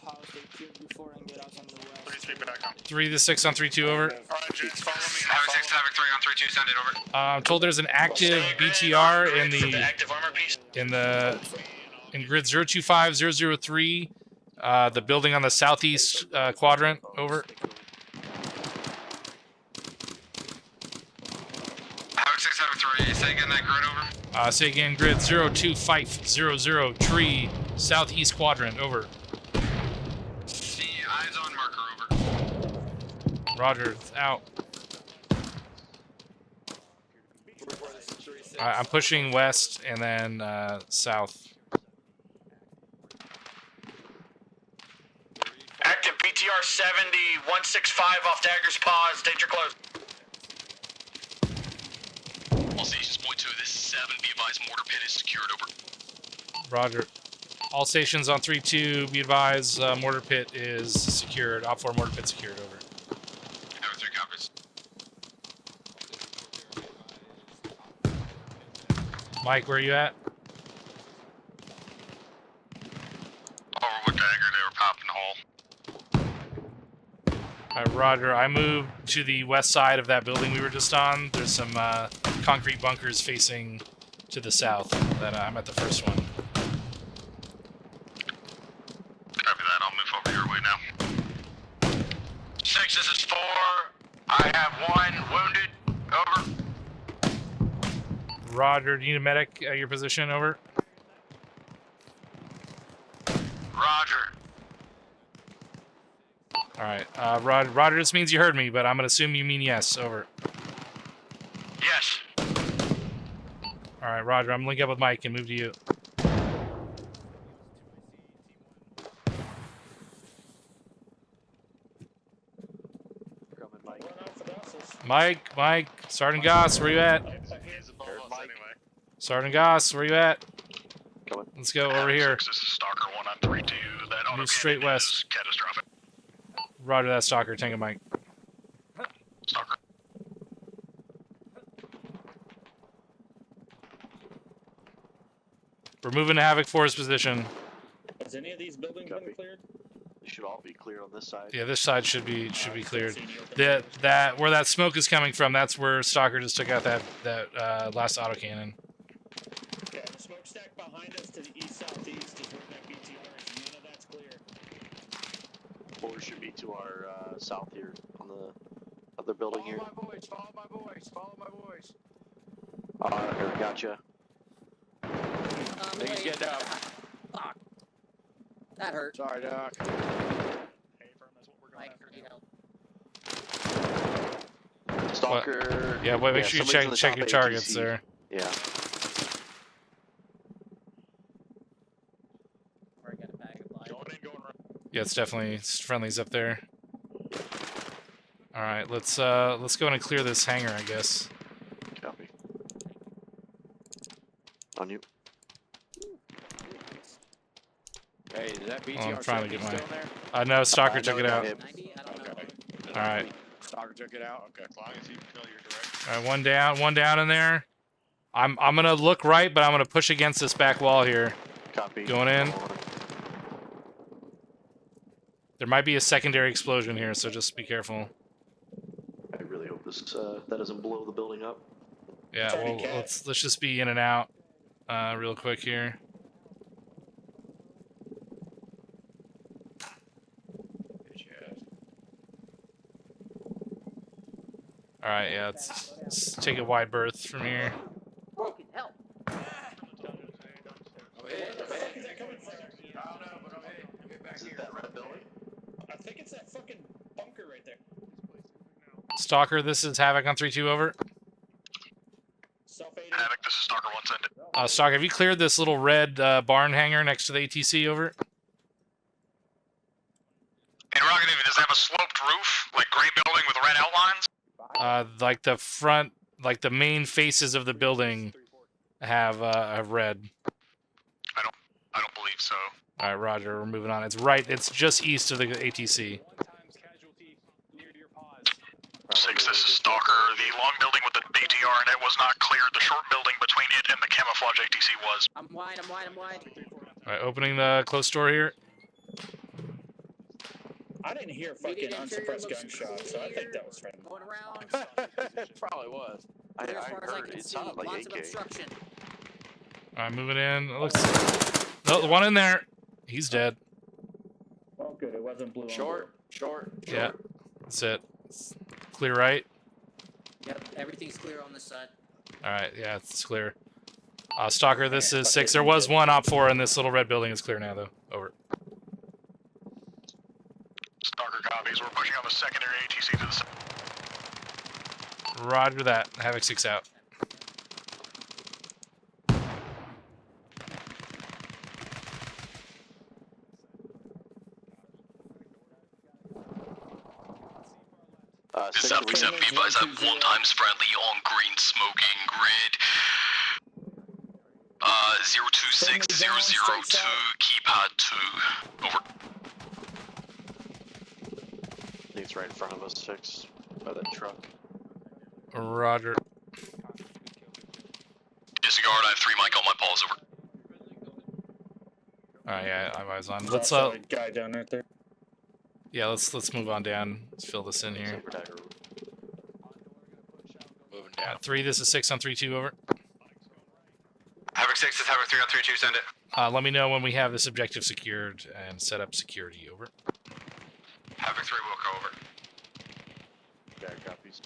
3-6 on 3-2, over. Alright, gents, follow me. Havoc 6, Havoc 3 on 3-2, send it over. I'm told there's an active BTR in grid 025003, the building on the southeast quadrant, over. Havoc 6, Havoc 3, say again that grid, over. Say again, grid 025003, southeast quadrant, over. See, eyes on marker, over. Roger, it's out. I'm pushing west and then south. Active BTR 70, 165 off Dagger's Paws, danger close. All stations point 2, this is 7, be advised, mortar pit is secured, over. Roger. All stations on 3-2, be advised, mortar pit is secured. Op 4 mortar pit secured, over. Havoc 3 copies. Mike, where are you at? Over with Dagger, they were popping the hole. Roger, I moved to the west side of that building we were just on. There's some concrete bunkers facing to the south. That I'm at the first one. Copy that, I'll move over your way now. 6, this is 4. I have 1 wounded, over. Roger, do you need a medic at your position, over? Roger. Alright, Roger, this means you heard me, but I'm going to assume you mean yes, over. Yes. Alright, Roger, I'm linking up with Mike and move to you. Mike, Sergeant Goss, where you at? Sergeant Goss, where you at? Let's go over here. This is Stalker 1 on 3-2. That Move straight west. catastrophic. Roger that, Stalker. Tango Mike. We're moving to Havoc 4's position. Has any of these buildings been cleared? They should all be clear on this side. Yeah, this side should be cleared. That where that smoke is coming from, that's where Stalker just took out that last autocannon. Yeah, the smokestack behind us to the east-southeast is where that BTR is. None of that's clear. Or should be to our south here on the other building here. Follow my voice, follow my voice, follow my voice. Here, gotcha. Things get down. Fuck. That hurt. Sorry, Doc. Mike, you know. Stalker. Yeah, wait, make sure you somebody's check on your the top targets ATC. there. Yeah. Yeah, it's definitely friendlies up there. All right, let's go in and clear this hangar, I guess. Copy. On you. Hey, is that BTR I'm trying to get still my. there? No, Stalker took it out. Okay. All right. Stalker took it out. Okay. As long as you know your direction. All right, one down in there. I'm gonna look right, but I'm gonna push against this back wall here. Copy. Going in. There might be a secondary explosion here, so just be careful. I really hope this that doesn't blow the building up. Yeah, well, let's just be in and out, real quick here. All right, yeah, let's take a wide berth from here. Fucking hell. I think it's that fucking bunker right there. Stalker, this is Havoc on 3-2, over. Havoc, this is Stalker 1, send it. Stalker, have you cleared this little red barn hangar next to the ATC, over? Interrogative, does it have a sloped roof, like gray building with red outlines? Like the front, like the main faces of the building have red. I don't believe so. All right, Roger, we're moving on. It's just east of the ATC. 6, this is Stalker. The long building with the BTR in it was not cleared. The short building between it and the camouflage ATC was. I'm wide. All right, opening the closed door here. I didn't hear fucking unsuppressed gunshots, so I think that was friendly. Going around. Probably was. I Clear as far as I heard can it see. sounded like Lots of AK. obstruction. All right, moving in. It looks. No, the one in there. He's dead. Oh, good. It wasn't blue. Short. Yeah, that's it. It's clear, right? Yep, everything's clear on this side. All right, yeah, it's clear. Stalker, this is 6. There was one Op 4 in this little red building. It's clear now, though. Over. Stalker copies. We're pushing on the secondary ATC to the south. Roger that. Havoc 6 out. This Havoc 7, be advised, I have 1 times friendly on green smoking grid. 026002, keypad 2. Over. I think it's right in front of us, 6, by that truck. Roger. Disregard, I have 3 mic on my pause. Over. All right, yeah, I'm eyes on. There's Let's also a guy down right there. yeah, let's move on down. Let's fill this in here. Moving down. 3, this is 6 on 3-2, over. Havoc 6 is Havoc 3 on 3-2, send it. Let me know when we have this objective secured and set up security, over. Havoc 3 will go over. Yeah, copies.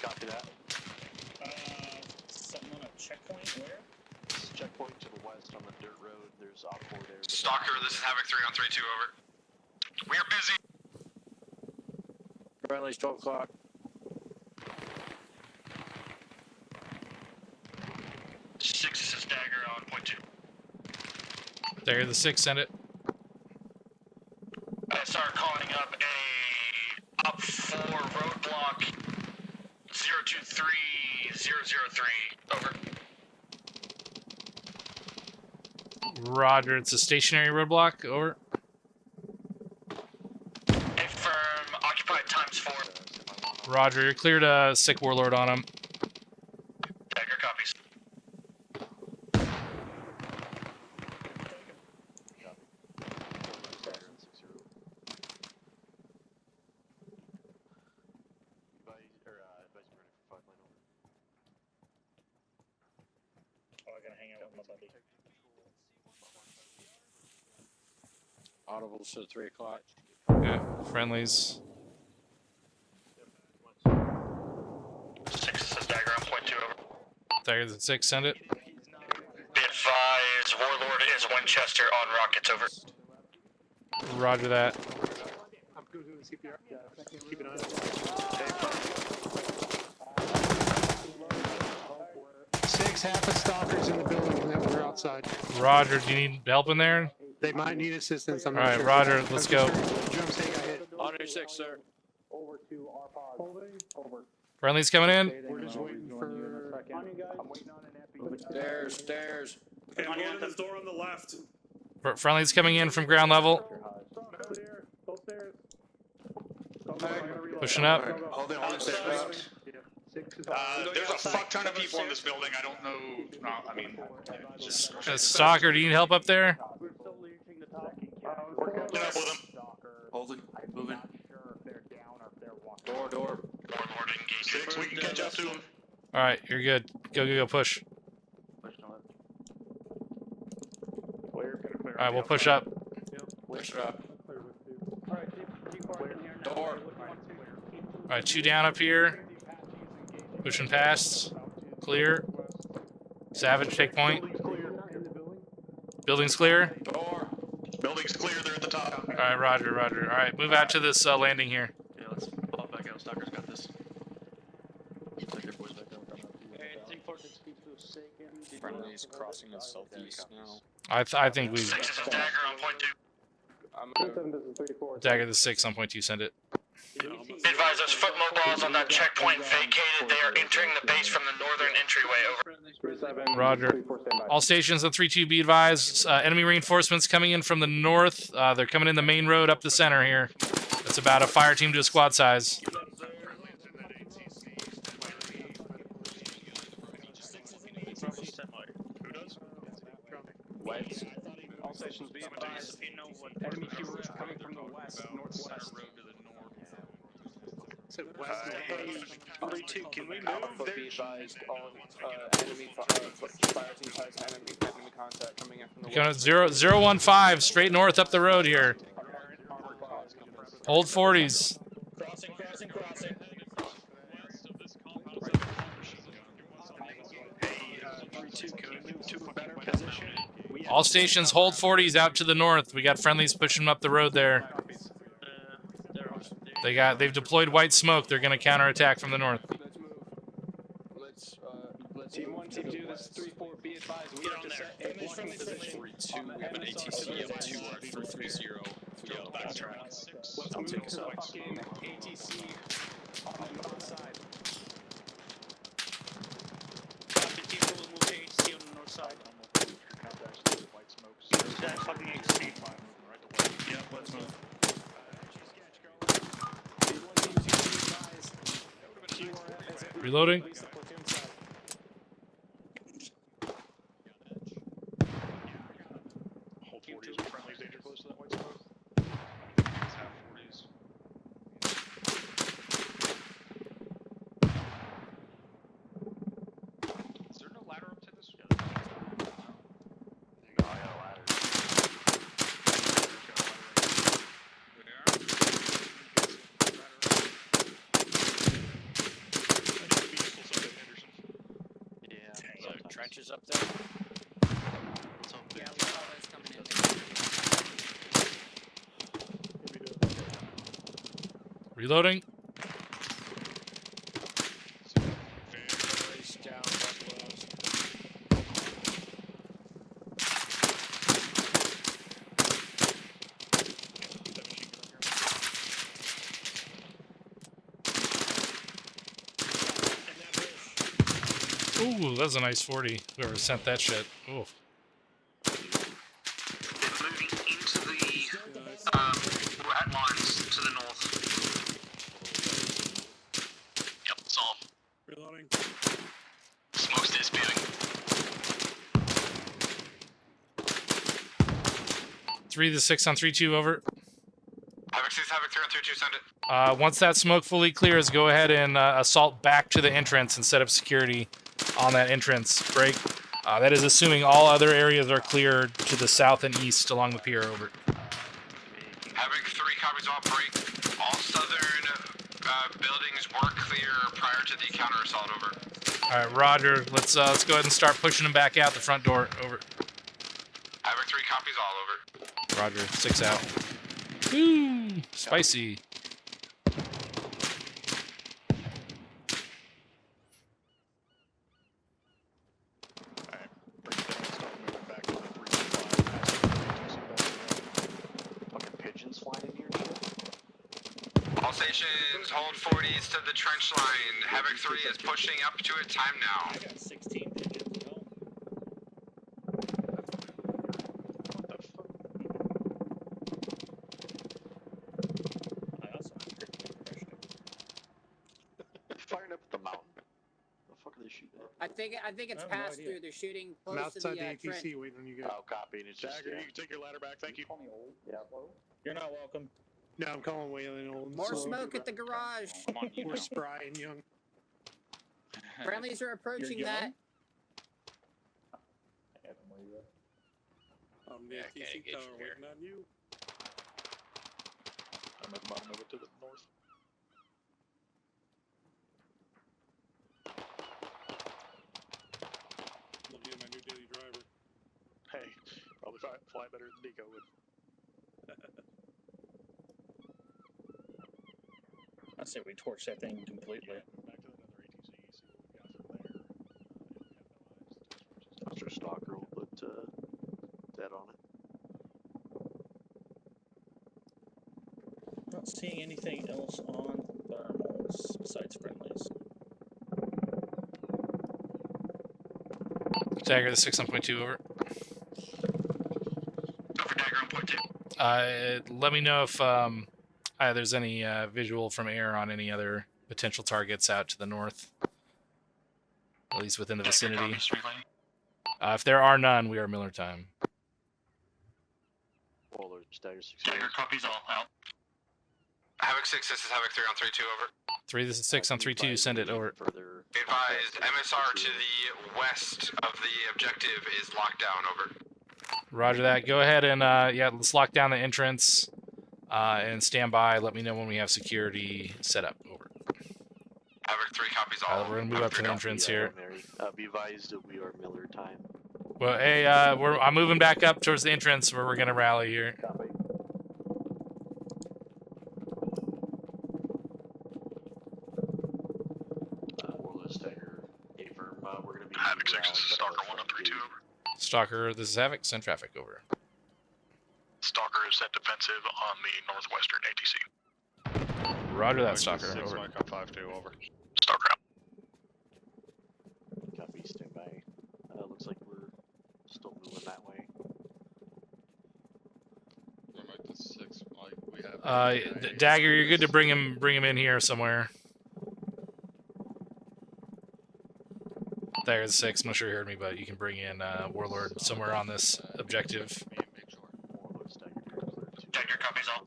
Copy that. Something on a checkpoint where? This checkpoint to the west on the dirt road. There's Op 4 there. Stalker, this is Havoc 3 on 3-2, over. We are busy. Friendly's 12 o'clock. Six is a stagger on point 2. There, the 6, send it. SR calling up a Op 4 roadblock 023003. Over. Roger, it's a stationary roadblock, over. Confirm occupied ×4. Roger, you're cleared a sick warlord on him. Dagger copies. gonna hang out with my buddy. Audibles to 3 o'clock. Yeah, friendlies. 6 says dagger on point 2 over. Dagger the 6, send it. Be advised, Warlord is Winchester on rockets over. Roger that. I'm good doing CPR. Keep an eye on it. 6 half of stalkers in the building and that we're outside. Roger, do you need help in there? They might need assistance. I'm All not right, sure. Roger, let's go. Drum say got hit. On your 6, sir. Over to our pod. Holding. Over. Friendlies coming in. We're just waiting for. On you guys. I'm waiting on an epi. Stairs. Okay, I'm going to the door on the left. Friendlies coming in from ground level. Pushing up. Holding stairs. There's a fuck ton of people in this building. I don't know. No, I mean, just Stalker, do you need help up there? holding, moving. Door. Warlord engaged. 6, we can catch up to him. All right, you're good. Go, push. All right, we'll push up. Push up. Door. All right, 2 down up here. Pushing past. Clear. Savage, take point. Building's clear. Door. Building's clear, they're at the top. All right, Roger. All right, move out to this landing here. Yeah, let's pop back out. Stalker's got this. Take their boys back out. Friendly's crossing the southeast now. I think we 6 is a dagger on point 2. I'm gonna dagger the 6 on point 2. Send it. Be advised, those foot mobiles on that checkpoint vacated. They are entering the base from the northern entryway. Over. Roger. All stations on 3-2 be advised. Enemy reinforcements coming in from the north. They're coming in the main road up the center here. That's about a fire team to a squad size. West. All stations be advised. Enemy keywords coming from the west, northwest. Hey, 32, can we move? Be advised, all enemy fire team has enemy contact coming in from the west. Going 015, straight north up the road here. Hold 40s. Crossing. Hey, 32, can we move to a better position? All stations hold 40s out to the north. We got friendlies pushing up the road there. They've deployed white smoke. They're going to counterattack from the north. Let's Team 1, Team 2, this is 3-4. Be advised. We have to set a blocking position. 42, we have an ATC of 2 for 30. We go backtrack. Let's move to the fucking ATC on the north side. People will move to HC on the north side. That fucking exceed mine right away. Yeah, let's move. Reloading. Hold 40s with friendlies, danger close to that white smoke. Half 40s. Is there no ladder up to this? Trenches up there. Yeah, that's coming in. Reloading. Ooh, that's a nice 40. Whoever sent that shit. Ooh. Moving into the rat lines to the north. Yep, saw him. Reloading. Smoke's disappearing. 3 to 6 on 3-2, over. Havoc 6, Havoc 3 on 3-2, send it. Once that smoke fully clears, go ahead and assault back to the entrance and set up security on that entrance. Break. That is assuming all other areas are clear to the south and east along the pier. Over. Havoc 3 copies all break. All southern buildings were clear prior to the counter assault. Over. All right, Roger. Let's go ahead and start pushing them back out the front door. Over. Havoc 3 copies all. Over. Roger. 6 out. Ooh, spicy. Fucking pigeons flying in here. All stations, hold 40s to the trench line. Havoc 3 is pushing up to its time now. I got 16 pigeons. No. I also Firing up at the mountain. The fuck are they shooting at? I think it's I have no passed idea. through. They're shooting I'm close to outside the the trench. APC waiting on you guys. Oh, copy. And it's just. Dagger, you can take your ladder back. Thank you. You're not welcome. No, I'm calling Wayland Old. More smoke at the garage. I'm on you We're now. sprying young. Friendlies are approaching You're that. I'm the Yeah, I can't APC engage tower from here. waiting on you. I'm at the bottom of it to the north. Love you, my new daily driver. Hey, probably fly better than Nico would. I say we torch that thing completely. Back to another ATC, see what we got from there. Mr. Stalker will put dead on it. Not seeing anything else on thermals besides friendlies. Dagger, the 6 on point 2. Over. Over Dagger on point 2. Let me know if there's any visual from air on any other potential targets out to the north, at least within the vicinity. If there are none, we are Miller time. Well, there's Dagger 6. Dagger copies all out. Havoc 6, this is Havoc 3 on 3-2. Over. 3, this is 6 on 3-2. Send it. Over. Further. Be advised, MSR to the west of the objective is locked down. Over. Roger that. Go ahead and let's lock down the entrance and stand by. Let me know when we have security set up. Over. Havoc 3 copies all. We're gonna move up to the entrance here. Be advised that we are Miller time. Well, hey, I'm moving back up towards the entrance where we're gonna rally here. Copy. Warless Dagger. Affirm. We're gonna be. Havoc 6, this is Stalker 1 on 3-2. Over. Stalker, this is Havoc. Send traffic. Over. Stalker is set defensive on the northwestern ATC. Roger that, Stalker. 6 Over. Mike on 5-2. Over. Stalker out. Copy. Stand by. Looks like we're still moving that way. Dagger, you're good to bring him in here somewhere. Dagger the 6. I'm not sure you heard me, but you can bring in Warlord somewhere on this objective. Dagger copies all.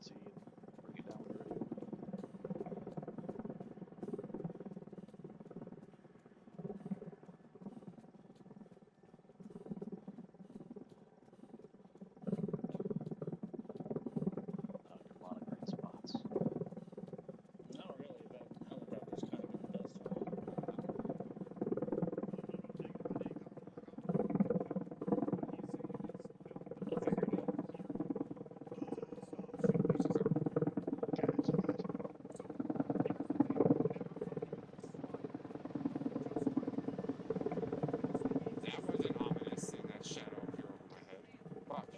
Not really. That helicopter's kind of in the best hole. That was an ominous thing, that shadow appear over my head. Watch.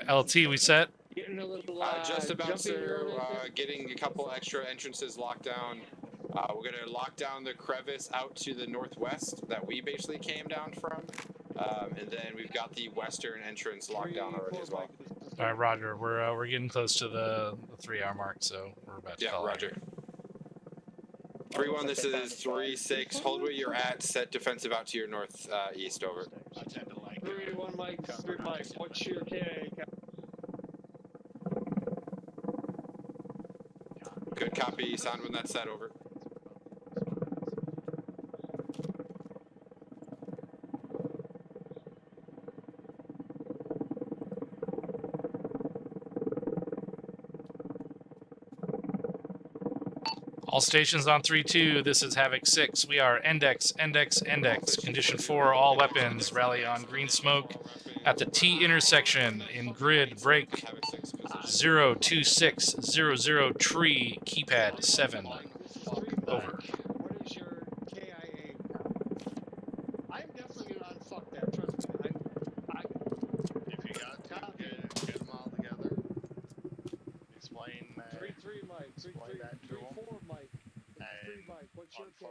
LT, we set. Getting a little Just about, jumpy sir. a little bit. Getting a couple extra entrances locked down. We're gonna lock down the crevice out to the northwest that we basically came down from, and then we've got the western entrance locked down already as well. All right, Roger. We're getting close to the 3-hour mark, so we're about to Yeah, call it. Roger. 3-1. This is 3-6. Hold where you're at. Set defensive out to your north east. Over. 3-1 Mike. 3 Mike. What's your K? Good copy. Sound when that's set. Over. All stations on 3-2. This is Havoc 6. We are Index. Condition 4, all weapons rally on green smoke at the T intersection in grid break 02600 tree keypad 7. Over. What is your KIA? I'm definitely gonna unfuck that. Trust me. If you got to, get them all together. Explain. 3-3 Mike. 3-4 Mike. 3 Mike. What's your KIA?